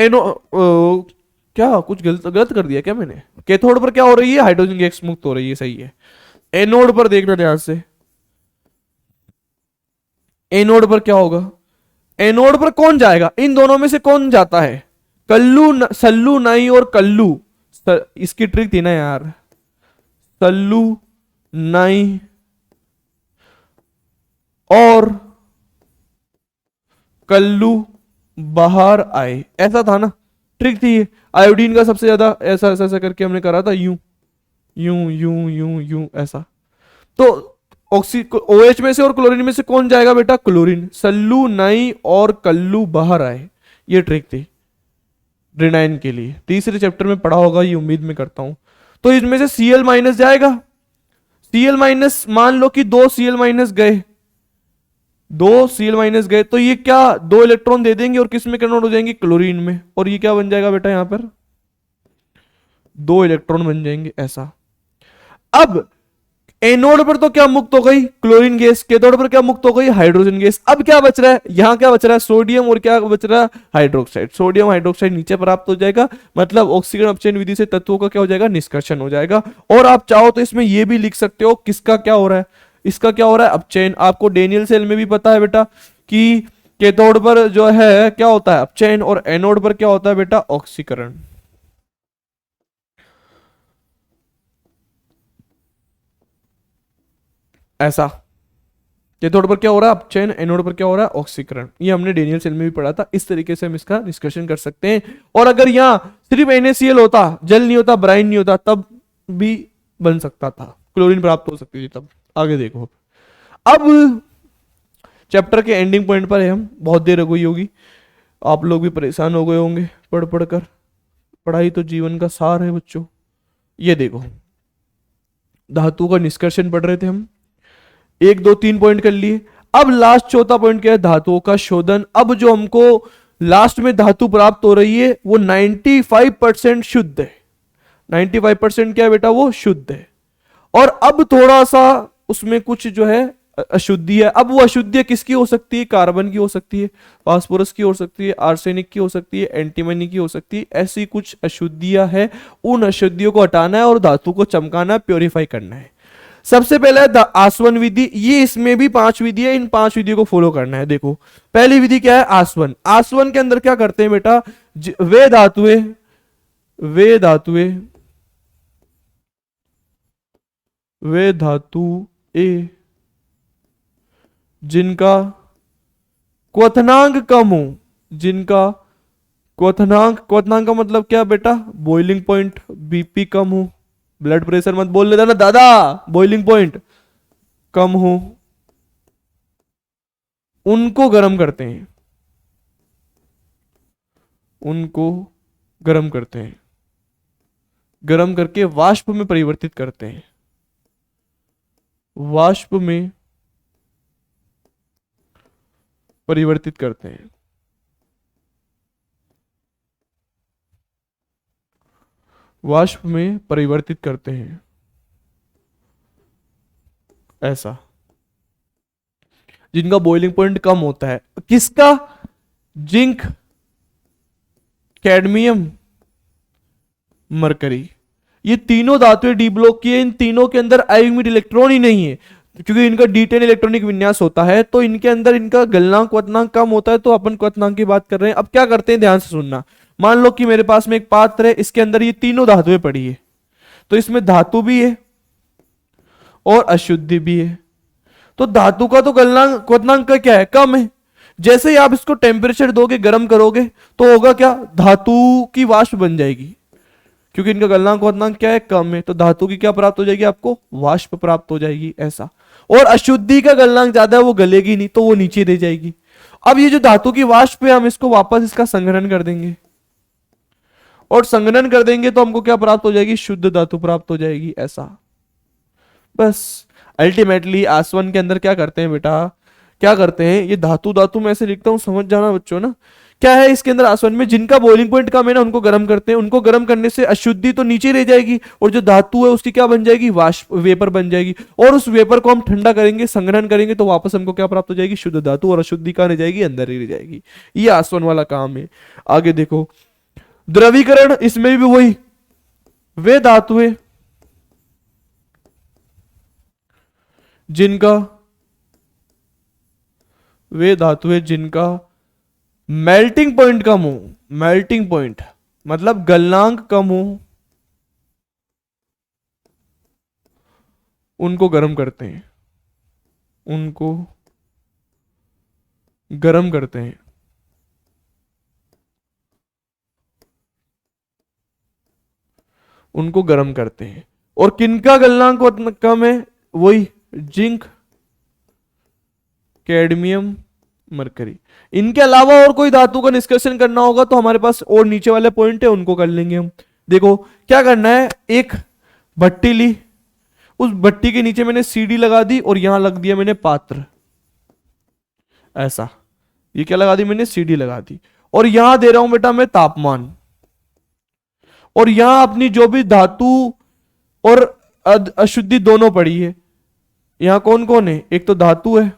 क्या कुछ गलत गलत कर दिया क्या मैंने? कैथोड पर क्या हो रही है? हाइड्रोजन गैस मुक्त हो रही है, सही है। एनोड पर देखना ध्यान से, एनोड पर क्या होगा? एनोड पर कौन जाएगा? इन दोनों में से कौन जाता है? सल्लू, नाई और कल्लू। इसकी ट्रिक थी ना यार, सल्लू, नाई और कल्लू बाहर आए, ऐसा था ना, ट्रिक थी ये। आयोडीन का सबसे ज्यादा ऐसा ऐसा ऐसा करके हमने करा था, यूं यूं यूं यूं यूं ऐसा। तो OH में से और क्लोरीन में से कौन जाएगा बेटा? क्लोरीन। सल्लू, नाई और कल्लू बाहर आए, ये ट्रिक थी ऋणायन के लिए। तीसरे चैप्टर में पढ़ा होगा, ये उम्मीद में करता हूं। तो इसमें से Cl माइनस जाएगा। Cl माइनस, मान लो कि 2 Cl माइनस गए, दो Cl माइनस गए तो ये क्या दो इलेक्ट्रॉन दे देंगे और किस में कन्वर्ट हो जाएंगे, क्लोरीन में, और ये क्या बन जाएगा बेटा, यहां पर दो इलेक्ट्रॉन बन जाएंगे ऐसा। अब एनोड पर तो क्या मुक्त हो गई, क्लोरीन गैस, कैथोड पर क्या मुक्त हो गई, हाइड्रोजन गैस। अब क्या बच रहा है, यहां क्या बच रहा है, सोडियम, और क्या बच रहा है, हाइड्रोक्साइड। सोडियम हाइड्रोक्साइड नीचे प्राप्त हो जाएगा, मतलब ऑक्सीजन अपचयन विधि से तत्वों का क्या हो जाएगा, निष्कर्षण हो जाएगा। और आप चाहो तो इसमें यह भी लिख सकते हो किसका क्या हो रहा है, इसका क्या हो रहा है, अपचयन। आपको डेनियल सेल में भी पता है बेटा कि कैथोड पर जो है क्या होता है, अपचयन, और एनोड पर क्या होता है बेटा, ऑक्सीकरण। ऐसा कैथोड पर क्या हो रहा है, अपचयन, एनोड पर क्या हो रहा है, ऑक्सीकरण। ये हमने डेनियल सेल में भी पढ़ा था। इस तरीके से हम इसका डिस्कशन कर सकते हैं। और अगर यहाँ सिर्फ NaCl होता, जल नहीं होता, ब्राइन नहीं होता, तब भी बन सकता था, क्लोरीन प्राप्त हो सकती थी तब। आगे देखो, अब चैप्टर के एंडिंग पॉइंट पर है हम, बहुत देर हो गई होगी, आप लोग भी परेशान हो गए होंगे पढ़ पढ़ कर। पढ़ाई तो जीवन का सार है बच्चों। ये देखो, धातु का निष्कर्षण पढ़ रहे थे हम, एक दो तीन पॉइंट कर लिए। अब लास्ट चौथा पॉइंट क्या है, धातुओं का शोधन। अब जो हमको लास्ट में धातु प्राप्त हो रही है वो 95% शुद्ध है। 95% क्या है बेटा, वो शुद्ध है। और अब थोड़ा सा उसमें कुछ जो है अशुद्धि है। अब वो अशुद्धि किसकी हो सकती है, कार्बन की हो सकती है, फास्फोरस की हो सकती है, आर्सेनिक की हो सकती है, एंटीमनी की हो सकती है। ऐसी कुछ अशुद्धियां है, उन अशुद्धियों को हटाना है और धातु को चमकाना, प्योरीफाई करना है। सबसे पहले है आसवन विधि। ये इसमें भी 5 विधि है, इन 5 विधियों को फॉलो करना है। देखो पहली विधि क्या है, आसवन। आसवन के अंदर क्या करते हैं बेटा, वे धातुएं, वे धातुएं, वे धातु ए जिनका क्वथनांक कम हो, जिनका क्वथनांक, क्वथनांक का मतलब क्या बेटा, बॉइलिंग पॉइंट, बीपी कम हो, ब्लड प्रेशर मत बोल लेता ना दादा, बॉइलिंग पॉइंट कम हो, उनको गर्म करते हैं, उनको गर्म करते हैं, गर्म करके वाष्प में परिवर्तित करते हैं, वाष्प में परिवर्तित करते हैं, वाष्प में परिवर्तित करते हैं ऐसा, जिनका बॉइलिंग पॉइंट कम होता है। किसका, जिंक, कैडमियम, मरकरी। ये तीनों धातुएं डी ब्लॉक की है। इन तीनों के अंदर आयोमिड इलेक्ट्रॉन ही नहीं है, क्योंकि इनका D10 इलेक्ट्रॉनिक विन्यास होता है, तो इनके अंदर इनका गलनांक क्वथनांक कम होता है। तो अपन क्वथनांक की बात कर रहे हैं। अब क्या करते हैं, ध्यान से सुनना। मान लो कि मेरे पास में एक पात्र है, इसके अंदर ये तीनों धातुएं पड़ी है, तो इसमें धातु भी है और अशुद्धि भी है। तो धातु का तो गलनांक क्वथनांक का क्या है, कम है। जैसे ही आप इसको टेम्परेचर दोगे, गर्म करोगे, तो होगा क्या, धातु की वाष्प बन जाएगी, क्योंकि इनका गलनांक क्वथनांक क्या है, कम है। तो धातु की क्या प्राप्त हो जाएगी, आपको वाष्प प्राप्त हो जाएगी ऐसा। और अशुद्धि का गलनांक ज्यादा है, वो गलेगी नहीं, तो वो नीचे रह जाएगी। अब ये जो धातु की वाष्प है, हम इसको वापस इसका संघनन कर देंगे, और संघनन कर देंगे तो हमको क्या प्राप्त हो जाएगी, शुद्ध धातु प्राप्त हो जाएगी ऐसा। बस अल्टीमेटली आसवन के अंदर क्या करते हैं बेटा, क्या करते हैं, ये धातु धातु में ऐसे लिखता हूं, समझ जाना बच्चों ना। क्या है इसके अंदर आसवन में, जिनका बॉइलिंग पॉइंट कम है ना, उनको गर्म करते हैं। उनको गर्म करने से अशुद्धि तो नीचे रह जाएगी, और जो धातु है उसकी क्या बन जाएगी, वाष्प, वेपर बन जाएगी। और उस वेपर को हम ठंडा करेंगे, संग्रहण करेंगे, तो वापस हमको क्या प्राप्त हो जाएगी, शुद्ध धातु। और अशुद्धि कहां रह जाएगी, अंदर ही रह जाएगी। ये आसवन वाला काम है। आगे देखो, द्रवीकरण, इसमें भी वही, वे धातुएं जिनका, वे धातुएं जिनका मेल्टिंग पॉइंट कम हो, मेल्टिंग पॉइंट मतलब गलनांक कम हो, उनको गर्म करते हैं, उनको गर्म करते हैं, उनको गर्म करते हैं। और किनका गलनांक कम है, वही जिंक, कैडमियम, मरकरी। इनके अलावा और कोई धातु का निष्कर्षण करना होगा तो हमारे पास और नीचे वाले पॉइंट है, उनको कर लेंगे हम। देखो क्या करना है, एक भट्टी ली, उस भट्टी के नीचे मैंने सीढ़ी लगा दी, और यहां लग दिया मैंने पात्र। ऐसा। ये क्या लगा दी मैंने, CD लगा दी। और यहां दे रहा हूं बेटा मैं तापमान, और यहां अपनी जो भी धातु और अशुद्धि दोनों पड़ी है। यहां कौन कौन है, एक तो धातु है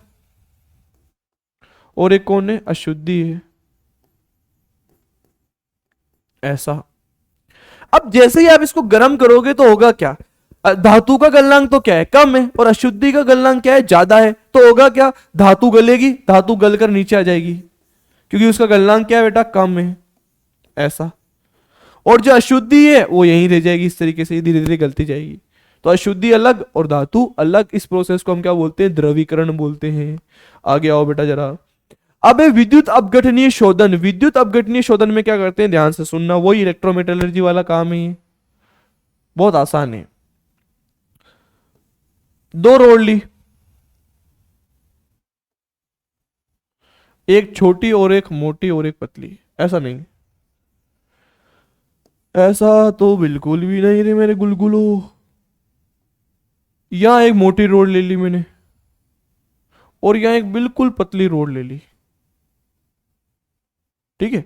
और एक कौन है, अशुद्धि है। ऐसा। अब जैसे ही आप इसको गर्म करोगे तो होगा क्या, धातु का गलनांक तो क्या है, कम है, और अशुद्धि का गलनांक क्या है, ज्यादा है। तो होगा क्या, धातु गलेगी, धातु गलकर नीचे आ जाएगी, क्योंकि उसका गलनांक क्या है बेटा, कम है। ऐसा। और जो अशुद्धि है वो यहीं रह जाएगी, इस तरीके से धीरे धीरे गलती जाएगी। तो अशुद्धि अलग और धातु अलग। इस प्रोसेस को हम क्या बोलते हैं, द्रवीकरण बोलते हैं। आगे आओ बेटा जरा। अब विद्युत अपघटनीय शोधन, विद्युत अपघटनीय शोधन में क्या करते हैं, ध्यान से सुनना, वही इलेक्ट्रोमेटलर्जी वाला काम है ये, बहुत आसान है। दो रोड ली, एक छोटी और एक मोटी और एक पतली, ऐसा नहीं, ऐसा तो बिल्कुल भी नहीं रे मेरे गुलगुलो। यहां एक मोटी रोड ले ली मैंने और यहां एक बिल्कुल पतली रोड ले ली। ठीक है।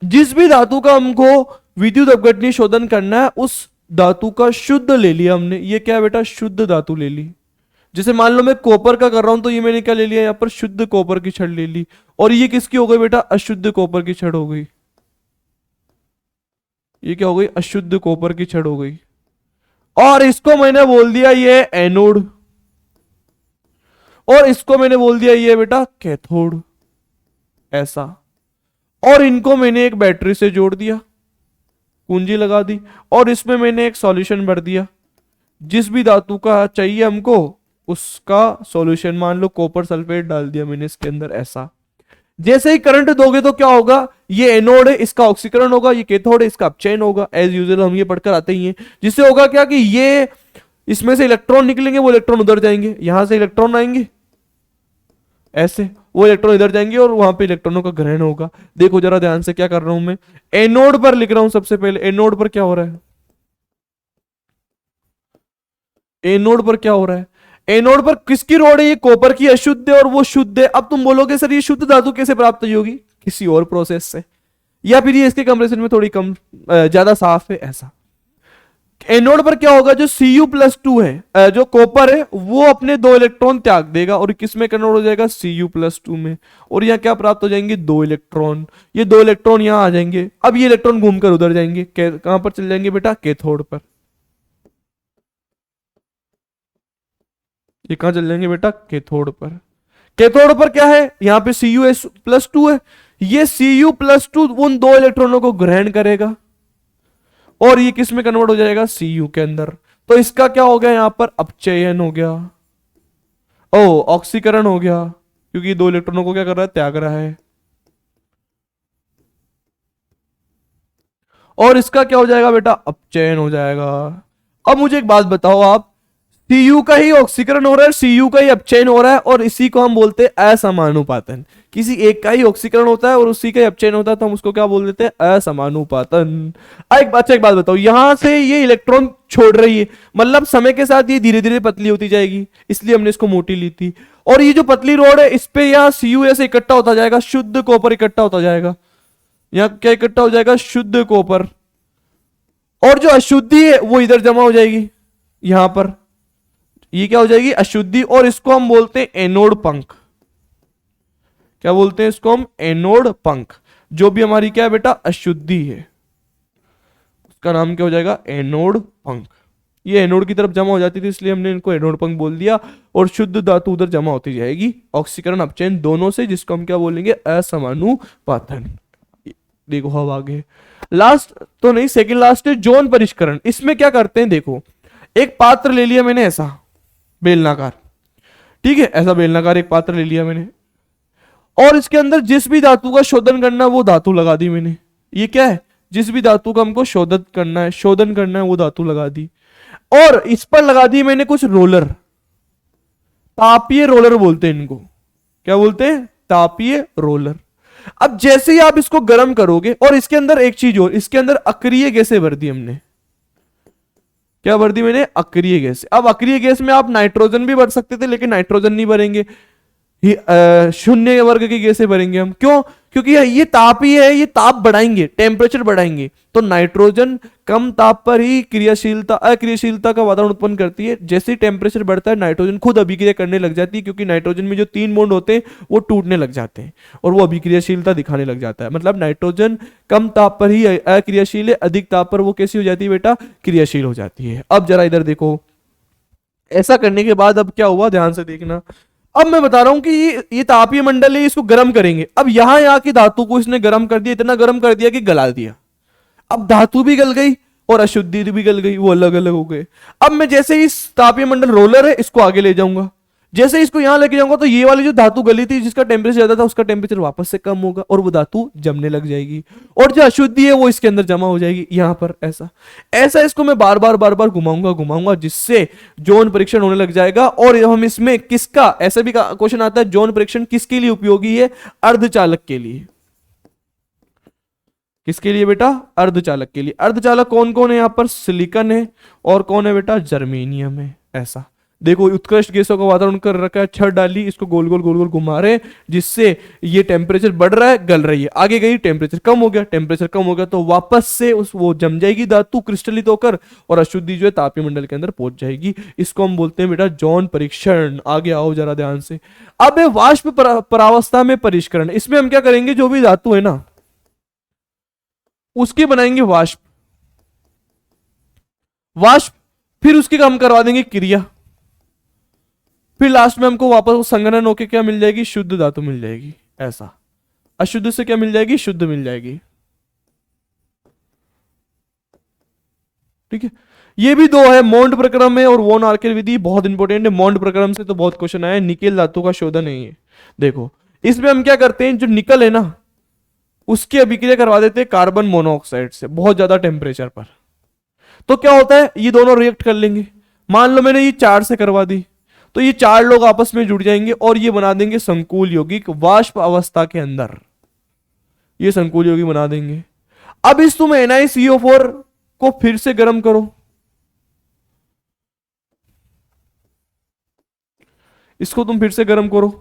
जिस भी धातु का हमको विद्युत अपघटनीय शोधन करना है, उस धातु का शुद्ध ले लिया हमने। ये क्या है बेटा, शुद्ध धातु ले ली। जैसे मान लो मैं कॉपर का कर रहा हूं, तो ये मैंने क्या ले लिया, यहां पर शुद्ध कॉपर की छड़ ले ली। और ये किसकी हो गई बेटा, अशुद्ध कॉपर की छड़ हो गई। ये क्या हो गई, अशुद्ध कॉपर की छड़ हो गई। और इसको मैंने बोल दिया ये एनोड, और इसको मैंने बोल दिया ये बेटा कैथोड। ऐसा। और इनको मैंने एक बैटरी से जोड़ दिया, कुंजी लगा दी, और इसमें मैंने एक सॉल्यूशन भर दिया। जिस भी धातु का चाहिए हमको उसका सॉल्यूशन, मान लो कॉपर सल्फेट डाल दिया मैंने इसके अंदर। ऐसा। जैसे ही करंट दोगे तो क्या होगा, ये एनोड है, इसका ऑक्सीकरण होगा, ये कैथोड है, इसका अपचयन होगा। एज यूजुअल हम ये पढ़कर आते ही हैं। जिससे होगा क्या कि ये इसमें से इलेक्ट्रॉन निकलेंगे, वो इलेक्ट्रॉन उधर जाएंगे, यहां से इलेक्ट्रॉन आएंगे ऐसे, वो इलेक्ट्रॉन इधर जाएंगे और वहां पे इलेक्ट्रॉनों का ग्रहण होगा। देखो जरा ध्यान से क्या कर रहा हूं मैं, एनोड पर लिख रहा हूं। सबसे पहले एनोड पर क्या हो रहा है, एनोड पर क्या हो रहा है, एनोड पर किसकी रोड है, ये कॉपर की अशुद्ध है और वो शुद्ध है। अब तुम बोलोगे सर ये शुद्ध धातु कैसे प्राप्त होगी, किसी और प्रोसेस से, या फिर ये इसके कंप्रेशन में थोड़ी कम ज्यादा साफ है। ऐसा। एनोड पर क्या होगा, जो Cu+2 है, जो कॉपर है, वो अपने 2 इलेक्ट्रॉन त्याग देगा और किस में कन्वर्ट हो जाएगा, Cu+2 में। और यहाँ क्या प्राप्त हो जाएंगे, 2 इलेक्ट्रॉन। ये 2 इलेक्ट्रॉन यहाँ आ जाएंगे। अब ये इलेक्ट्रॉन घूमकर उधर जाएंगे, कहां पर चल जाएंगे बेटा, कैथोड पर। ये कहां चल जाएंगे बेटा, कैथोड पर। कैथोड पर क्या है, यहाँ पे Cu+2 है। ये Cu+2 उन 2 इलेक्ट्रॉनों को ग्रहण करेगा और ये किस में कन्वर्ट हो जाएगा, Cu के अंदर। तो इसका क्या हो गया, यहां पर अपचयन हो गया, ओ ऑक्सीकरण हो गया, क्योंकि 2 इलेक्ट्रॉनों को क्या कर रहा है, त्याग रहा है। और इसका क्या हो जाएगा बेटा, अपचयन हो जाएगा। अब मुझे एक बात बताओ आप, Cu का ही ऑक्सीकरण हो रहा है, Cu का ही अपचयन हो रहा है, और इसी को हम बोलते हैं असमानुपातन। किसी एक का ही ऑक्सीकरण होता है और उसी का ही अपचयन होता है, तो हम उसको क्या बोल देते हैं, असमानुपातन। एक बात बताओ, यहां से ये इलेक्ट्रॉन छोड़ रही है, मतलब समय के साथ ये धीरे धीरे पतली होती जाएगी, इसलिए हमने इसको मोटी ली थी। और ये जो पतली रोड है, इस पे यहाँ Cu ऐसे इकट्ठा होता जाएगा, शुद्ध कॉपर इकट्ठा होता जाएगा। यहाँ क्या इकट्ठा हो जाएगा, शुद्ध कॉपर। और जो अशुद्धि है वो इधर जमा हो जाएगी, यहां पर ये क्या हो जाएगी, अशुद्धि। और इसको हम बोलते हैं एनोड पंख। क्या बोलते हैं इसको हम, एनोड पंख। जो भी हमारी क्या है बेटा, अशुद्धि है, उसका नाम क्या हो जाएगा, एनोड पंख। ये एनोड की तरफ जमा हो जाती थी, इसलिए हमने इनको एनोड पंख बोल दिया। और शुद्ध धातु उधर जमा होती जाएगी, ऑक्सीकरण अपचयन दोनों से, जिसको हम क्या बोलेंगे, असमानुपातन। देखो अब आगे लास्ट तो नहीं, सेकंड लास्ट है जौन परिष्करण। इसमें क्या करते हैं, देखो एक पात्र ले लिया मैंने ऐसा बेलनाकार, ठीक है, ऐसा बेलनाकार एक पात्र ले लिया मैंने, और इसके अंदर जिस भी धातु का शोधन करना है वो धातु लगा दी मैंने। ये क्या है, जिस भी धातु का हमको शोधन करना है वो धातु लगा दी। और इस पर लगा दी मैंने कुछ रोलर, तापीय रोलर बोलते हैं इनको। क्या बोलते हैं, तापीय रोलर। अब जैसे ही आप इसको गर्म करोगे, और इसके अंदर एक चीज और, इसके अंदर अक्रिय गैसें भर दी हमने। क्या भर दी मैंने, अक्रिय गैस। अब अक्रिय गैस में आप नाइट्रोजन भी भर सकते थे, लेकिन नाइट्रोजन नहीं भरेंगे, शून्य वर्ग की गैसें भरेंगे हम। क्यों? क्योंकि ये ताप ही है, ये ताप बढ़ाएंगे, टेम्परेचर बढ़ाएंगे। तो नाइट्रोजन कम ताप पर ही क्रियाशीलता अक्रियाशीलता का वातावरण उत्पन्न करती है। जैसे ही टेम्परेचर बढ़ता है नाइट्रोजन खुद अभिक्रिया करने लग जाती है, क्योंकि नाइट्रोजन में जो 3 बॉन्ड होते हैं वो टूटने लग जाते हैं और वो अभिक्रियाशीलता दिखाने लग जाता है। मतलब नाइट्रोजन कम ताप पर ही अक्रियाशील है, अधिक ताप पर वो कैसी हो जाती है बेटा? क्रियाशील हो जाती है। अब जरा इधर देखो, ऐसा करने के बाद अब क्या हुआ, ध्यान से देखना। अब मैं बता रहा हूं कि ये तापीय मंडल है, इसको गर्म करेंगे। अब यहां यहाँ की धातु को इसने गर्म कर दिया, इतना गर्म कर दिया कि गला दिया। अब धातु भी गल गई और अशुद्धि भी गल गई, वो अलग अलग हो गए। अब मैं जैसे ही इस तापीय मंडल रोलर है इसको आगे ले जाऊंगा, जैसे ही इसको यहां लेके जाऊंगा तो ये वाली जो धातु गली थी जिसका टेम्परेचर ज्यादा था उसका टेम्परेचर वापस से कम होगा और वो धातु जमने लग जाएगी, और जो अशुद्धि है वो इसके अंदर जमा हो जाएगी यहां पर। ऐसा ऐसा इसको मैं बार बार घुमाऊंगा घुमाऊंगा, जिससे जौन परीक्षण होने लग जाएगा। और हम इसमें किसका, ऐसा भी क्वेश्चन आता है, जौन परीक्षण किसके लिए उपयोगी है? अर्धचालक के लिए। किसके लिए बेटा? अर्धचालक के लिए। अर्धचालक कौन कौन है यहां पर? सिलिकॉन है और कौन है बेटा? जर्मेनियम है। ऐसा देखो, उत्कृष्ट गैसों का वातावरण कर रखा है, छड़ डाली, इसको गोल गोल गोल गोल घुमा रहे, जिससे ये टेम्परेचर बढ़ रहा है, गल रही है, आगे गई, टेम्परेचर कम हो गया, टेम्परेचर कम हो गया तो वापस से उस वो जम जाएगी धातु क्रिस्टलित होकर और अशुद्धि जो है तापीय मंडल के अंदर पहुंच जाएगी। इसको हम बोलते हैं बेटा जॉन परीक्षण। आगे आओ जरा ध्यान से। अब वाष्प परावस्था में परिष्करण, इसमें हम क्या करेंगे, जो भी धातु है ना उसके बनाएंगे वाष्प, वाष्प, फिर उसकी हम करवा देंगे क्रिया, फिर लास्ट में हमको वापस संघनन होके क्या मिल जाएगी? शुद्ध धातु मिल जाएगी। ऐसा अशुद्ध से क्या मिल जाएगी? शुद्ध मिल जाएगी। ठीक है, ये भी दो है, मोंड प्रक्रम है और वॉन आर्केल विधि, बहुत इंपॉर्टेंट है। मोंड प्रक्रम से तो बहुत क्वेश्चन आया है, निकेल धातु का शोधन है ये। देखो इसमें हम क्या करते हैं, जो निकल है ना उसकी अभिक्रिया करवा देते हैं कार्बन मोनोऑक्साइड से बहुत ज्यादा टेम्परेचर पर। तो क्या होता है, ये दोनों रिएक्ट कर लेंगे। मान लो मैंने ये 4 से करवा दी तो ये 4 लोग आपस में जुड़ जाएंगे और ये बना देंगे संकुल यौगिक वाष्प अवस्था के अंदर, ये संकुल यौगिक बना देंगे। अब इस तुम NiCO4 को फिर से गर्म करो, इसको तुम फिर से गर्म करो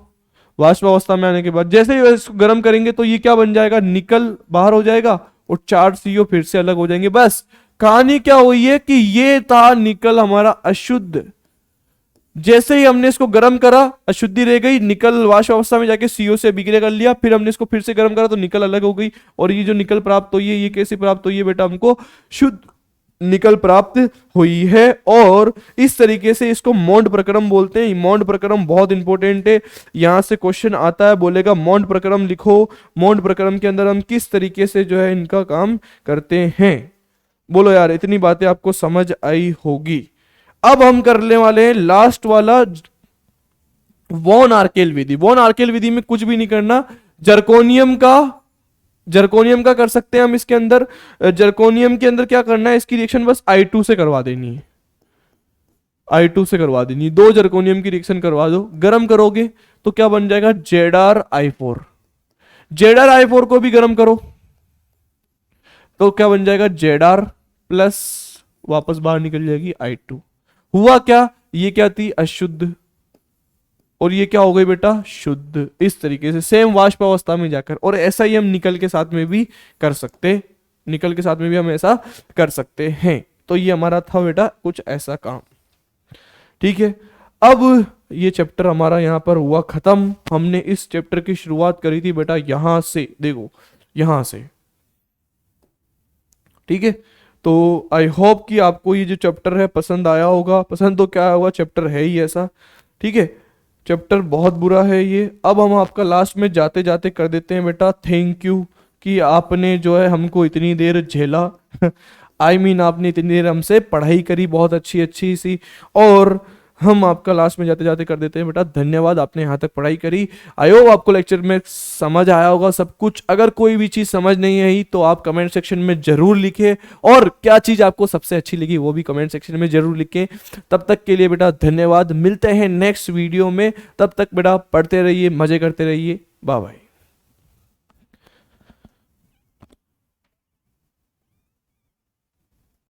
वाष्प अवस्था में आने के बाद। जैसे ही इसको गर्म करेंगे तो ये क्या बन जाएगा? निकल बाहर हो जाएगा और 4 CO फिर से अलग हो जाएंगे। बस कहानी क्या हुई है कि ये था निकल हमारा अशुद्ध। जैसे ही हमने इसको गर्म करा अशुद्धि रह गई, निकल वाष्प अवस्था में जाके CO से अभिक्रिया कर लिया, फिर हमने इसको फिर से गर्म करा तो निकल अलग हो गई और ये जो निकल प्राप्त हुई है ये कैसे प्राप्त हुई है बेटा? हमको शुद्ध निकल प्राप्त हुई है। और इस तरीके से इसको मोंड प्रक्रम बोलते हैं। मोंड प्रक्रम बहुत इंपॉर्टेंट है, यहां से क्वेश्चन आता है, बोलेगा मोंड प्रक्रम लिखो। मोंड प्रक्रम के अंदर हम किस तरीके से जो है इनका काम करते हैं। बोलो यार, इतनी बातें आपको समझ आई होगी। अब हम करने वाले हैं लास्ट वाला, वॉन आर्केल विधि। वॉन आर्केल विधि में कुछ भी नहीं करना, जर्कोनियम का कर सकते हैं हम इसके अंदर। जर्कोनियम के अंदर क्या करना है, इसकी रिएक्शन बस I2 से करवा देनी है, I2 से करवा देनी है। 2 जर्कोनियम की रिएक्शन करवा दो, गर्म करोगे तो क्या बन जाएगा? ZrI4। ZrI4 को भी गर्म करो तो क्या बन जाएगा? Zr प्लस वापस बाहर निकल जाएगी I2। हुआ क्या? ये क्या थी? अशुद्ध, और ये क्या हो गई बेटा? शुद्ध। इस तरीके से सेम वाष्प अवस्था में जाकर, और ऐसा ही हम निकल के साथ में भी कर सकते, निकल के साथ में भी हम ऐसा कर सकते हैं। तो ये हमारा था बेटा कुछ ऐसा काम। ठीक है, अब ये चैप्टर हमारा यहां पर हुआ खत्म। हमने इस चैप्टर की शुरुआत करी थी बेटा यहां से, देखो यहां से। ठीक है, तो आई होप कि आपको ये जो चैप्टर है पसंद आया होगा। पसंद तो क्या होगा, चैप्टर है ही ऐसा। ठीक है, चैप्टर बहुत बुरा है ये। अब हम आपका लास्ट में जाते जाते कर देते हैं बेटा थैंक यू, कि आपने जो है हमको इतनी देर झेला। आई मीन आपने इतनी देर हमसे पढ़ाई करी बहुत अच्छी अच्छी सी, और हम आपका लास्ट में जाते जाते कर देते हैं बेटा धन्यवाद, आपने यहाँ तक पढ़ाई करी। आई होप आपको लेक्चर में समझ आया होगा सब कुछ। अगर कोई भी चीज़ समझ नहीं आई तो आप कमेंट सेक्शन में जरूर लिखें, और क्या चीज़ आपको सबसे अच्छी लगी वो भी कमेंट सेक्शन में जरूर लिखें। तब तक के लिए बेटा धन्यवाद, मिलते हैं नेक्स्ट वीडियो में। तब तक बेटा पढ़ते रहिए, मजे करते रहिए, बाय बाय।